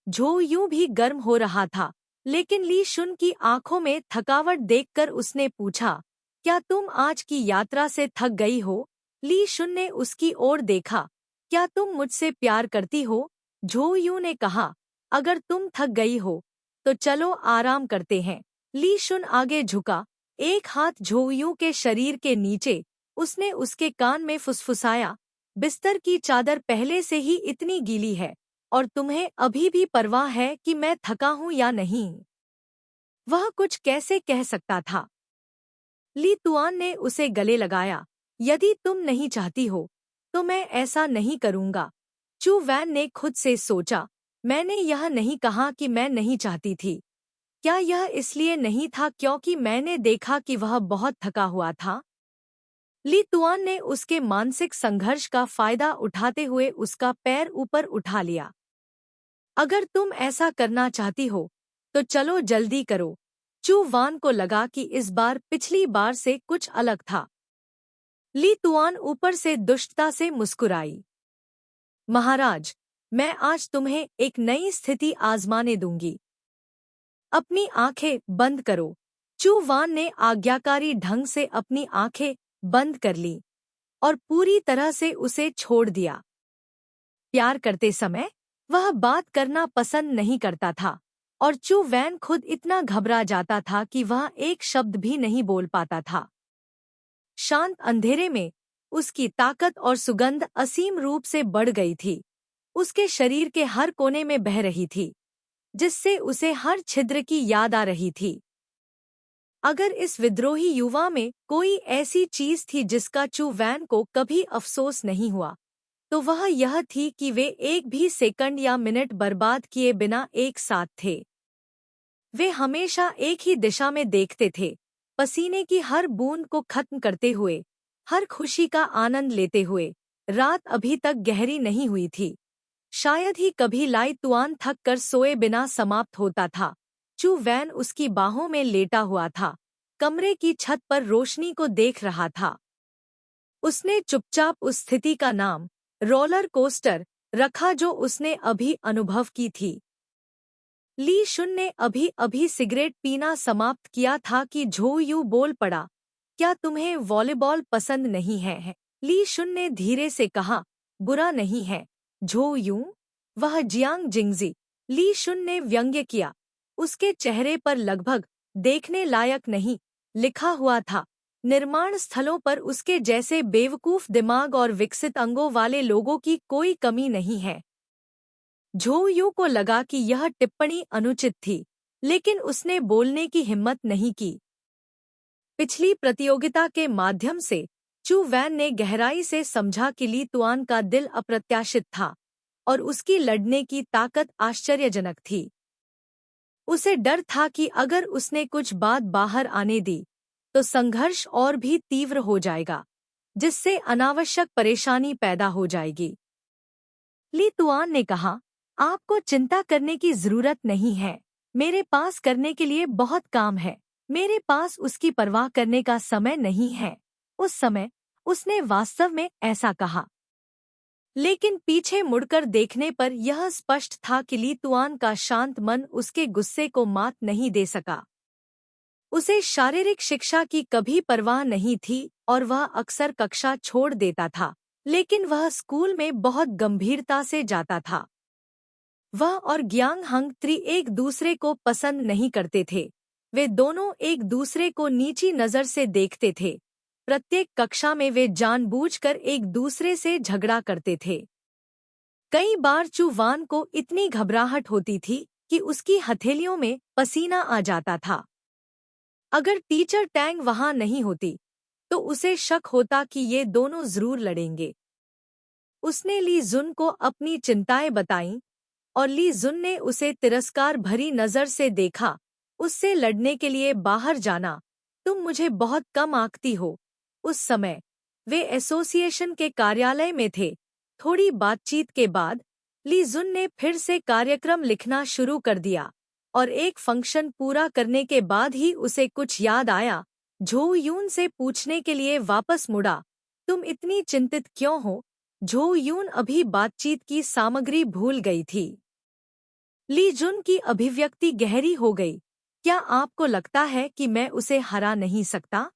झो यूं भी गर्म हो रहा था, लेकिन ली शुन की आंखों में थकावट देखकर उसने पूछा, क्या तुम आज की यात्रा से थक गई हो? ली शुन ने उसकी ओर देखा। क्या तुम मुझसे प्यार करती हो? झो यूं ने कहा, अगर तुम थक गई हो तो चलो आराम करते हैं। ली शुन आगे झुका, एक हाथ झो यूं के शरीर के नीचे। उसने उसके कान में फुसफुसाया, बिस्तर की चादर पहले से ही इतनी गीली है और तुम्हें अभी भी परवाह है कि मैं थका हूं या नहीं? वह कुछ कैसे कह सकता था। ली तुआन ने उसे गले लगाया। यदि तुम नहीं चाहती हो तो मैं ऐसा नहीं करूंगा। चू वैन ने खुद से सोचा, मैंने यह नहीं कहा कि मैं नहीं चाहती थी। क्या यह इसलिए नहीं था क्योंकि मैंने देखा कि वह बहुत थका हुआ था? ली तुआन ने उसके मानसिक संघर्ष का फायदा उठाते हुए उसका पैर ऊपर उठा लिया। अगर तुम ऐसा करना चाहती हो तो चलो जल्दी करो। चू वान को लगा कि इस बार पिछली बार से कुछ अलग था। ली तुआन ऊपर से दुष्टता से मुस्कुराई। महाराज, मैं आज तुम्हें एक नई स्थिति आजमाने दूंगी। अपनी आंखें बंद करो। चू वान ने आज्ञाकारी ढंग से अपनी आंखें बंद कर ली और पूरी तरह से उसे छोड़ दिया। प्यार करते समय वह बात करना पसंद नहीं करता था और चू वैन खुद इतना घबरा जाता था कि वह एक शब्द भी नहीं बोल पाता था। शांत अंधेरे में उसकी ताकत और सुगंध असीम रूप से बढ़ गई थी। उसके शरीर के हर कोने में बह रही थी, जिससे उसे हर छिद्र की याद आ रही थी। अगर इस विद्रोही युवा में कोई ऐसी चीज थी जिसका चू वैन को कभी अफसोस नहीं हुआ, तो वह यह थी कि वे एक भी सेकंड या मिनट बर्बाद किए बिना एक साथ थे। वे हमेशा एक ही दिशा में देखते थे, पसीने की हर बूंद को खत्म करते हुए, हर खुशी का आनंद लेते हुए। रात अभी तक गहरी नहीं हुई थी। शायद ही कभी लाई तुआन थक कर सोए बिना समाप्त होता था। चू वैन उसकी बाहों में लेटा हुआ था, कमरे की छत पर रोशनी को देख रहा था। उसने चुपचाप उस स्थिति का नाम रोलर कोस्टर रखा जो उसने अभी अनुभव की थी। ली शुन ने अभी अभी सिगरेट पीना समाप्त किया था कि झो यू बोल पड़ा, क्या तुम्हें वॉलीबॉल पसंद नहीं है? ली शुन ने धीरे से कहा, बुरा नहीं है झो यू, वह जियांग जिंगजी। ली शुन ने व्यंग्य किया। उसके चेहरे पर लगभग देखने लायक नहीं लिखा हुआ था। निर्माण स्थलों पर उसके जैसे बेवकूफ दिमाग और विकसित अंगों वाले लोगों की कोई कमी नहीं है। झो यू को लगा कि यह टिप्पणी अनुचित थी, लेकिन उसने बोलने की हिम्मत नहीं की। पिछली प्रतियोगिता के माध्यम से चू वैन ने गहराई से समझा कि ली तुआन का दिल अप्रत्याशित था और उसकी लड़ने की ताकत आश्चर्यजनक थी। उसे डर था कि अगर उसने कुछ बात बाहर आने दी तो संघर्ष और भी तीव्र हो जाएगा, जिससे अनावश्यक परेशानी पैदा हो जाएगी। ली तुआन ने कहा, आपको चिंता करने की जरूरत नहीं है। मेरे पास करने के लिए बहुत काम है। मेरे पास उसकी परवाह करने का समय नहीं है। उस समय उसने वास्तव में ऐसा कहा, लेकिन पीछे मुड़कर देखने पर यह स्पष्ट था कि ली तुआन का शांत मन उसके गुस्से को मात नहीं दे सका। उसे शारीरिक शिक्षा की कभी परवाह नहीं थी और वह अक्सर कक्षा छोड़ देता था, लेकिन वह स्कूल में बहुत गंभीरता से जाता था। वह और ग्यांग हंग त्रि एक दूसरे को पसंद नहीं करते थे। वे दोनों एक दूसरे को नीची नज़र से देखते थे। प्रत्येक कक्षा में वे जानबूझकर एक दूसरे से झगड़ा करते थे। कई बार चू वान को इतनी घबराहट होती थी कि उसकी हथेलियों में पसीना आ जाता था। अगर टीचर टैंग वहां नहीं होती तो उसे शक होता कि ये दोनों जरूर लड़ेंगे। उसने ली जुन को अपनी चिंताएं बताईं और ली जुन ने उसे तिरस्कार भरी नज़र से देखा। उससे लड़ने के लिए बाहर जाना, तुम मुझे बहुत कम आंकती हो। उस समय वे एसोसिएशन के कार्यालय में थे। थोड़ी बातचीत के बाद ली जुन ने फिर से कार्यक्रम लिखना शुरू कर दिया और एक फंक्शन पूरा करने के बाद ही उसे कुछ याद आया। झो यून से पूछने के लिए वापस मुड़ा, तुम इतनी चिंतित क्यों हो? झो यून अभी बातचीत की सामग्री भूल गई थी। ली जुन की अभिव्यक्ति गहरी हो गई। क्या आपको लगता है कि मैं उसे हरा नहीं सकता?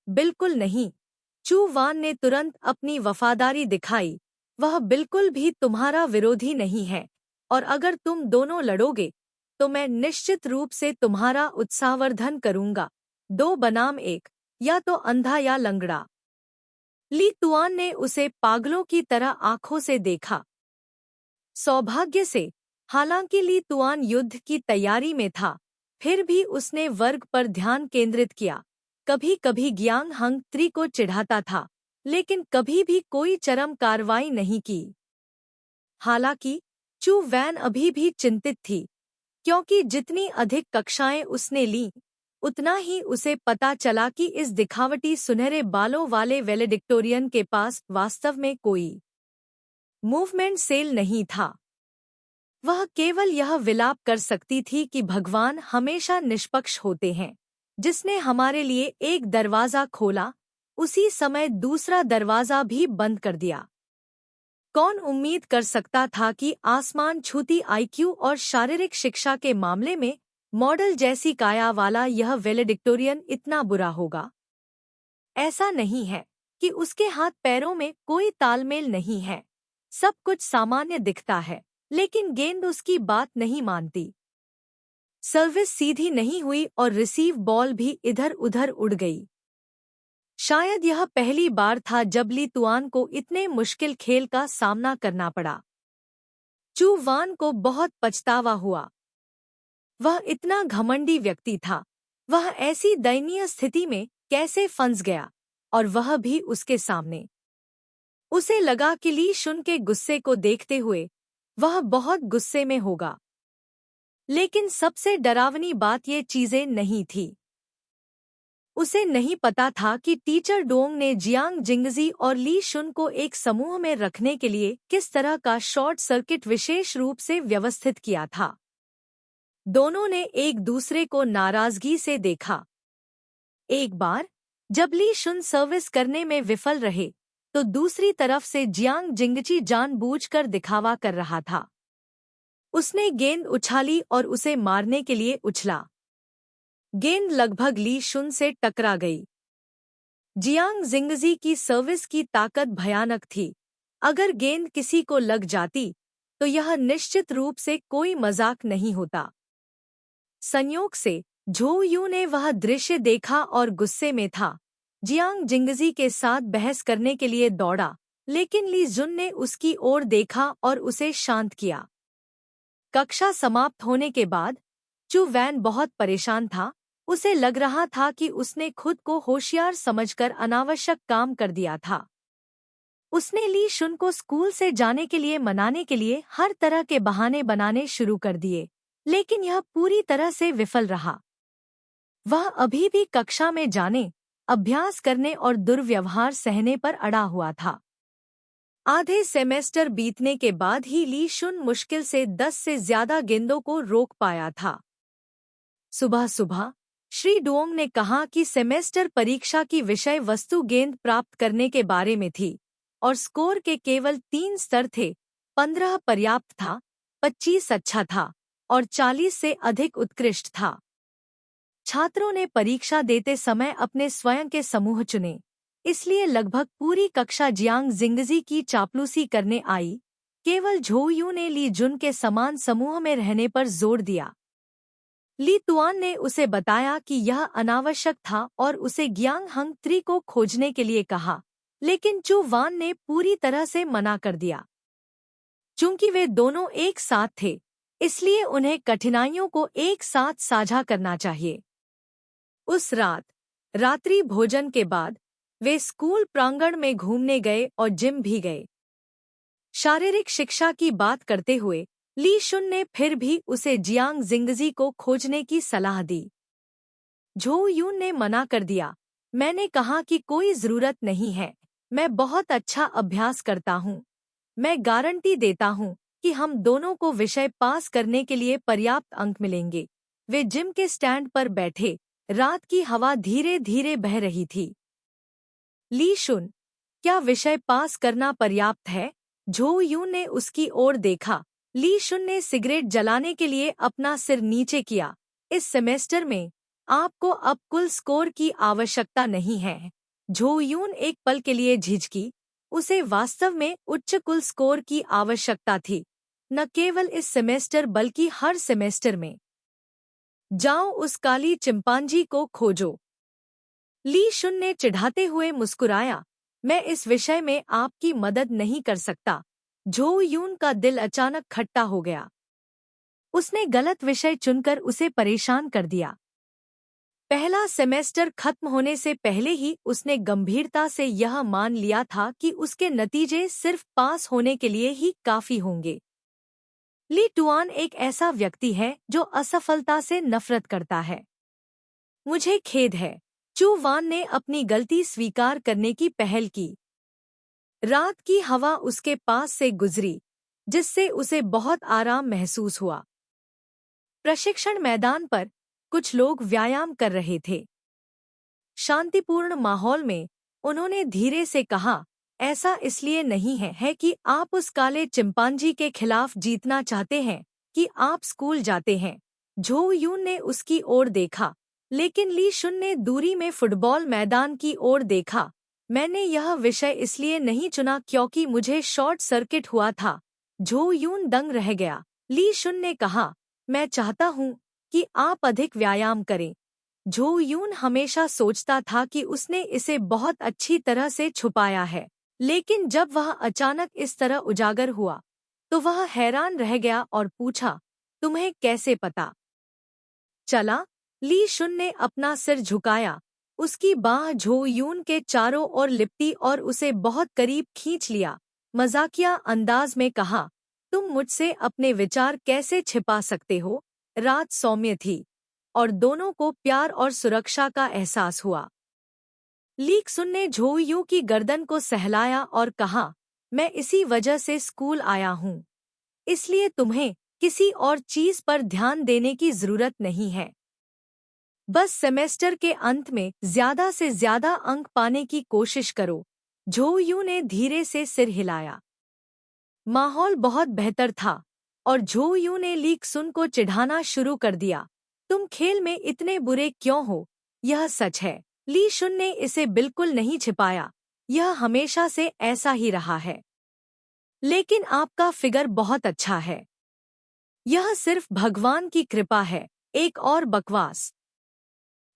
बिल्कुल नहीं। चू वान ने तुरंत अपनी वफादारी दिखाई। वह बिल्कुल भी तुम्हारा विरोधी नहीं है और अगर तुम दोनों लड़ोगे तो मैं निश्चित रूप से तुम्हारा उत्साहवर्धन करूंगा। 2 बनाम 1, या तो अंधा या लंगड़ा। ली तुआन ने उसे पागलों की तरह आंखों से देखा। सौभाग्य से, हालांकि ली तुआन युद्ध की तैयारी में था, फिर भी उसने वर्ग पर ध्यान केंद्रित किया। कभी कभी ग्यांग हंग त्रि को चिढ़ाता था, लेकिन कभी भी कोई चरम कार्रवाई नहीं की। हालांकि चू वैन अभी भी चिंतित थी, क्योंकि जितनी अधिक कक्षाएं उसने लीं, उतना ही उसे पता चला कि इस दिखावटी सुनहरे बालों वाले वैलेडिक्टोरियन के पास वास्तव में कोई मूवमेंट सेल नहीं था। वह केवल यह विलाप कर सकती थी कि भगवान हमेशा निष्पक्ष होते हैं। जिसने हमारे लिए एक दरवाज़ा खोला, उसी समय दूसरा दरवाज़ा भी बंद कर दिया। कौन उम्मीद कर सकता था कि आसमान छूती आईक्यू और शारीरिक शिक्षा के मामले में मॉडल जैसी काया वाला यह वेलेडिक्टोरियन इतना बुरा होगा। ऐसा नहीं है कि उसके हाथ पैरों में कोई तालमेल नहीं है। सब कुछ सामान्य दिखता है, लेकिन गेंद उसकी बात नहीं मानती। सर्विस सीधी नहीं हुई और रिसीव बॉल भी इधर उधर उड़ गई। शायद यह पहली बार था जब ली तुआन को इतने मुश्किल खेल का सामना करना पड़ा। चू वान को बहुत पछतावा हुआ। वह इतना घमंडी व्यक्ति था। वह ऐसी दयनीय स्थिति में कैसे फंस गया, और वह भी उसके सामने। उसे लगा कि ली शुन के गुस्से को देखते हुए वह बहुत गुस्से में होगा। लेकिन सबसे डरावनी बात ये चीजें नहीं थी। उसे नहीं पता था कि टीचर डोंग ने जियांग जिंगजी और ली शुन को एक समूह में रखने के लिए किस तरह का शॉर्ट सर्किट विशेष रूप से व्यवस्थित किया था। दोनों ने एक दूसरे को नाराजगी से देखा। एक बार जब ली शुन सर्विस करने में विफल रहे, तो दूसरी तरफ से जियांग जिंगजी जानबूझकर दिखावा कर रहा था। उसने गेंद उछाली और उसे मारने के लिए उछला। गेंद लगभग ली शुन से टकरा गई। जियांग जिंगजी की सर्विस की ताकत भयानक थी। अगर गेंद किसी को लग जाती तो यह निश्चित रूप से कोई मजाक नहीं होता। संयोग से झो यू ने वह दृश्य देखा और गुस्से में था। जियांग जिंगजी के साथ बहस करने के लिए दौड़ा, लेकिन ली जुन ने उसकी ओर देखा और उसे शांत किया। कक्षा समाप्त होने के बाद चू वैन बहुत परेशान था। उसे लग रहा था कि उसने खुद को होशियार समझकर अनावश्यक काम कर दिया था। उसने ली शुन को स्कूल से जाने के लिए मनाने के लिए हर तरह के बहाने बनाने शुरू कर दिए, लेकिन यह पूरी तरह से विफल रहा। वह अभी भी कक्षा में जाने, अभ्यास करने और दुर्व्यवहार सहने पर अड़ा हुआ था। आधे सेमेस्टर बीतने के बाद ही ली शुन मुश्किल से 10 से ज्यादा गेंदों को रोक पाया था। सुबह सुबह श्री डोंग ने कहा कि सेमेस्टर परीक्षा की विषय वस्तु गेंद प्राप्त करने के बारे में थी और स्कोर के केवल 3 स्तर थे। 15 पर्याप्त था, 25 अच्छा था और 40 से अधिक उत्कृष्ट था। छात्रों ने परीक्षा देते समय अपने स्वयं के समूह चुने, इसलिए लगभग पूरी कक्षा जियांग जिंगजी की चापलूसी करने आई। केवल झो यू ने ली जुन के समान समूह में रहने पर जोर दिया। ली तुआन ने उसे बताया कि यह अनावश्यक था और उसे गियांग हंग त्रि को खोजने के लिए कहा, लेकिन चू वान ने पूरी तरह से मना कर दिया। चूंकि वे दोनों एक साथ थे, इसलिए उन्हें कठिनाइयों को एक साथ साझा करना चाहिए। उस रात रात्रि भोजन के बाद वे स्कूल प्रांगण में घूमने गए और जिम भी गए। शारीरिक शिक्षा की बात करते हुए ली शुन ने फिर भी उसे जियांग जिंगजी को खोजने की सलाह दी। झो यून ने मना कर दिया। मैंने कहा कि कोई जरूरत नहीं है, मैं बहुत अच्छा अभ्यास करता हूँ। मैं गारंटी देता हूँ कि हम दोनों को विषय पास करने के लिए पर्याप्त अंक मिलेंगे। वे जिम के स्टैंड पर बैठे। रात की हवा धीरे धीरे बह रही थी। ली शुन, क्या विषय पास करना पर्याप्त है? झो यून ने उसकी ओर देखा। ली शुन ने सिगरेट जलाने के लिए अपना सिर नीचे किया। इस सेमेस्टर में आपको अब कुल स्कोर की आवश्यकता नहीं है। झो यून एक पल के लिए झिझकी। उसे वास्तव में उच्च कुल स्कोर की आवश्यकता थी, न केवल इस सेमेस्टर बल्कि हर सेमेस्टर में। जाओ उस काली चिंपांजी को खोजो। ली शुन ने चिढ़ाते हुए मुस्कुराया। मैं इस विषय में आपकी मदद नहीं कर सकता। झो यून का दिल अचानक खट्टा हो गया। उसने गलत विषय चुनकर उसे परेशान कर दिया। पहला सेमेस्टर खत्म होने से पहले ही उसने गंभीरता से यह मान लिया था कि उसके नतीजे सिर्फ पास होने के लिए ही काफी होंगे। ली टुआन एक ऐसा व्यक्ति है जो असफलता से नफरत करता है। मुझे खेद है। चू वान ने अपनी गलती स्वीकार करने की पहल की। रात की हवा उसके पास से गुजरी, जिससे उसे बहुत आराम महसूस हुआ। प्रशिक्षण मैदान पर कुछ लोग व्यायाम कर रहे थे। शांतिपूर्ण माहौल में उन्होंने धीरे से कहा, ऐसा इसलिए नहीं है कि आप उस काले चिंपांजी के खिलाफ जीतना चाहते हैं कि आप स्कूल जाते हैं। झो यून ने उसकी ओर देखा, लेकिन ली शुन ने दूरी में फुटबॉल मैदान की ओर देखा। मैंने यह विषय इसलिए नहीं चुना क्योंकि मुझे शॉर्ट सर्किट हुआ था। झो यून दंग रह गया। ली शुन ने कहा, मैं चाहता हूँ कि आप अधिक व्यायाम करें। झो यून हमेशा सोचता था कि उसने इसे बहुत अच्छी तरह से छुपाया है, लेकिन जब वह अचानक इस तरह उजागर हुआ तो वह हैरान रह गया और पूछा, तुम्हें कैसे पता चला? ली शुन ने अपना सिर झुकाया। उसकी बाह झो यून के चारों ओर लिपटी और उसे बहुत करीब खींच लिया। मजाकिया अंदाज में कहा, तुम मुझसे अपने विचार कैसे छिपा सकते हो? रात सौम्य थी और दोनों को प्यार और सुरक्षा का एहसास हुआ। लीक सुन ने झो यू की गर्दन को सहलाया और कहा, मैं इसी वजह से स्कूल आया हूँ, इसलिए तुम्हें किसी और चीज पर ध्यान देने की जरूरत नहीं है। बस सेमेस्टर के अंत में ज्यादा से ज्यादा अंक पाने की कोशिश करो। झो यू ने धीरे से सिर हिलाया। माहौल बहुत बेहतर था और झो यू ने लीक सुन को चिढ़ाना शुरू कर दिया। तुम खेल में इतने बुरे क्यों हो? यह सच है। ली शुन ने इसे बिल्कुल नहीं छिपाया। यह हमेशा से ऐसा ही रहा है। लेकिन आपका फिगर बहुत अच्छा है। यह सिर्फ भगवान की कृपा है। एक और बकवास।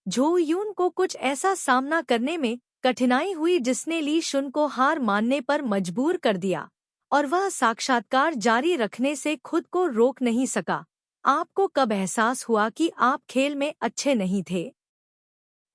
झो यून को कुछ ऐसा सामना करने में कठिनाई हुई जिसने ली शुन को हार मानने पर मजबूर कर दिया और वह साक्षात्कार जारी रखने से खुद को रोक नहीं सका। आपको कब एहसास हुआ कि आप खेल में अच्छे नहीं थे?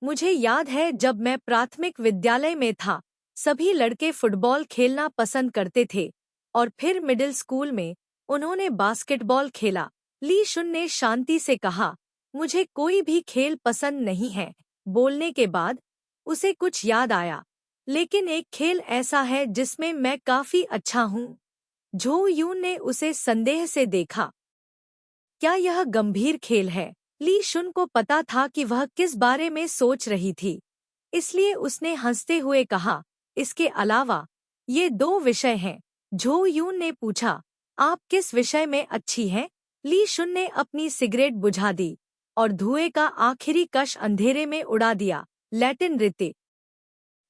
मुझे याद है जब मैं प्राथमिक विद्यालय में था, सभी लड़के फुटबॉल खेलना पसंद करते थे और फिर मिडिल स्कूल में उन्होंने बास्केटबॉल खेला। ली शुन ने शांति से कहा, मुझे कोई भी खेल पसंद नहीं है। बोलने के बाद उसे कुछ याद आया, लेकिन एक खेल ऐसा है जिसमें मैं काफी अच्छा हूँ। झो यून ने उसे संदेह से देखा। क्या यह गंभीर खेल है? ली शुन को पता था कि वह किस बारे में सोच रही थी, इसलिए उसने हंसते हुए कहा, इसके अलावा ये 2 विषय हैं। झो यून ने पूछा, आप किस विषय में अच्छी हैं? ली शुन ने अपनी सिगरेट बुझा दी और धुएं का आखिरी कश अंधेरे में उड़ा दिया। लैटिन नृत्य।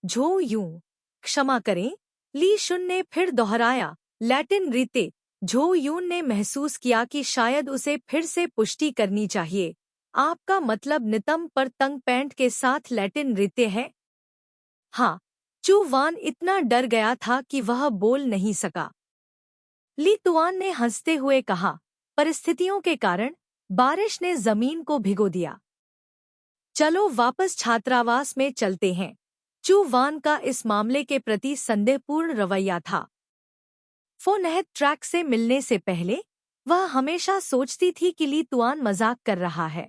झो यूं, क्षमा करें, ली शुन ने फिर दोहराया, लैटिन नृत्य। झो यून ने महसूस किया कि शायद उसे फिर से पुष्टि करनी चाहिए। आपका मतलब नितंब पर तंग पैंट के साथ लैटिन नृत्य है? हाँ। चू वान इतना डर गया था कि वह बोल नहीं सका। ली तुआन ने हंसते हुए कहा, परिस्थितियों के कारण बारिश ने जमीन को भिगो दिया। चलो वापस छात्रावास में चलते हैं। चू वान का इस मामले के प्रति संदेहपूर्ण रवैया था। फोनहेड ट्रैक से मिलने से पहले वह हमेशा सोचती थी कि ली तुआन मजाक कर रहा है।